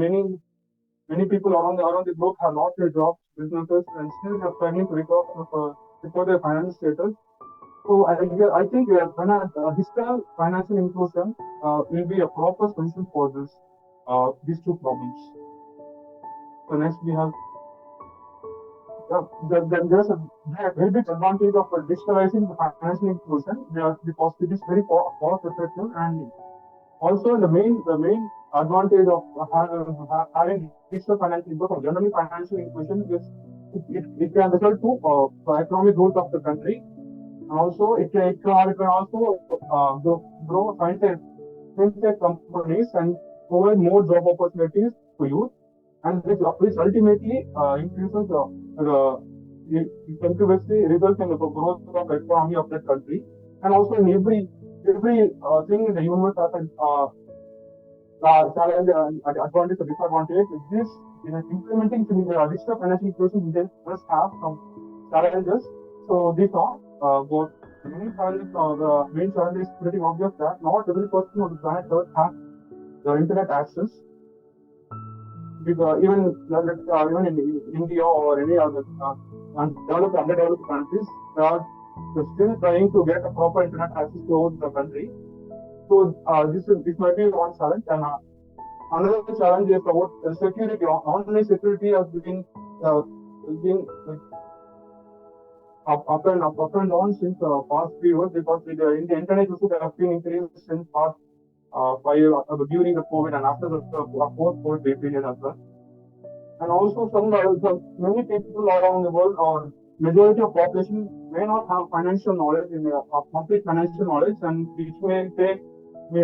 many people around the globe have lost their jobs, businesses, and still are struggling to recover their financial status. So I think digital financial inclusion will be a proper solution for these two problems. So next we have there's a very big advantage of digitalizing the financial inclusion because it is very cost effective, and also the main advantage of having digital financial inclusion, or generally financial inclusion, is it can result to economic growth of the country, and also it can also grow fintech companies and provide more job opportunities to youth, and which ultimately increases continuously results in the growth of the economy of that country. And also in every thing in the universe has a challenge and advantage or disadvantage. This implementing digital financial inclusion must have some challenges. So these are both the main challenges. The main challenge is pretty obvious that not every person on the planet Earth has the internet access. Because even in India or any other underdeveloped countries, they are still trying to get a proper internet access to the country. So this might be one challenge. And another challenge is about security. Online security has been up and down since past few years, because in the internet usage has been increased since past 5 years during the COVID and after the post-COVID period as well. And also many people around the world, or majority of population, may not have financial knowledge, complete financial knowledge, and which may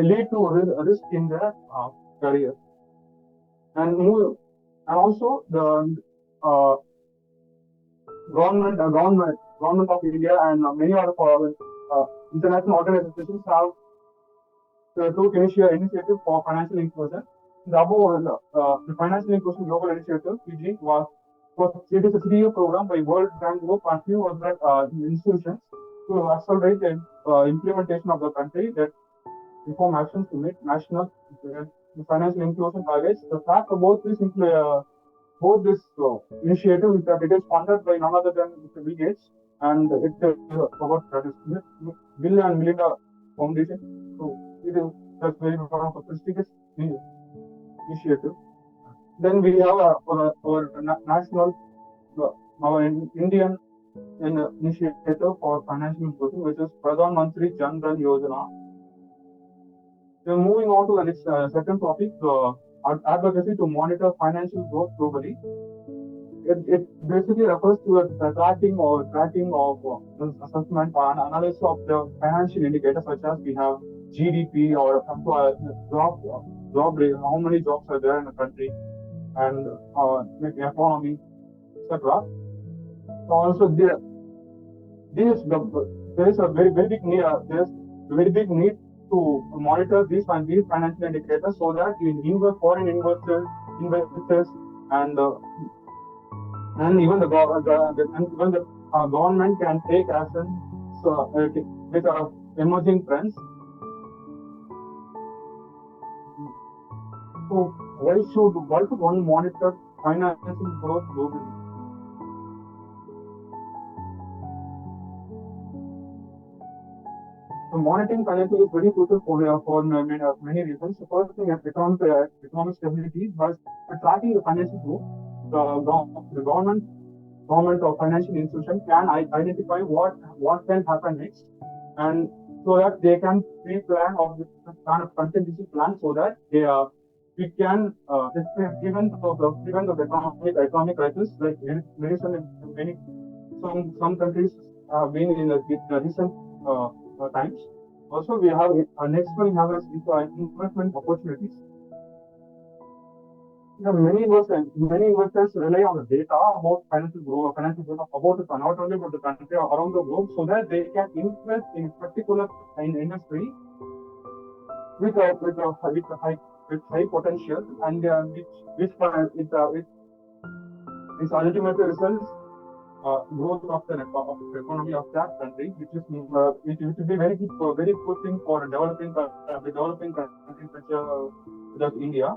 lead to a risk in their career. And also the government of India and many other international organizations have took initiative for financial inclusion. The Financial Inclusion Global Initiative (FIGI) it is a 3-year program by World Bank Group and few other institutions to accelerate the implementation of the country that reform actions to meet national financial inclusion targets. The fact about this initiative is that it is funded by none other than Mr. Bill Gates, and it is about Bill and Melinda Foundation. So it is that's very one of the prestigious initiative. Then we have our national, our Indian initiative for financial inclusion, which is Pradhan Mantri Jan Dhan Yojana. Then moving on to the next second topic, advocacy to monitor financial growth globally. it basically refers to the tracking of assessment and analysis of the financial indicators such as we have GDP or job rate, how many jobs are there in the country, and the economy, etc. Also, there is a very big need to monitor these financial indicators so that foreign investors and even the government can take action with emerging trends. So why should one monitor financial growth globally? So monitoring financial is very crucial for many reasons. The first thing is economic stability. By tracking the financial growth, the government or financial institution can identify what can happen next, and so that they can pre-plan or kind of contingency plan so that we can prevent the economic crisis like some countries have been in the recent times. Also, we have next one is investment opportunities. Many investors rely on the data about financial growth about not only about the country or around the globe, so that they can invest in particular industry with high potential, and which ultimately results growth of the economy of that country, which will be very good thing for developing countries such as India.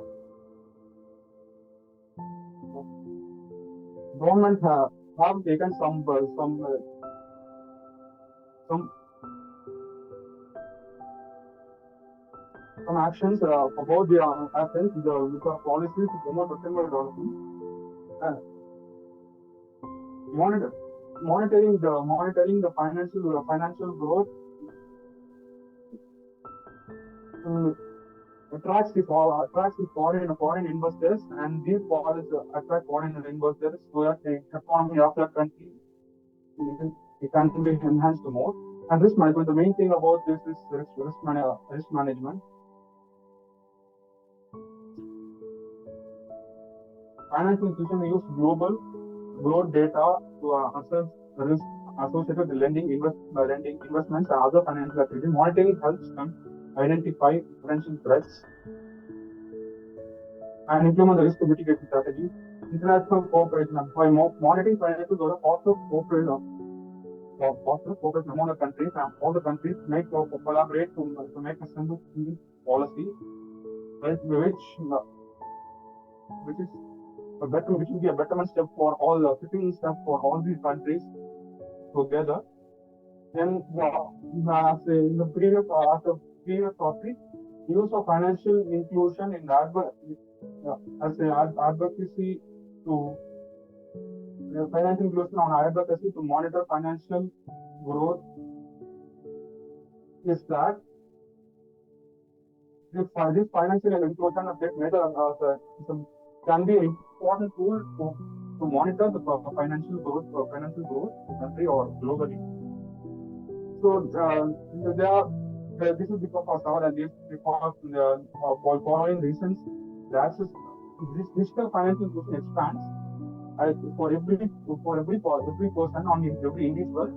Government have taken some actions about the actions with our policies to promote sustainable development. Monitoring the financial growth attracts the foreign investors, and these policies attract foreign investors so that the economy of that country can be enhanced more. And risk management, the main thing about this is risk management. Financial institutions use global growth data to assess risk associated with lending, investments, and other financial activities. Monitoring helps them identify potential threats and implement the risk mitigation strategy. International cooperation. By monitoring financial growth, also cooperation among the countries, and all the countries collaborate to make a single policy, which will be a betterment step for all the fitting step for all these countries together. Then, as in the previous topic, use of financial inclusion in advocacy to financial inclusion on advocacy to monitor financial growth is that this financial inclusion can be an important tool to monitor the financial growth in the country or globally. So this is because of our and because for following reasons, this digital financial inclusion expands for every person on every individual,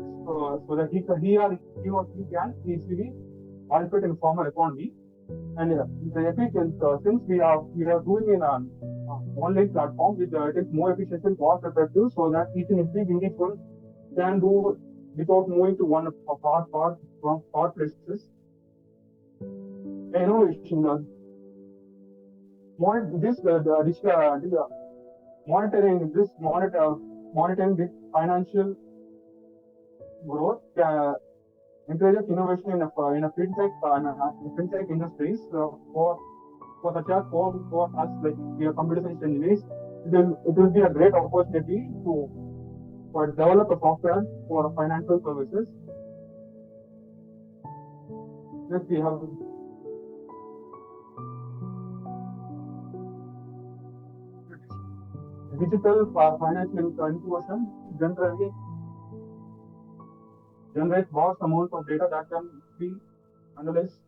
so that he or she can easily participate in formal economy. And the efficient since we are doing in an online platform, it is more efficient and cost effective, so that each and every individual can do without moving to one far places. Innovation. Monitoring this financial growth encourages innovation in a fintech industries for such as for us, like we are computer science engineers. It will be a great opportunity to develop a software for financial services. Next we have Digital financial inclusion generally generates vast amounts of data that can be analyzed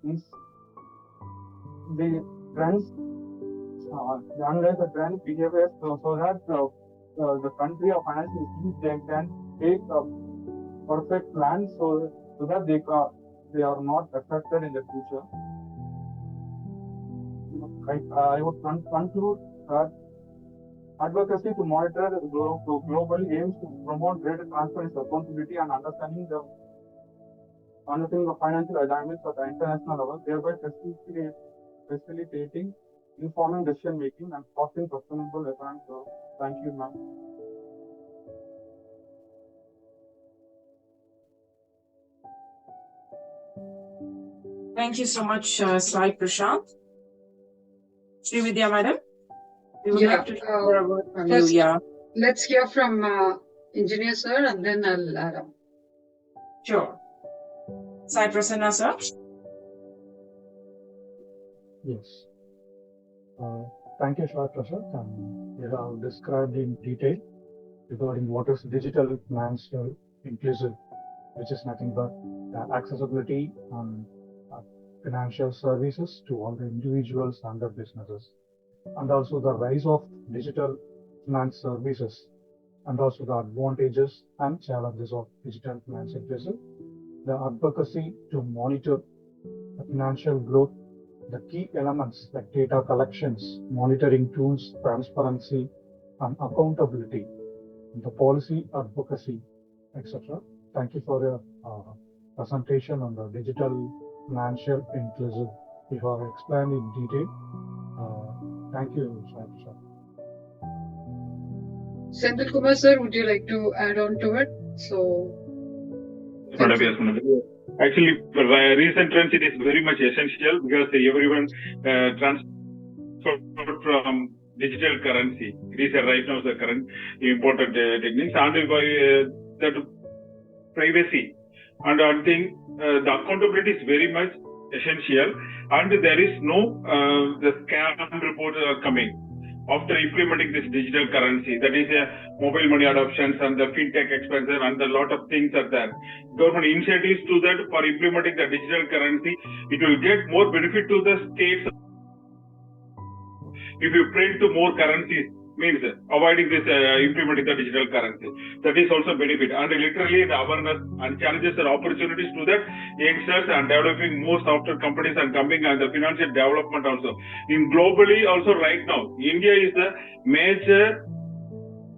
the trends, analyze the trend behaviors so that the country or financial institutions can take a perfect plan so that they are not affected in the future. I would conclude that advocacy to monitor globally aims to promote greater transparency, accountability, and understanding the financial dynamics at the international level, thereby facilitating informing decision making and fostering sustainable economic growth. Thank you, ma'am. Thank you so much, Sai Prashant. Srividhya, madam, we would like to hear a word from you. Yeah. Let's hear from engineer sir, and then I'll add on. Sure. Sai Prasanna, sir. Yes. Thank you, Sai Prashant. You have described in detail regarding what is digital financial inclusive, which is nothing but accessibility and financial services to all the individuals and the businesses, and also the rise of digital finance services, and also the advantages and challenges of digital finance inclusive, the advocacy to monitor the financial growth, the key elements like data collections, monitoring tools, transparency, and accountability, the policy advocacy, etc. Thank you for your presentation on the digital financial inclusive. You have explained in detail. Thank you, Sir. Senthilkumar sir, would you like to add on to it? Actually, recent trends, it is very much essential because everyone transferred from digital currency. It is right now the current important techniques, and by that privacy. And I think the accountability is very much essential, and there is no the scam reports are coming after implementing this digital currency. That is mobile money adoptions and the fintech expansion, and a lot of things are there. Government initiatives to that for implementing the digital currency. It will get more benefit to the states. If you print to more currencies, means avoiding this implementing the digital currency, that is also benefit. And literally the awareness and challenges and opportunities to that youngsters and developing more software companies and coming, and the financial development also in globally also right now. India is the major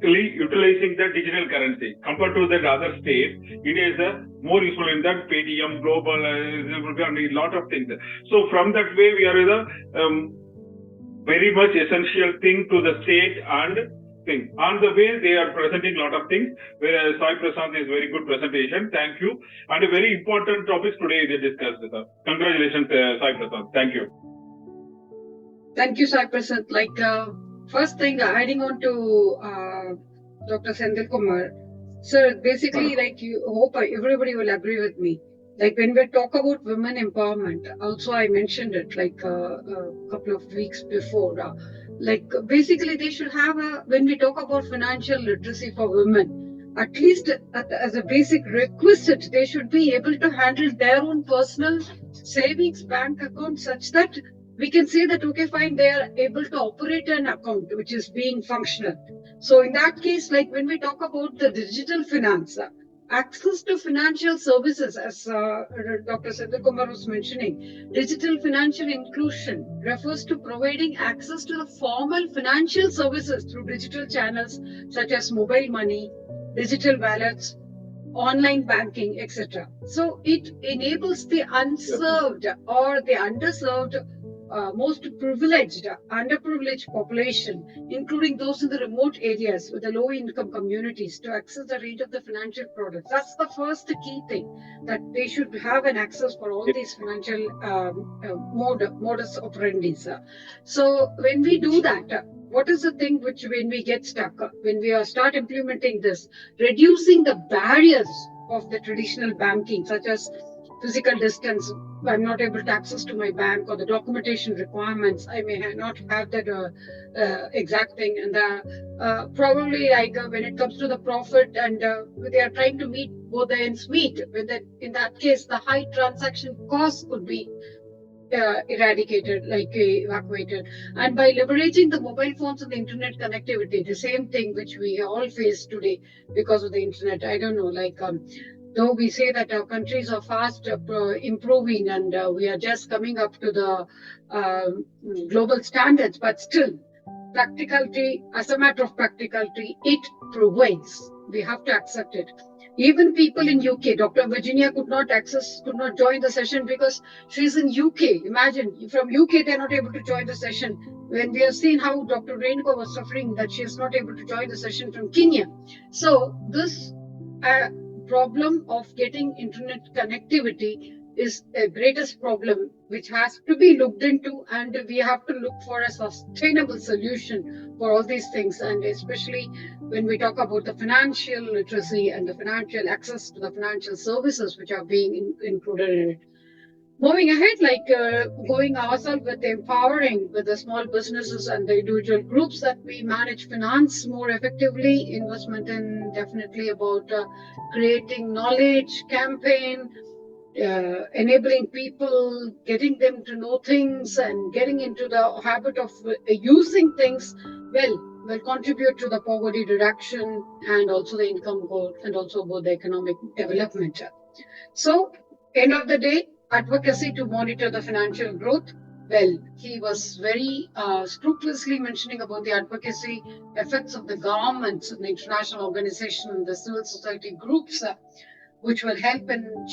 utilizing the digital currency compared to the other states. India is more useful in that Paytm, global, and a lot of things. So from that way, we are the very much essential thing to the state and thing. On the way, they are presenting a lot of things. Where Sai Prashant is very good presentation. Thank you. And a very important topics today they discussed. Congratulations, Sai Prashant. Thank you. Thank you, Sai Prashant. First thing, adding on to Dr. Senthilkumar, sir, basically, you hope everybody will agree with me. When we talk about women empowerment, also I mentioned it a couple of weeks before. Basically, they should have when we talk about financial literacy for women, at least as a basic requisite, they should be able to handle their own personal savings bank account such that we can say that, okay, fine, they are able to operate an account which is being functional. So in that case, when we talk about the digital finance, access to financial services, as Dr. Senthilkumar was mentioning, digital financial inclusion refers to providing access to the formal financial services through digital channels such as mobile money, digital wallets, online banking, etc. So it enables the unserved or the underserved, most privileged, underprivileged population, including those in the remote areas with the low income communities, to access the range of the financial products. That's the first key thing, that they should have an access for all these financial modus operandi. So when we do that, what is the thing which, when we get stuck, when we start implementing this, reducing the barriers of the traditional banking, such as physical distance, I'm not able to access to my bank, or the documentation requirements, I may not have that exact thing. And probably like when it comes to the profit, and they are trying to meet both the ends meet. In that case, the high transaction costs could be eradicated, like evacuated. And by leveraging the mobile phones and the internet connectivity, the same thing which we all face today because of the internet. I don't know, like though we say that our countries are fast improving, and we are just coming up to the global standards, but still, practicality, as a matter of practicality, it prevails. We have to accept it. Even people in UK, Dr. Virginia could not join the session because she's in UK. Imagine, from UK, they're not able to join the session. When we have seen how Dr. Renuka was suffering, that she is not able to join the session from Kenya. So this problem of getting internet connectivity is a greatest problem which has to be looked into, and we have to look for a sustainable solution for all these things. And especially when we talk about the financial literacy and the financial access to the financial services which are being included in it. Moving ahead, like going ourselves with empowering with the small businesses and the individual groups that we manage finance more effectively, investment in definitely about creating knowledge campaign, enabling people, getting them to know things and getting into the habit of using things will contribute to the poverty reduction and also the income growth and also about the economic development. So, end of the day, advocacy to monitor the financial growth. Well, he was very scrupulously mentioning about the advocacy effects of the governments and the international organization and the civil society groups, which will help in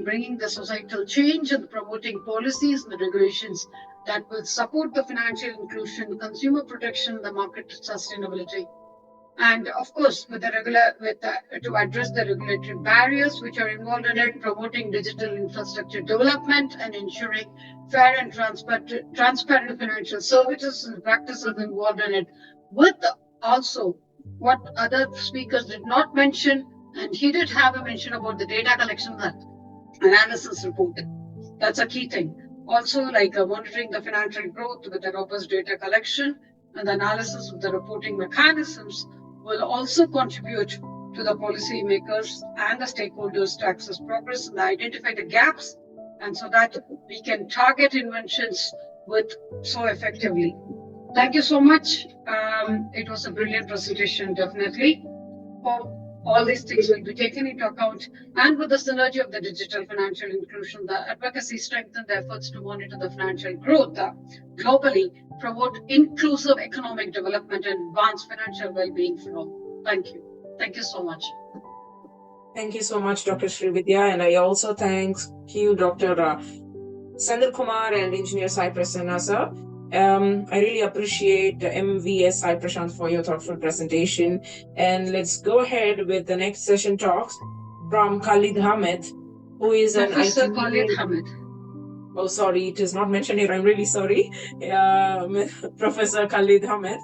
bringing the societal change and promoting policies and regulations that will support the financial inclusion, consumer protection, the market sustainability. And of course, to address the regulatory barriers which are involved in it, promoting digital infrastructure development and ensuring fair and transparent financial services and practices involved in it. With also what other speakers did not mention, and he did have a mention about the data collection and analysis report. That's a key thing. Also, like monitoring the financial growth with the robust data collection and the analysis of the reporting mechanisms will also contribute to the policymakers and the stakeholders to access progress and identify the gaps, and so that we can target inventions so effectively. Thank you so much. It was a brilliant presentation, definitely. All these things will be taken into account, and with the synergy of the digital financial inclusion, the advocacy strengthen the efforts to monitor the financial growth globally, promote inclusive economic development, and advance financial well-being for all. Thank you. Thank you so much. Thank you so much, Dr. Srividhya, and I also thank you, Dr. Sukumar and Engineer Sai Prasanna, sir. I really appreciate MVS Sai Prashant for your thoughtful presentation. And let's go ahead with the next session talks from Khalid Hamid, who is an Professor IT... Khalid Hamid. Oh, sorry, it is not mentioned here. I'm really sorry. Professor Khalid Hamid,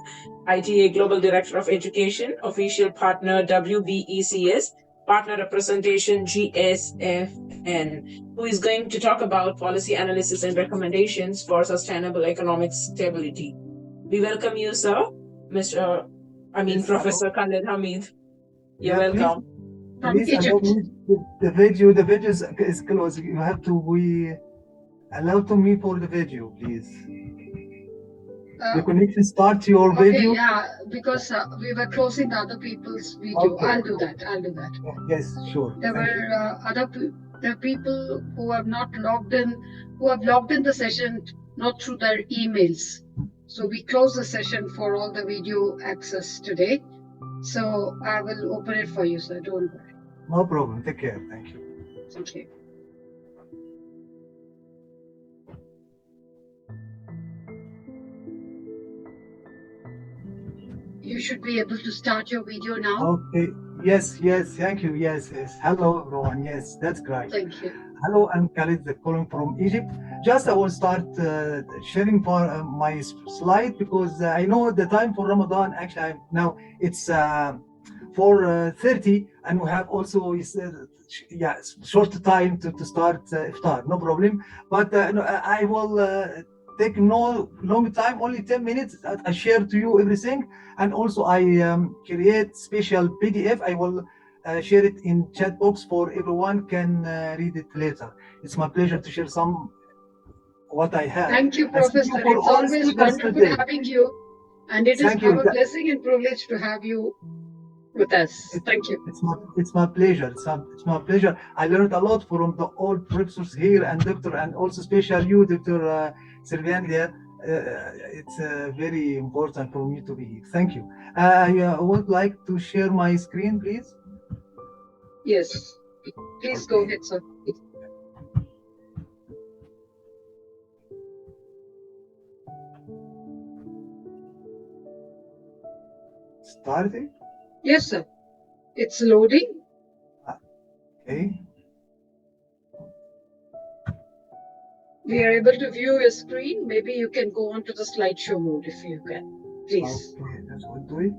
ITA Global Director of Education, official partner WBECS, partner representation GSFN, who is going to talk about policy analysis and recommendations for sustainable economic stability. We welcome you, sir, Professor Khalid Hamid. You're welcome. Please allow me. The video is closed. You have to be allowed to me for the video, please. The connection starts your video. Yeah, because we were closing the other people's video. Okay. I'll do that. Yes, sure. There were people who have not logged in, who have logged in the session not through their emails. So we close the session for all the video access today. So I will open it for you, sir. Don't worry. No problem. Take care. Thank you. Thank you. You should be able to start your video now. Okay. Yes. Thank you. Yes. Hello, everyone. Yes, that's great. Thank you. Hello, I'm Khalid, calling from Egypt. Just I will start sharing for my slide because I know the time for Ramadan. Actually, now it's for 30, and we have also short time to start iftar, no problem. But no, I will take no long time, only 10 minutes. I share to you everything, and also I create special PDF. I will share it in chat box for everyone can read it later. It's my pleasure to share some what I have. Thank you, And thank you Professor. for It's all always speakers wonderful today. having you. And it is Thank you. our blessing and privilege to have you with us. Thank you. It's my pleasure. It's my pleasure. I learned a lot from the old professors here and Doctor, and also special you, Dr. Srividhya. It's very important for me to be here. Thank you. I would like to share my screen, please. Yes. Please go ahead, sir. Starting? Yes, sir. It's loading. Okay. We are able to view your screen. Maybe you can go on to the slideshow mode if you can. Please. Okay, let's go do it.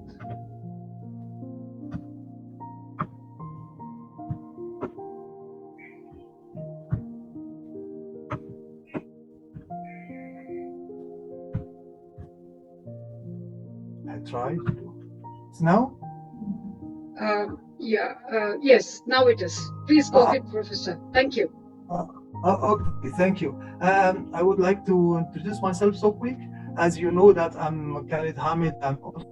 I tried. It's now? Yes, now it is. Please go ahead, Professor. Thank you. Okay, thank you. I would like to introduce myself so quick. As you know that I'm Khalid Hamid. I'm also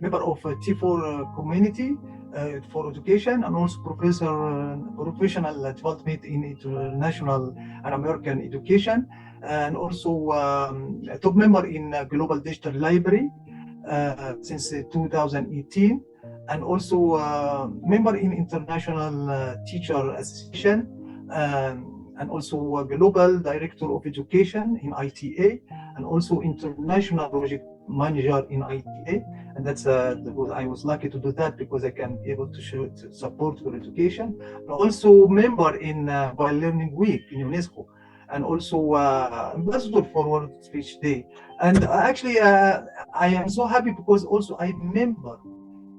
member of T4 community for education, and also professional development in international and American education, and also a top member in Global Digital Library since 2018, and also member in International Teacher Association, and also a Global Director of Education in ITA, and also International Project Manager in ITA. And that's I was lucky to do that because I can be able to support for education. And also member in While Learning Week in UNESCO, and also ambassador for World Speech Day. And actually, I am so happy because also I member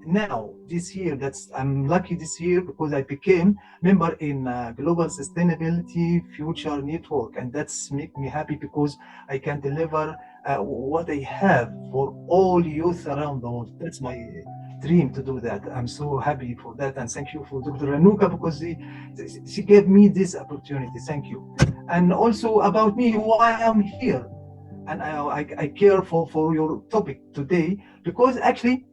now this year. I'm lucky this year because I became member in Global Sustainability Future Network, and that's make me happy because I can deliver what I have for all youth around the world. That's my dream to do that. I'm so happy for that, and thank you for Dr. Ranuka because she gave me this opportunity. Thank you. And also about me, why I'm here, and I care for your topic today because actually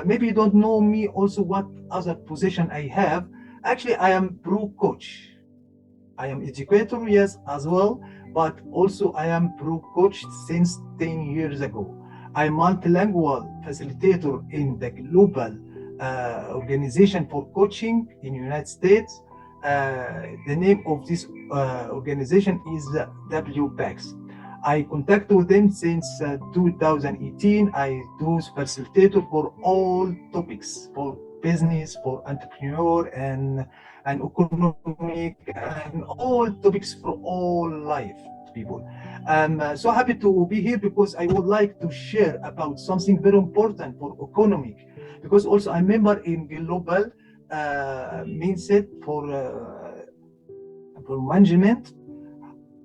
maybe you don't know me also what other position I have. Actually, I am pro coach. I am educator, yes, as well, but also I am pro coach since 10 years ago. I'm multilingual facilitator in the global organization for coaching in United States. The name of this organization is WPACS. I contact with them since 2018. I do facilitator for all topics, for business, for entrepreneur, and economic, and all topics for all life people. I'm so happy to be here because I would like to share about something very important for economic, because also I'm member in global mindset for management.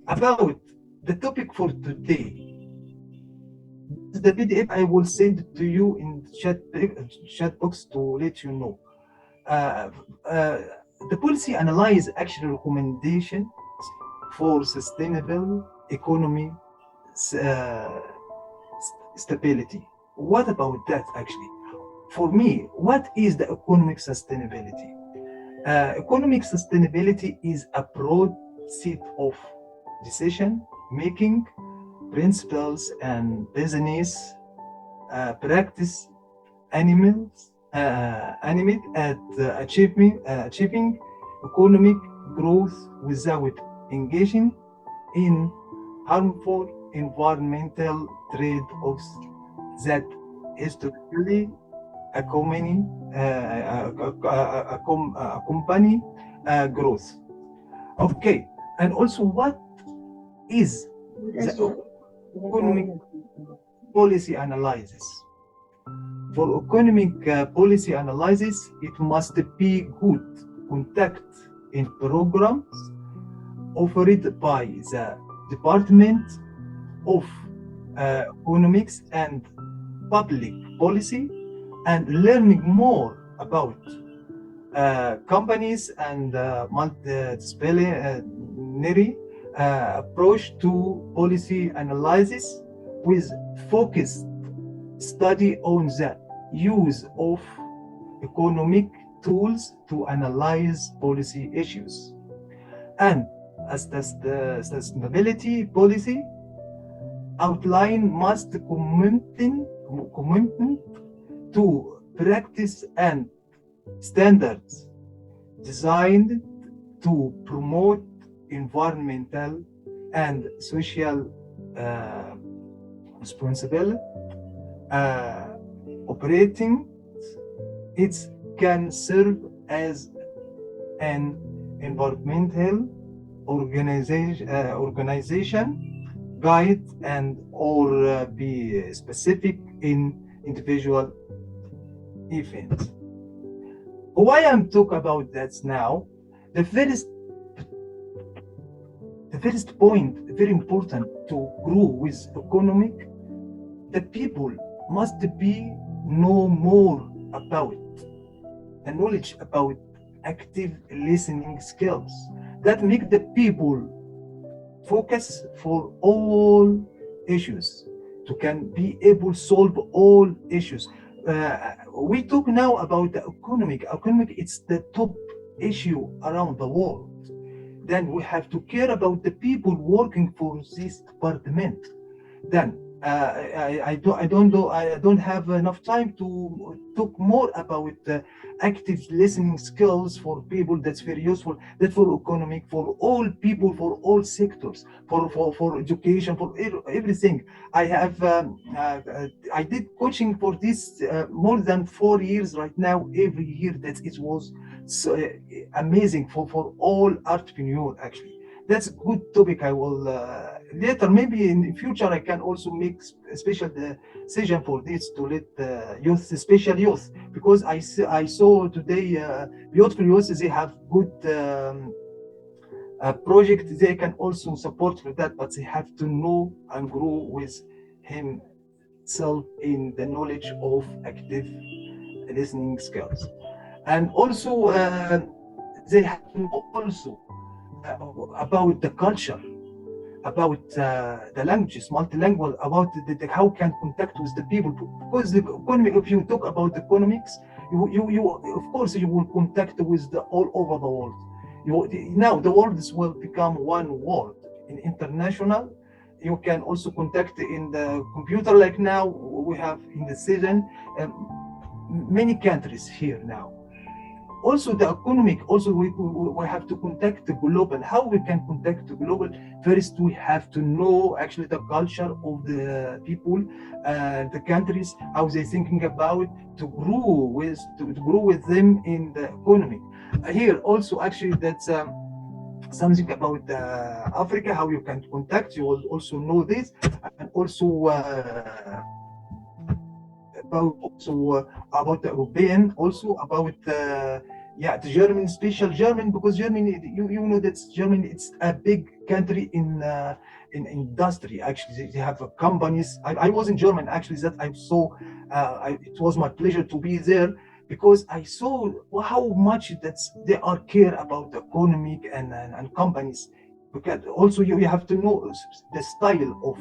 About the topic for today, the PDF I will send to you in chat box to let you know. The policy analyze actual recommendations for sustainable economy stability. What about that actually? For me, what is the economic sustainability? Economic sustainability is a broad set of decision-making principles and business practice animate at achieving economic growth without engaging in harmful environmental trade-offs that historically accompany growth. Okay, and also what is the economic policy analysis? For economic policy analysis, it must be good contact in programs offered by the Department of Economics and Public Policy, and learning more about companies and multidisciplinary approach to policy analysis with focused study on the use of economic tools to analyze policy issues. And as the sustainability policy outline must commitment to practice and standards designed to promote environmental and social responsibility. Operating it can serve as an environmental organization guide and or be specific in individual events. Why I'm talking about that now? The first point, very important to grow with economic, the people must be know more about the knowledge about active listening skills that make the people focus for all issues to can be able to solve all issues. We talk now about the economic. It's the top issue around the world. Then we have to care about the people working for this department. Then I don't have enough time to talk more about active listening skills for people. That's very useful. That for economic, for all people, for all sectors, for education, for everything. I have I did coaching for this more than 4 years right now. Every year that it was so amazing for all entrepreneurs actually. That's a good topic. I will later, maybe in the future, I can also make a special decision for this to let youth, special youth, because I saw today beautiful youth. They have good project. They can also support for that, but they have to know and grow with himself in the knowledge of active listening skills, and also they have to know also about the culture, about the languages, multilingual, about how can contact with the people. Because the economy, if you talk about economics, you of course you will contact with the all over the world. Now the world will become one world. In international, you can also contact in the computer. Like now we have in the season many countries here now. Also the economic, also we have to contact the global. How we can contact the global? First we have to know actually the culture of the people, the countries, how they thinking about to grow with them in the economy. Here also actually that's something about Africa, how you can contact. You will also know this, and also about the European, also about the German, special German, because Germany, you know that Germany, it's a big country in industry. Actually, they have companies. I was in German actually. That I saw. It was my pleasure to be there because I saw how much they are care about the economic and companies. Because also you have to know the style of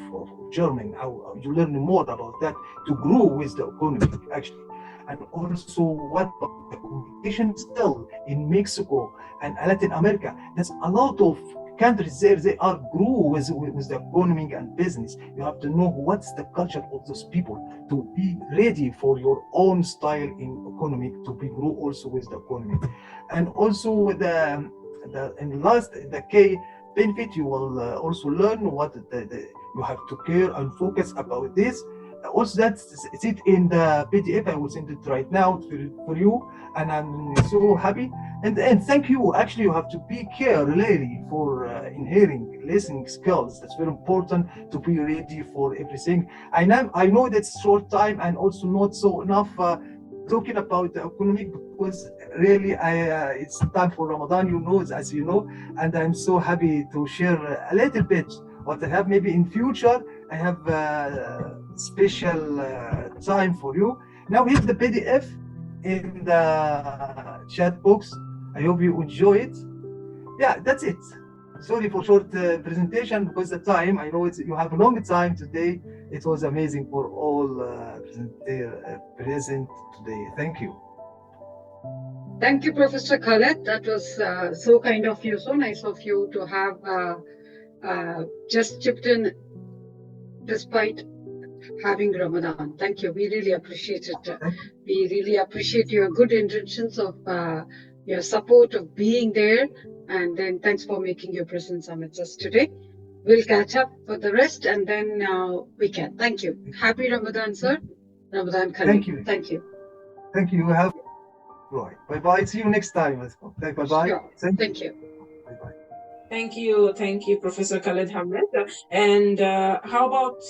German, how you learn more about that to grow with the economy actually. And also what the communication still in Mexico and Latin America. There's a lot of countries there, they are grow with the economy and business. You have to know what's the culture of those people to be ready for your own style in economy, to be grow also with the economy. And also the key benefit, you will also learn what you have to care and focus about this. Also that's it in the PDF. I will send it right now for you, and I'm so happy. And thank you. Actually, you have to be care really for in hearing listening skills. That's very important to be ready for everything. I know that's short time and also not so enough talking about the economic, because really it's time for Ramadan, as you know, and I'm so happy to share a little bit what I have. Maybe in future I have special time for you. Now here's the PDF in the chat box. I hope you enjoy it. Yeah, that's it. Sorry for short presentation because the time, I know you have a long time today. It was amazing for all present today. Thank you. Thank you, Professor Khaled. That was so kind of you, so nice of you to have just chipped in despite having Ramadan. Thank you. We really appreciate it. We really appreciate your good intentions of your support of being there. And then thanks for making your presence amidst us today. We'll catch up for the rest and then we can. Thank you. Happy Ramadan, sir. Ramadan Kareem. Thank you. Thank you. Thank you. Have right. Bye-bye. See you next time. Let's go. Bye-bye. Sure. Thank you. Bye-bye. Thank you, Professor Khaled Hamid. And how about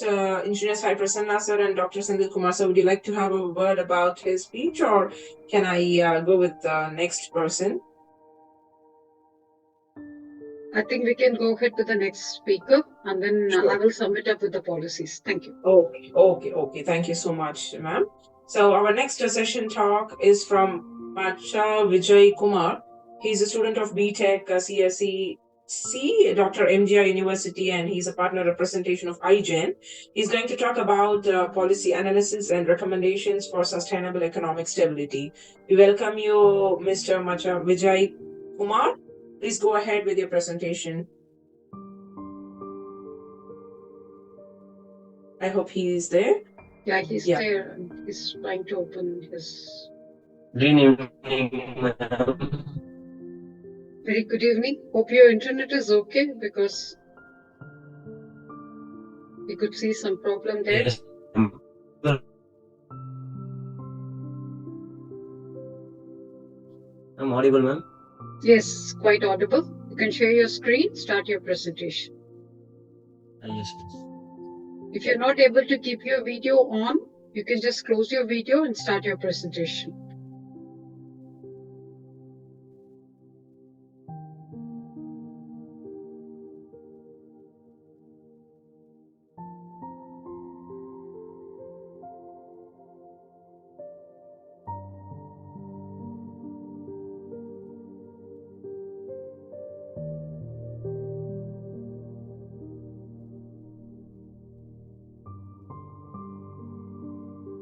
Engineer Sai Prasanna sir and Dr. Sandil Kumar sir? Would you like to have a word about his speech, or can I go with the next person? I think we can go ahead with the next speaker and then Sure. I will sum it up with the policies. Thank you. Okay. Thank you so much, ma'am. So our next session talk is from Macha Vijay Kumar. He's a student of BTech CSE Dr. MGR University, and he's a partner representation of iGen. He's going to talk about policy analysis and recommendations for sustainable economic stability. We welcome you, Mr. Macha Vijay Kumar. Please go ahead with your presentation. I hope he is there. Yeah, he's there and he's trying to open his. Good evening, ma'am. Very good evening. Hope your internet is okay because we could see some problem there. Yes. I'm audible, ma'am. Yes, quite audible. You can share your screen, start your presentation. Yes. If you're not able to keep your video on, you can just close your video and start your presentation.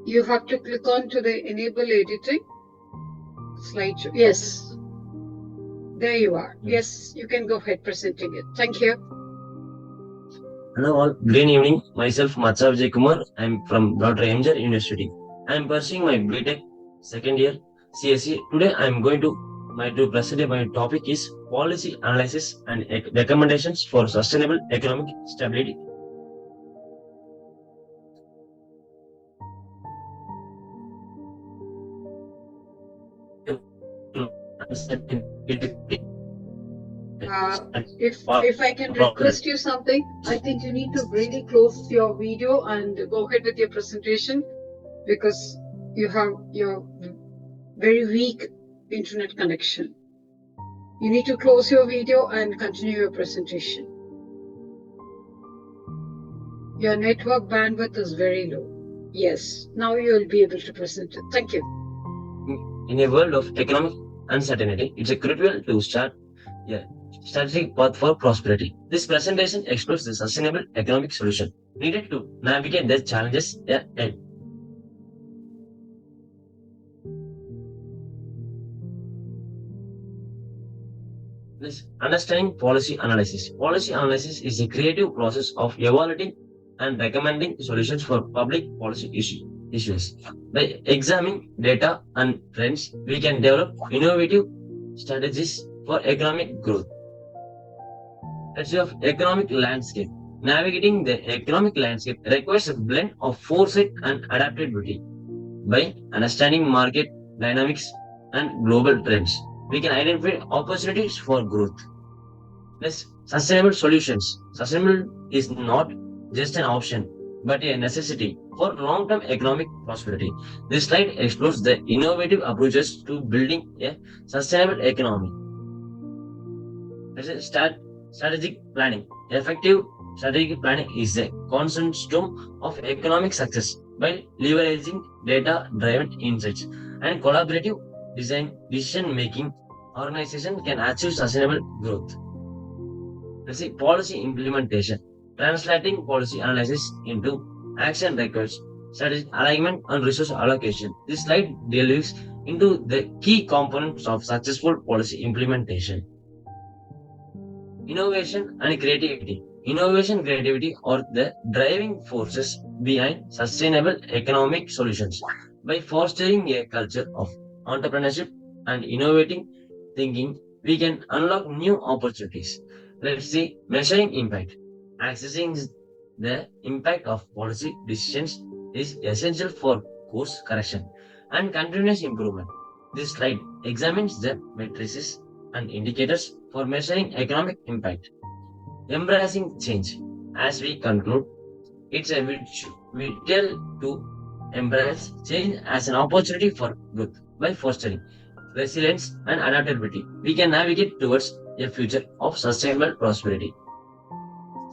You have to click on to the enable editing slideshow. Yes. There you are. Yes, you can go ahead presenting it. Thank you. Hello all. Good evening. Myself, Macha Vijay Kumar. I'm from Dr. MGR University. I'm pursuing my BTech second year CSE. Today I'm going to present my topic is policy analysis and recommendations for sustainable economic stability. If I can request you something, I think you need to really close your video and go ahead with your presentation because you have your very weak internet connection. You need to close your video and continue your presentation. Your network bandwidth is very low. Yes, now you will be able to present it. Thank you. In a world of economic uncertainty, it's critical to start a strategic path for prosperity. This presentation explores the sustainable economic solution needed to navigate the challenges ahead. Understanding policy analysis. Policy analysis is a creative process of evaluating and recommending solutions for public policy issues. By examining data and trends, we can develop innovative strategies for economic growth. Let's see of economic landscape. Navigating the economic landscape requires a blend of foresight and adaptability. By understanding market dynamics and global trends, we can identify opportunities for growth. Let's Sustainable solutions. Sustainable is not just an option, but a necessity for long-term economic prosperity. This slide explores the innovative approaches to building a sustainable economy. Strategic planning. Effective strategic planning is a cornerstone of economic success by leveraging data-driven insights and collaborative decision-making. Organization can achieve sustainable growth. Let's see, policy implementation. Translating policy analysis into action requires strategic alignment and resource allocation. This slide delves into the key components of successful policy implementation. Innovation and creativity. Innovation and creativity are the driving forces behind sustainable economic solutions. By fostering a culture of entrepreneurship and innovating thinking, we can unlock new opportunities. Let's see, measuring impact. Accessing the impact of policy decisions is essential for course correction and continuous improvement. This slide examines the matrices and indicators for measuring economic impact. Embracing change. As we conclude, it's a vital to embrace change as an opportunity for growth by fostering resilience and adaptability. We can navigate towards a future of sustainable prosperity.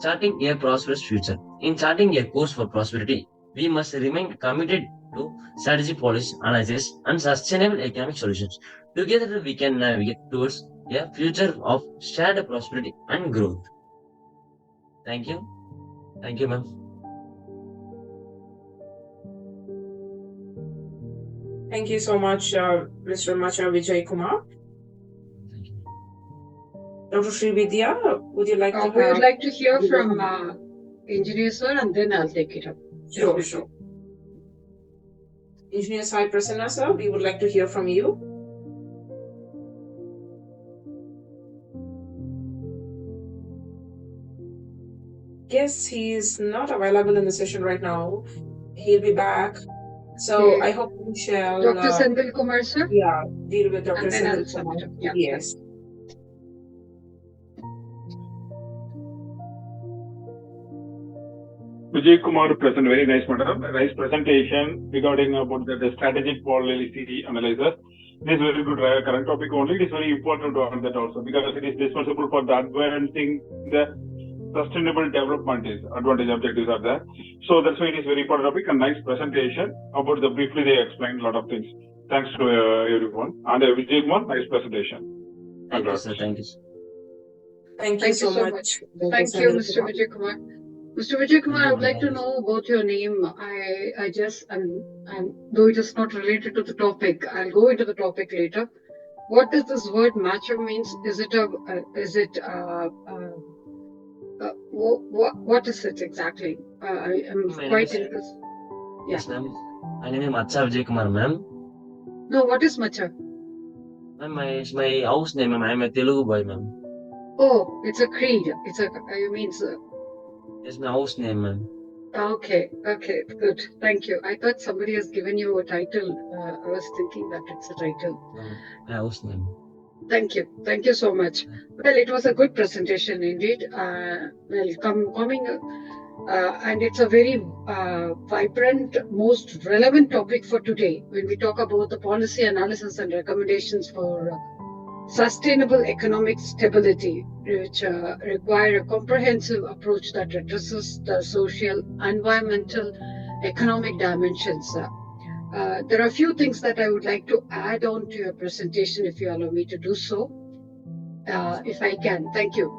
Charting a prosperous future. In charting a course for prosperity, we must remain committed to strategy, policy, analysis, and sustainable economic solutions. Together, we can navigate towards a future of shared prosperity and growth. Thank you. Thank you, ma'am. Thank you so much, Mr. Macha Vijay Kumar. Thank you. Dr. Srividhya, would you like to We would like to hear from Engineer Sir, and then I'll take it up. Sure. Engineer Sai Prasanna, sir, we would like to hear from you. Yes, he is not available in the session right now. He'll be back. So I hope we shall Dr. Sendil Kumar, sir? deal with Dr. And then I'll Sendil sum Kumar. it up. Yeah. Yes. Vijay Kumar present, very nice madam. Nice presentation regarding about the strategic policy analysis. This is very good current topic only. It is very important to learn that also because it is responsible for the advancing the sustainable development is advantage objectives are there. So that's why it is very important topic and nice presentation about the briefly they explained a lot of things. Thanks to everyone. And Vijay Kumar, nice presentation. Thank you, sir. Thank you. Thank you so much. Thank you, Mr. Vijay Kumar. Mr. Vijay Kumar, I would like to know about your name. I just, though it is not related to the topic, I'll go into the topic later. What does this word macho means? What is it exactly? I am quite interested. Yes, ma'am. My name is Macha Vijay Kumar, ma'am. No, what is macha? Ma'am, my house name, ma'am. I'm a Telugu boy, ma'am. Oh, it's a creed. You mean, sir? It's my house name, ma'am. Okay, good. Thank you. I thought somebody has given you a title. I was thinking that it's a title. My house name. Thank you so much. Well, it was a good presentation indeed. And it's a very vibrant, most relevant topic for today when we talk about the policy analysis and recommendations for sustainable economic stability, which require a comprehensive approach that addresses the social, environmental, economic dimensions. There are a few things that I would like to add on to your presentation, if you allow me to do so, if I can. Thank you.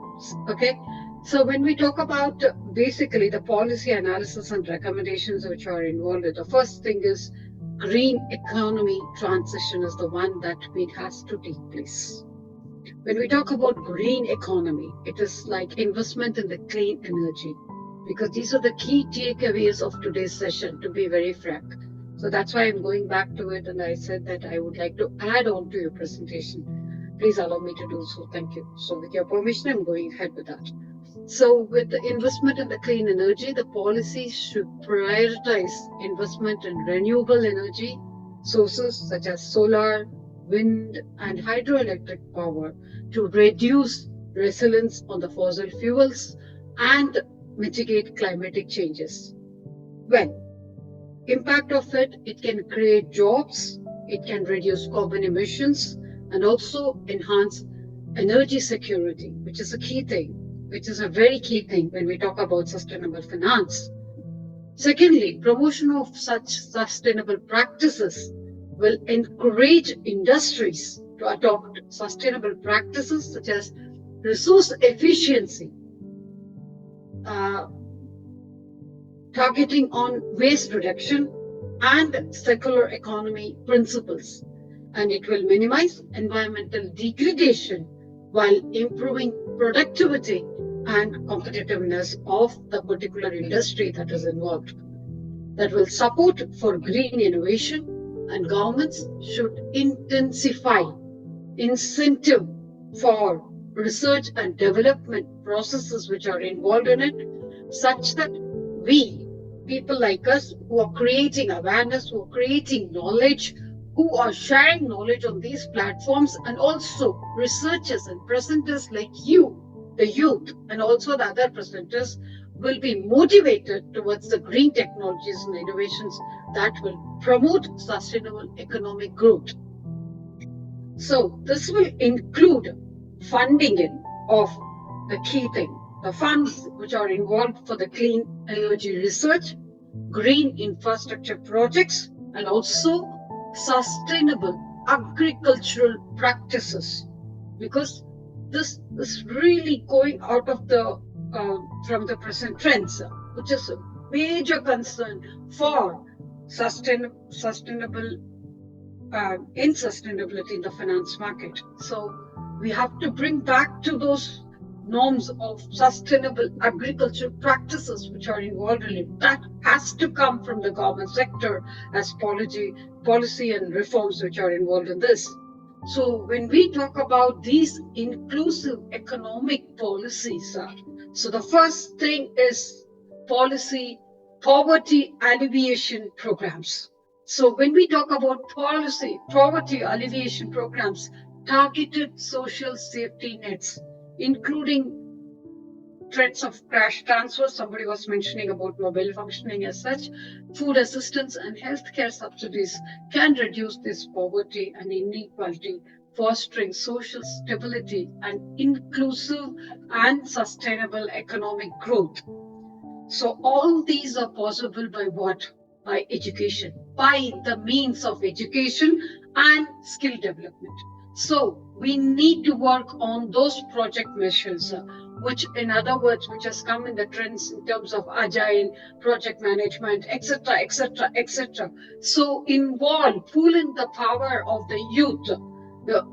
Okay. So when we talk about basically the policy analysis and recommendations which are involved, the first thing is green economy transition is the one that has to take place. When we talk about green economy, it is like investment in the clean energy, because these are the key takeaways of today's session, to be very frank. So that's why I'm going back to it, and I said that I would like to add on to your presentation. Please allow me to do so. Thank you. So with your permission, I'm going ahead with that. So with the investment in the clean energy, the policy should prioritize investment in renewable energy sources such as solar, wind, and hydroelectric power to reduce resilience on the fossil fuels, and mitigate climatic changes. Well, impact of it can create jobs, it can reduce carbon emissions, and also enhance energy security, which is a key thing, which is a very key thing when we talk about sustainable finance. Secondly, promotion of such sustainable practices will encourage industries to adopt sustainable practices such as resource efficiency, targeting on waste reduction and circular economy principles. And it will minimize environmental degradation while improving productivity and competitiveness of the particular industry that is involved. That will support for green innovation, and governments should intensify incentive for research and development processes which are involved in it, such that we, people like us who are creating awareness, who are creating knowledge, who are sharing knowledge on these platforms, and also researchers and presenters like you, the youth, and also the other presenters will be motivated towards the green technologies and innovations that will promote sustainable economic growth. So this will include funding in of the key thing, the funds which are involved for the clean energy research, green infrastructure projects, and also sustainable agricultural practices. Because this is really going out of the from the present trends, which is a major concern for sustainable insustainability in the finance market. So we have to bring back to those norms of sustainable agricultural practices which are involved in it. That has to come from the government sector as policy and reforms which are involved in this. So when we talk about these inclusive economic policies, so the first thing is poverty alleviation programs. So when we talk about poverty alleviation programs, targeted social safety nets, including threats of cash transfers, somebody was mentioning about mobile functioning as such, food assistance and healthcare subsidies can reduce this poverty and inequality, fostering social stability and inclusive and sustainable economic growth. So all these are possible by what? By education, by the means of education and skill development. So we need to work on those project measures, which in other words, which has come in the trends in terms of agile, project management, etc., etc., etc. So pool in the power of the youth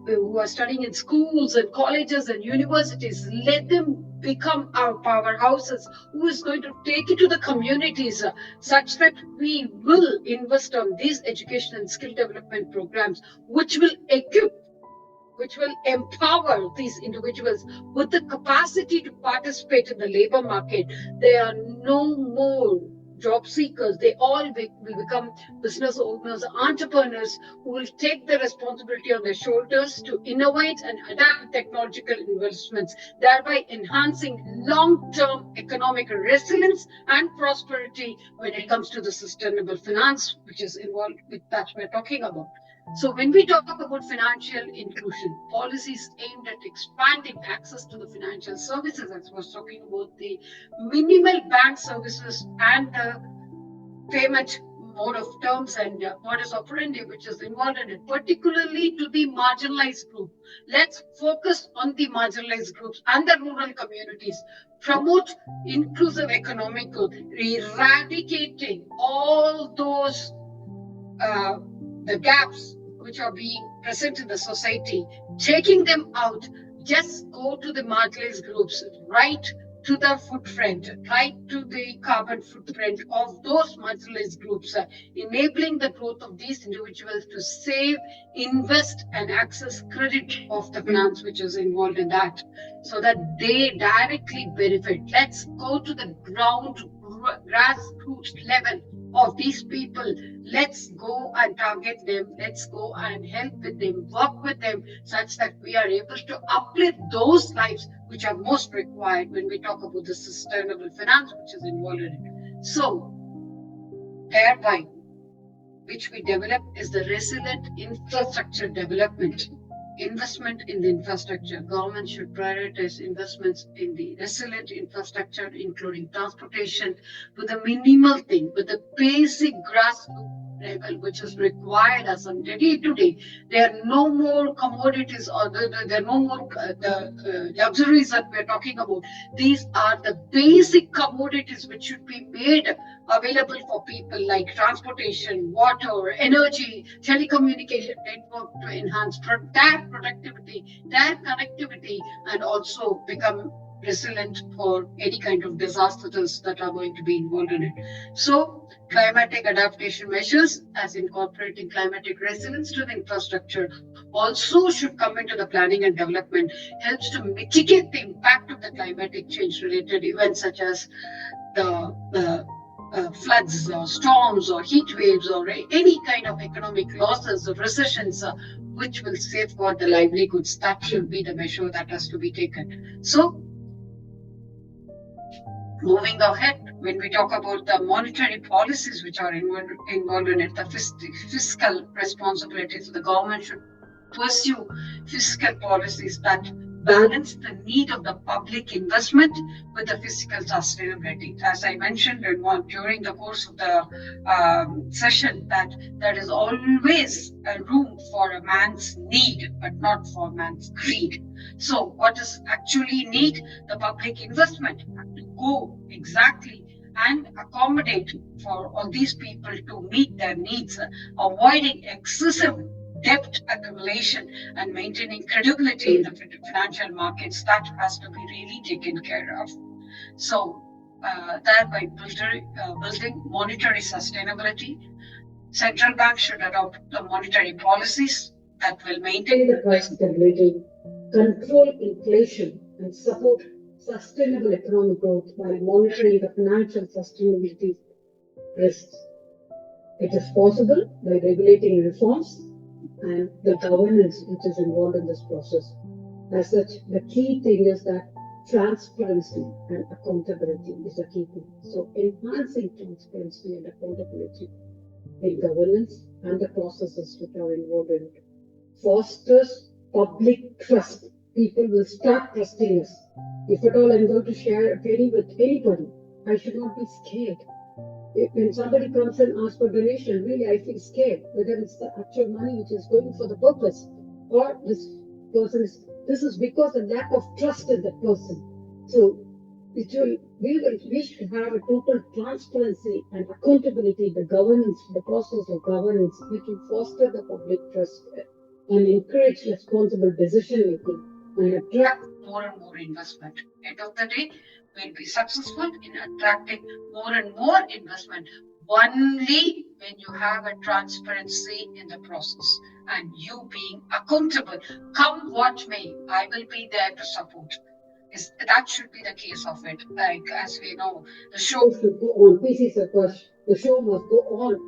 who are studying in schools and colleges and universities, let them become our powerhouses who is going to take it to the communities such that we will invest on these education and skill development programs which will empower these individuals with the capacity to participate in the labor market. They are no more job seekers. They all will become business owners, entrepreneurs who will take the responsibility on their shoulders to innovate and adapt technological investments, thereby enhancing long-term economic resilience and prosperity when it comes to the sustainable finance, which is involved with that we're talking about. So when we talk about financial inclusion, policies aimed at expanding access to the financial services, as I was talking about the minimal bank services and the payment mode of terms and modus operandi which is involved in it, particularly to the marginalized group. Let's focus on the marginalized groups and the rural communities. Promote inclusive economic growth, eradicating all those the gaps which are being present in the society, taking them out. Just go to the marginalized groups, right to the footprint, right to the carbon footprint of those marginalized groups, enabling the growth of these individuals to save, invest, and access credit of the finance which is involved in that, so that they directly benefit. Let's go to the grassroots level of these people. Let's go and target them. Let's go and help with them, work with them, such that we are able to uplift those lives which are most required when we talk about the sustainable finance which is involved in it. So, thereby, which we develop is the resilient infrastructure development. Investment in the infrastructure. Government should prioritize investments in the resilient infrastructure, including transportation, with a minimal thing, with the basic grassroots level which is required as on day to day. There are no more commodities or there are no more luxuries that we're talking about. These are the basic commodities which should be made available for people, like transportation, water, energy, telecommunication network to enhance their productivity, their connectivity, and also become resilient for any kind of disasters that are going to be involved in it. So, climatic adaptation measures, as incorporating climatic resilience to the infrastructure, also should come into the planning and development, helps to mitigate the impact of the climatic change related events such as the floods or storms or heat waves or any kind of economic losses or recessions, which will safeguard the livelihoods. That should be the measure that has to be taken. So, moving ahead, when we talk about the monetary policies which are involved in it, the fiscal responsibilities, the government should pursue fiscal policies that balance the need of the public investment with the fiscal sustainability. As I mentioned during the course of the session, that there is always a room for a man's need, but not for man's greed. So, what is actually need? The public investment have to go exactly and accommodate for all these people to meet their needs, avoiding excessive debt accumulation and maintaining credibility in the financial markets. That has to be really taken care of. So, thereby building monetary sustainability, central banks should adopt the monetary policies that will maintain the price stability, control inflation, and support sustainable economic growth while monitoring the financial sustainability risks. It is possible by regulating reforms and the governance which is involved in this process. As such, the key thing is that transparency and accountability is the key thing. So, enhancing transparency and accountability in governance and the processes which are involved in it fosters public trust. People will start trusting us. If at all I'm going to share a penny with anybody, I should not be scared. When somebody comes and asks for donation, really I feel scared whether it's the actual money which is going for the purpose or this is because of lack of trust in that person. So we should have a total transparency and accountability in the governance, the process of governance, which will foster the public trust and encourage responsible decision making and attract more and more investment. End of the day, we'll be successful in attracting more and more investment only when you have a transparency in the process and you being accountable. Come what may, I will be there to support. That should be the case of it. Like as we know, the show should go on. PC Sarkar, the show must go on.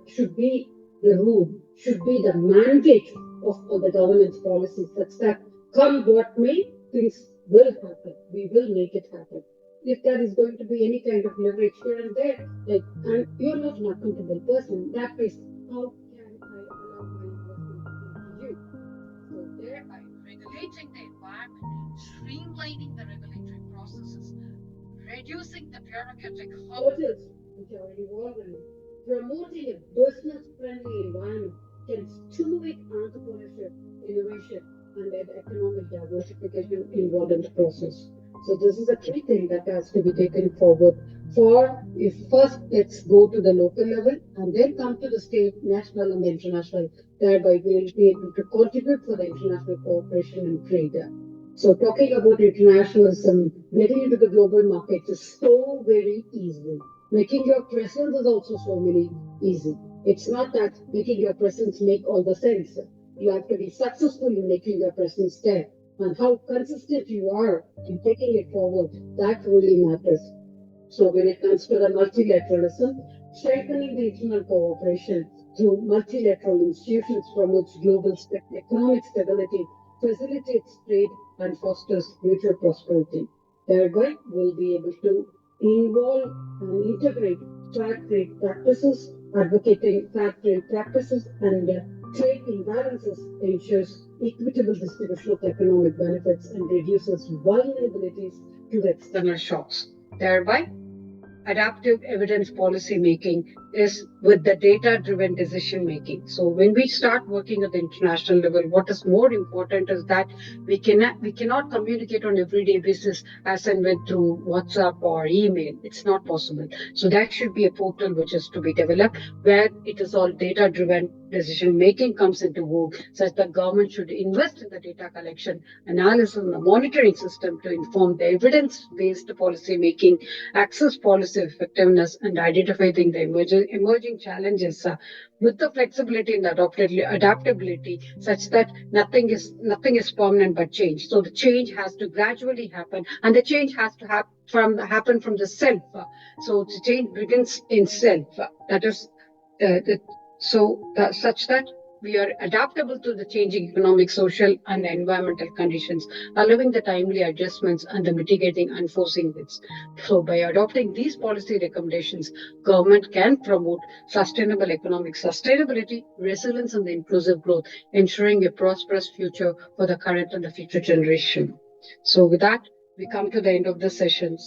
Should be the rule, should be the mandate of the government's policy, such that come what may, things will happen. We will make it happen. If there is going to be any kind of leverage here and there, and you're not an accountable person, that is how can I allow my investment into you? So thereby regulating the environment, streamlining the regulatory processes, reducing the bureaucratic hurdles which are involved in it, promoting a business-friendly environment can stimulate entrepreneurship, innovation, and economic diversification involved in the process. So this is a key thing that has to be taken forward. First let's go to the local level and then come to the state, national, and the international. Thereby we'll be able to contribute for the international cooperation and trade. So talking about internationalism, getting into the global markets is so very easy. Making your presence is also so very easy. It's not that making your presence make all the sense. You have to be successful in making your presence there. And how consistent you are in taking it forward, that really matters. So when it comes to the multilateralism, strengthening the internal cooperation through multilateral institutions promotes global economic stability, facilitates trade, and fosters mutual prosperity. Thereby, we'll be able to involve and integrate fair trade practices, advocating fair trade practices and trade imbalances ensures equitable distribution of economic benefits and reduces vulnerabilities to the external shocks. Thereby, adaptive evidence policy making is with the data driven decision making. So when we start working at the international level, what is more important is that we cannot communicate on everyday basis as and when through WhatsApp or email. It's not possible. So there should be a portal which is to be developed where it is all data driven decision making comes into vogue, such that government should invest in the data collection, analysis, and the monitoring system to inform the evidence based policy making, access policy effectiveness, and identifying the emerging challenges with the flexibility and adaptability, such that nothing is permanent but change. So the change has to gradually happen, and the change has to happen from the self. So the change begins in self. That is such that we are adaptable to the changing economic, social, and environmental conditions, allowing the timely adjustments and the mitigating unforeseen risks. So, by adopting these policy recommendations, government can promote sustainable economic sustainability, resilience, and the inclusive growth, ensuring a prosperous future for the current and the future generation. So, with that, we come to the end of the session.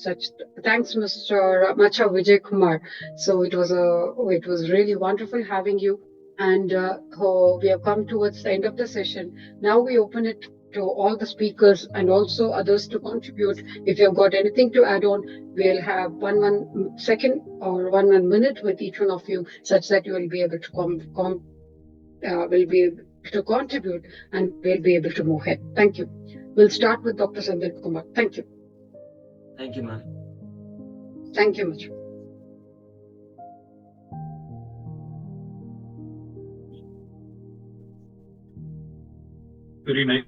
Thanks, Mr. Macha Vijay Kumar. So it was really wonderful having you, and we have come towards the end of the session. Now we open it to all the speakers and also others to contribute. If you've got anything to add on, we'll have one second or one minute with each one of you, such that you will be able to will be able to contribute and we'll be able to move ahead. Thank you. We'll start with Dr. Sandeep Kumar. Thank you. Thank you, ma'am. Thank you much. Very nice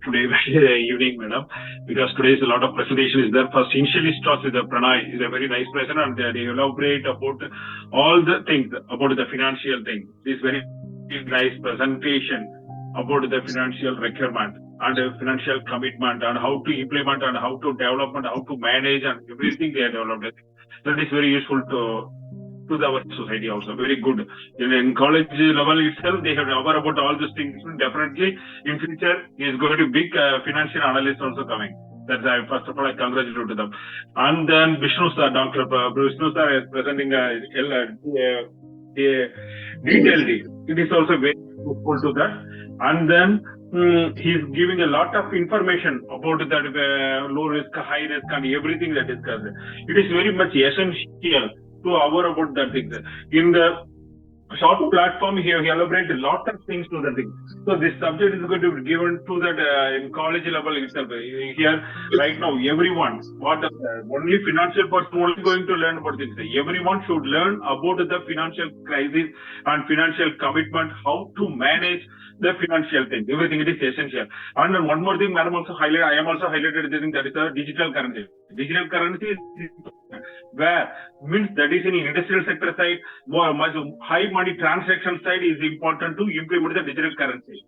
today evening, madam, because today is a lot of presentation is there. First, initially starts with the Pranay is a very nice present, and they elaborate about all the things about the financial thing. This very nice presentation about the financial requirement and financial commitment and how to implement and how to develop and how to manage and everything they have developed. That is very useful to our society also. Very good. In college level itself, they have aware about all these things. Definitely, in future, is going to be big financial analyst also coming. That's first of all, I congratulate to them. And then Vishnu sir, Dr. Vishnu sir is presenting a detailed. It is also very useful to that. And then he is giving a lot of information about that low risk, high risk, and everything that is discussed. It is very much essential to aware about that thing. In the short platform here, he elaborates a lot of things to the thing. So this subject is going to be given to that in college level itself. Here, right now, everyone, only financial person only going to learn about this. Everyone should learn about the financial crisis and financial commitment, how to manage the financial thing. Everything it is essential. And then one more thing, I am also highlighted this thing, that is the digital currency. Digital currency is where means that is in industrial sector side, much high money transaction side is important to implement the digital currency.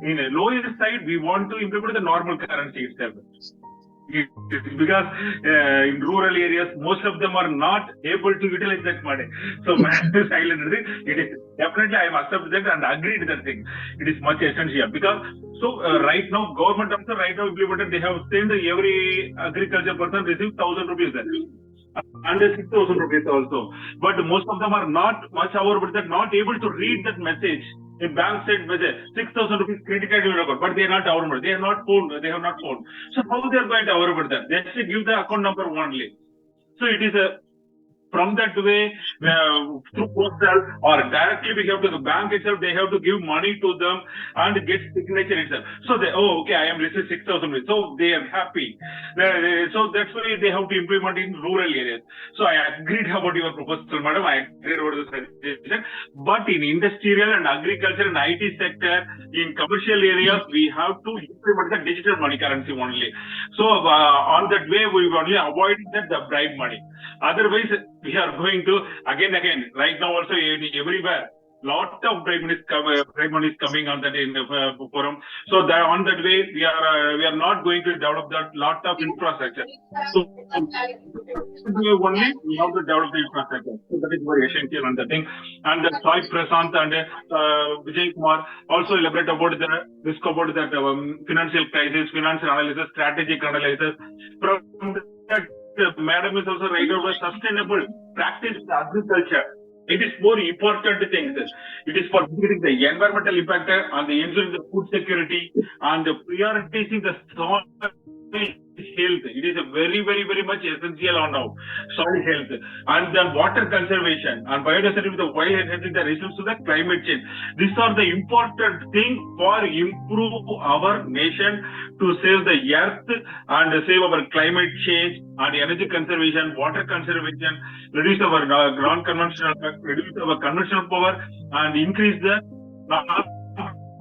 In a lower side, we want to implement the normal currency itself. Because in rural areas, most of them are not able to utilize that money. So, it is definitely I must accept that and agree to that thing. It is much essential because right now, government also right now implemented. They have sent every agriculture person receive 1,000 rupees there. And 6,000 rupees also. But most of them are not much aware about that, not able to read that message. In bank said message, 6,000 rupees credited in your account, but they are not aware. They are not phone. They have not phone. So how they are going to aware about that? They should give the account number only. So it is a from that way, through postal or directly we have to the bank itself, they have to give money to them and get signature itself. So they, okay, I am receiving 6,000. So they are happy. So that's why they have to implement in rural areas. So I agreed about your proposal, madam. I agreed about the suggestion. But in industrial and agriculture and IT sector, in commercial areas, we have to implement the digital money currency only. So on that way, we only avoid the bribe money. Otherwise, we are going to again. Right now, also everywhere, lot of bribe money is coming on that in the forum. So that on that way, we are not going to develop that lot of infrastructure. So only we have to develop the infrastructure. So that is very essential on the thing. And Sai Prasant and Vijay Kumar also elaborate about that financial crisis, financial analysis, strategic analysis. From that, madam is also right about sustainable practice in agriculture. It is more important things. It is for getting the environmental impact and the ensuring the food security and prioritizing the soil health. It is a very much essential on now. Soil health and then water conservation and biodiversity with the wild energy that responds to the climate change. These are the important things for improve our nation to save the earth and save our climate change and energy conservation, water conservation, reduce our reduce our conventional power and increase the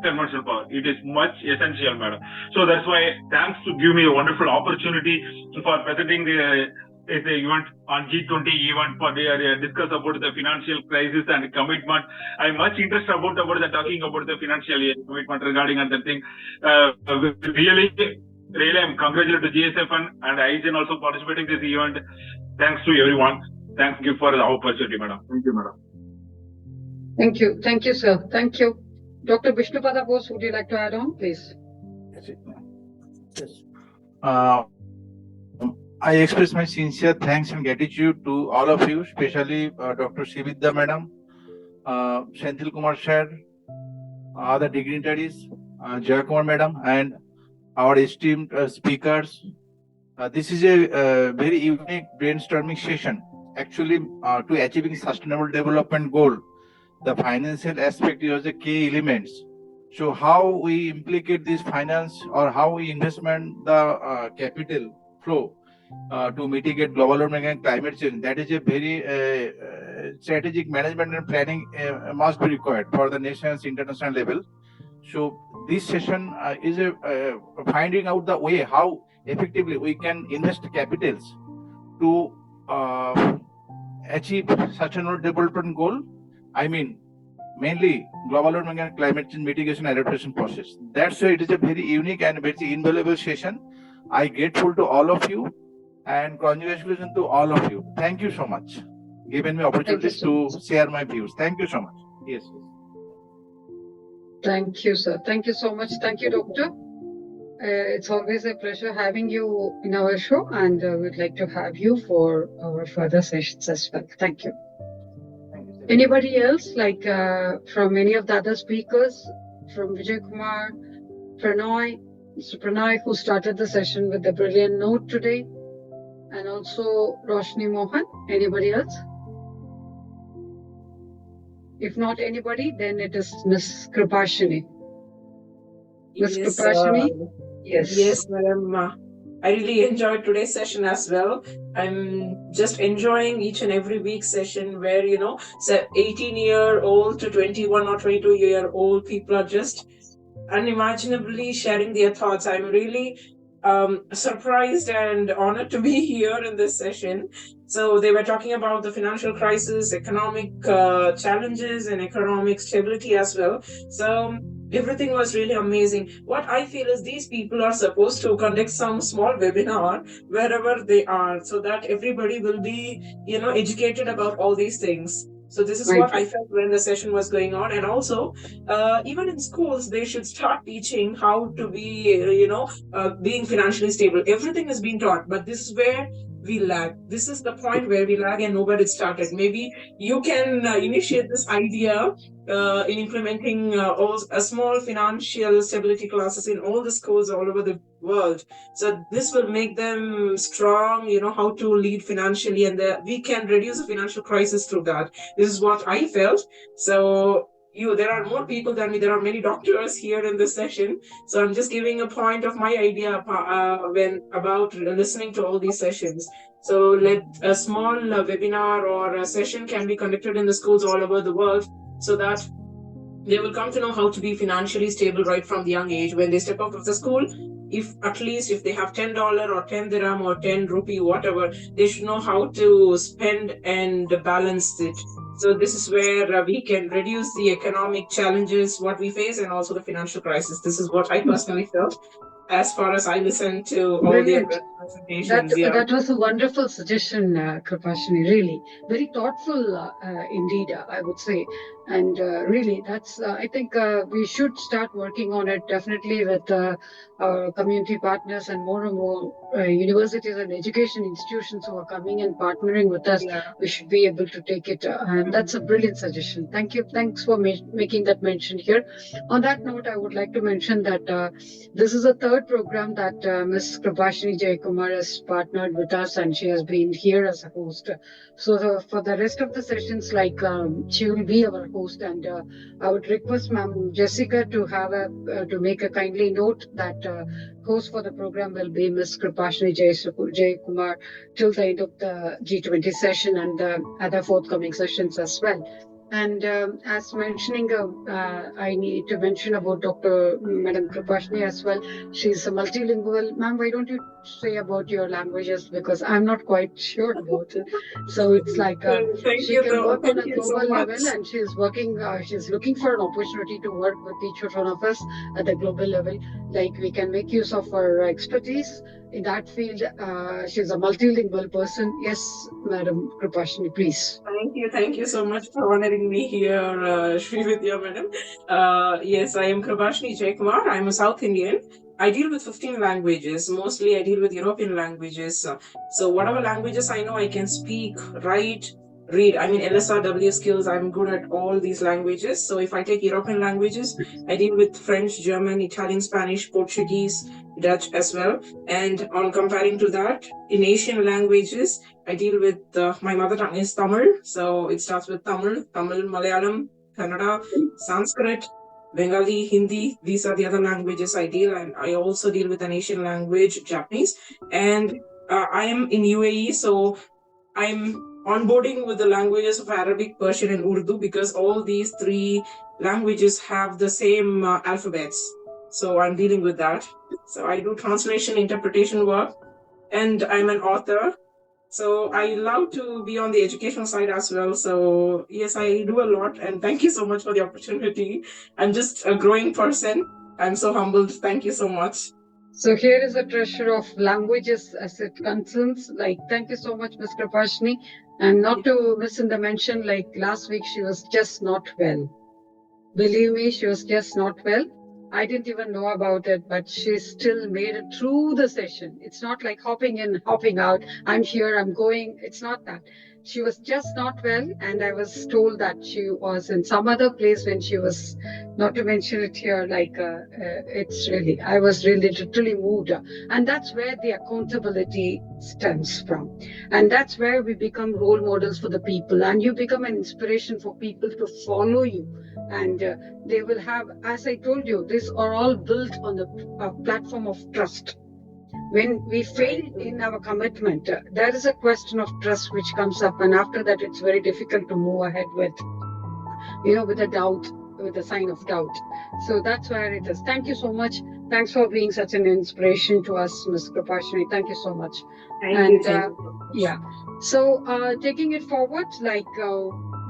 conventional power. It is much essential, madam. So that's why thanks to give me a wonderful opportunity for presenting the event on G20 event for discuss about the financial crisis and commitment. I'm much interested about the talking about the financial commitment regarding other thing. Really, I'm congratulated to GSFN and IGN also participating in this event. Thanks to everyone. Thank you for the opportunity, madam. Thank you, madam. Thank you, sir. Thank you. Dr. Vishnupada Bose, would you like to add on, please? Yes. I express my sincere thanks and gratitude to all of you, especially Dr. Srividhya madam, Senthil Kumar sir, other dignitaries, Jaya Kumar madam, and our esteemed speakers. This is a very unique brainstorming session. Actually, to achieving sustainable development goal, the financial aspect is the key elements. So how we implicate this finance or how we investment the capital flow to mitigate global warming and climate change, that is a very strategic management and planning must be required for the nation's international level. So this session is finding out the way how effectively we can invest capitals to achieve sustainable development goal. I mean, mainly global warming and climate change mitigation adaptation process. That's why it is a very unique and very invaluable session. I'm grateful to all of you and congratulations to all of you. Thank you so much. Given me opportunities to share my views. Thank you so much. Yes. Thank you, sir. Thank you so much. Thank you, doctor. It's always a pleasure having you in our show, and we'd like to have you for our further sessions as well. Thank you. Anybody else, like from any of the other speakers, from Vijay Kumar, Pranoy, Mr. Pranoy, who started the session with a brilliant note today, and also Roshni Mohan. Anybody else? If not anybody, then it is Miss Kripashini. Miss Kripashini? Yes. Yes, madam. I really enjoyed today's session as well. I'm just enjoying each and every week session where, 18-year-old to 21 or 22-year-old people are just unimaginably sharing their thoughts. I'm really surprised and honored to be here in this session. So they were talking about the financial crisis, economic challenges, and economic stability as well. So everything was really amazing. What I feel is these people are supposed to conduct some small webinar wherever they are so that everybody will be, educated about all these things. So this is what I felt when the session was going on. And also, even in schools, they should start teaching how to be, being financially stable. Everything is being taught, but this is where we lag. This is the point where we lag and nobody started. Maybe you can initiate this idea in implementing a small financial stability classes in all the schools all over the world. So this will make them strong, how to lead financially, and we can reduce the financial crisis through that. This is what I felt. So there are more people than me. There are many doctors here in this session. So I'm just giving a point of my idea when about listening to all these sessions. So let a small webinar or a session can be conducted in the schools all over the world, so that they will come to know how to be financially stable right from the young age. When they step out of the school, if they have $10 or 10 dirham or 10 rupee, whatever, they should know how to spend and balance it. So this is where we can reduce the economic challenges what we face, and also the financial crisis. This is what I personally felt as far as I listened to all Brilliant. the presentations. That was a wonderful suggestion, Kripashni. Really, very thoughtful indeed, I would say. And really, that's I think we should start working on it definitely with our community partners and more universities and education institutions who are coming and partnering with us. We should be able to take it. And that's a brilliant suggestion. Thank you. Thanks for making that mention here. On that note, I would like to mention that this is a third program that Ms. Kripashni Jayakumar has partnered with us, and she has been here as a host. So for the rest of the sessions, she will be our host, and I would request Ma'am Jessica to make a kindly note that host for the program will be Ms. Kripashni Jayakumar till the end of the G20 session and the other forthcoming sessions as well. And as mentioning, I need to mention about Madam Kripashni as well. She's a multilingual. Ma'am, why don't you say about your languages, because I'm not quite sure about it. So it's like she can work on a global level, and she's working. She's looking for an opportunity to work with each one of us at the global level. Like we can make use of her expertise in that field. She's a multilingual person. Yes, Madam Kripashni, please. Thank you so much for honoring me here, Srividhya madam. Yes, I am Kripashni Jayakumar. I'm a South Indian. I deal with 15 languages. Mostly I deal with European languages. So whatever languages I know, I can speak, write, read. I mean, LSRW skills, I'm good at all these languages. So if I take European languages, I deal with French, German, Italian, Spanish, Portuguese, Dutch as well. And on comparing to that, in Asian languages, I deal with, my mother tongue is Tamil. So it starts with Tamil, Malayalam, Kannada, Sanskrit, Bengali, Hindi. These are the other languages I deal, and I also deal with an Asian language, Japanese. And I am in UAE, so I'm onboarding with the languages of Arabic, Persian, and Urdu, because all these three languages have the same alphabets. So I'm dealing with that. So I do translation, interpretation work, and I'm an author. So I love to be on the educational side as well. So yes, I do a lot, and thank you so much for the opportunity. I'm just a growing person. I'm so humbled. Thank you so much. So here is a treasure of languages as it concerns. Thank you so much, Ms. Kripashni. And not to miss in the mention, last week, she was just not well. Believe me, she was just not well. I didn't even know about it, but she still made it through the session. It's not like hopping in, hopping out. I'm here, I'm going. It's not that. She was just not well, and I was told that she was in some other place when she was, not to mention it here, it's really, I was really literally moved. And that's where the accountability stems from. And that's where we become role models for the people, and you become an inspiration for people to follow you. And they will have, as I told you, these are all built on the platform of trust. When we fail in our commitment, there is a question of trust which comes up, and after that, it's very difficult to move ahead with a doubt, with a sign of doubt. So that's where it is. Thank you so much. Thanks for being such an inspiration to us, Ms. Kripashni. Thank you so much. Thank you. Yeah. So taking it forward,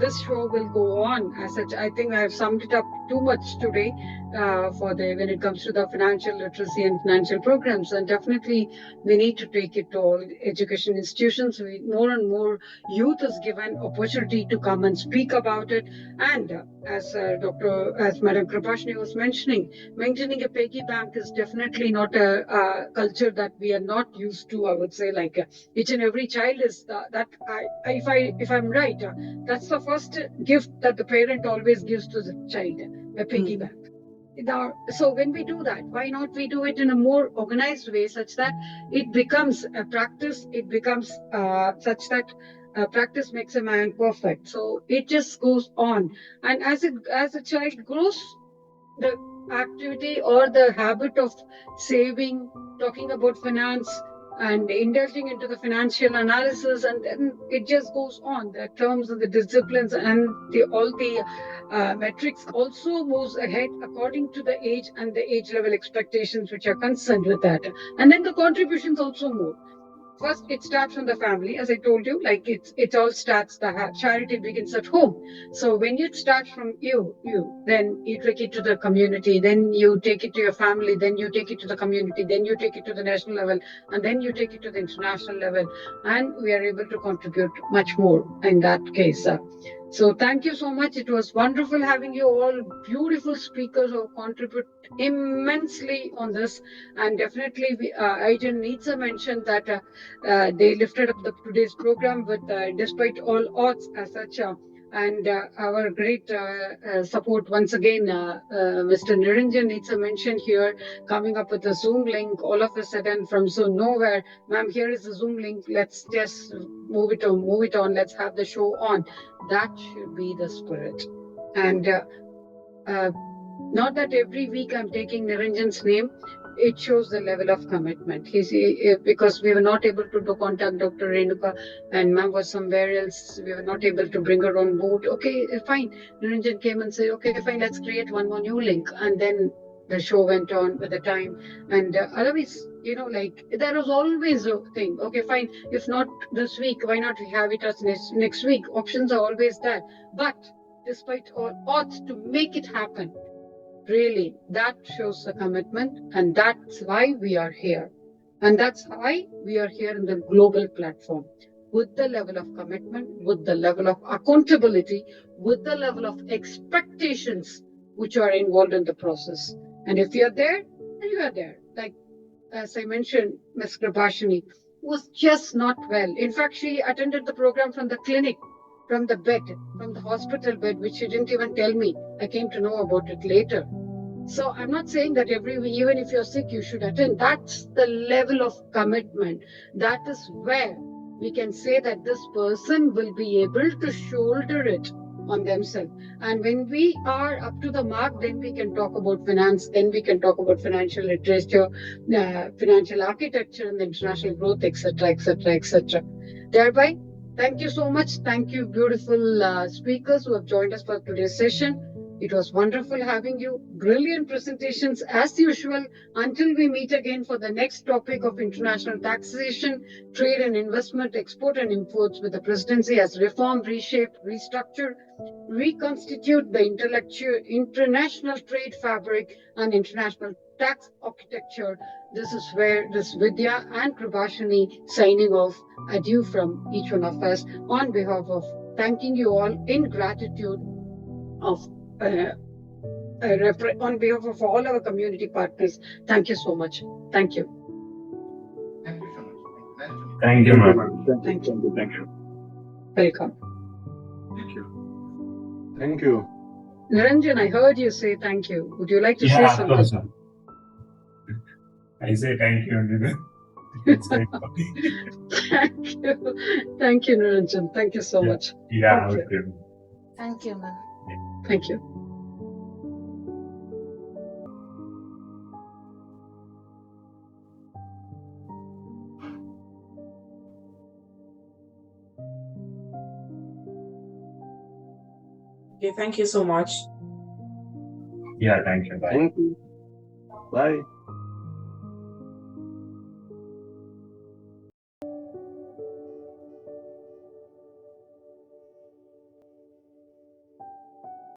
this show will go on as such. I think I have summed it up too much today when it comes to the financial literacy and financial programs. And definitely we need to take it to all education institutions. More and more youth is given opportunity to come and speak about it. And as Madam Kripashni was mentioning, maintaining a piggy bank is definitely not a culture that we are not used to. I would say, like each and every child is if I'm right, that's the first gift that the parent always gives to the child, a piggy bank. Now, so when we do that, why not we do it in a more organized way, such that it becomes a practice? It becomes such that practice makes a man perfect. So it just goes on, and as a child grows, the activity or the habit of saving, talking about finance, and indulging into the financial analysis, and then it just goes on. The terms and the disciplines and all the metrics also moves ahead according to the age and the age level expectations which are concerned with that. And then the contributions also move. First, it starts from the family, as I told you. Like it all starts. The charity begins at home. So when it starts from you, then you take it to the community, then you take it to your family, then you take it to the community, then you take it to the national level, and then you take it to the international level, and we are able to contribute much more in that case. So thank you so much. It was wonderful having you all, beautiful speakers who contribute immensely on this, and definitely Aijan needs a mention that they lifted up today's program with despite all odds as such, and our great support once again. Mr. Niranjan needs a mention here, coming up with a Zoom link all of a sudden from so nowhere. Ma'am, here is the Zoom link. Let's just move it on. Let's have the show on. That should be the spirit. And not that every week I'm taking Niranjan's name. It shows the level of commitment. Because we were not able to contact Dr. Renuka, and ma'am was somewhere else. We were not able to bring her on board. Okay, fine. Niranjan came and said, okay, fine, let's create one more new link. And then the show went on with the time. And otherwise, like there was always a thing. Okay, fine. If not this week, why not we have it as next week? Options are always there. But despite all odds, to make it happen, really, that shows the commitment, and that's why we are here. And that's why we are here in the global platform, with the level of commitment, with the level of accountability, with the level of expectations which are involved in the process. And if you're there, then you are there. Like, as I mentioned, Ms. Kripashni was just not well. In fact, she attended the program from the clinic, from the bed, from the hospital bed, which she didn't even tell me. I came to know about it later. So I'm not saying that even if you're sick, you should attend. That's the level of commitment. That is where we can say that this person will be able to shoulder it on themselves. And when we are up to the mark, then we can talk about finance, then we can talk about financial literature, financial architecture, and international growth, etc., etc., etc. Thereby, thank you so much. Thank you, beautiful speakers who have joined us for today's session. It was wonderful having you. Brilliant presentations as usual. Until we meet again for the next topic of international taxation, trade and investment, export and imports, with the presidency as reform, reshape, restructure, reconstitute the international trade fabric and international tax architecture. This is where this Vidya and Kripashni signing off. Adieu from each one of us on behalf of thanking you all in gratitude of on behalf of all our community partners. Thank you so much. Thank you. Thank you so much. Thank you, ma'am. Thank you. Thank you. Welcome. Thank you. Thank you. Niranjan, I heard you say thank you. Would you like to say Yeah, of something? course, ma'am. I say thank you only. It's very funny. Thank you. Thank you, Niranjan. Thank you so much. Yeah, Okay. okay. Thank you, ma'am. Thank you. Okay, thank you so much. Yeah, thank you. Bye. Thank you. Bye.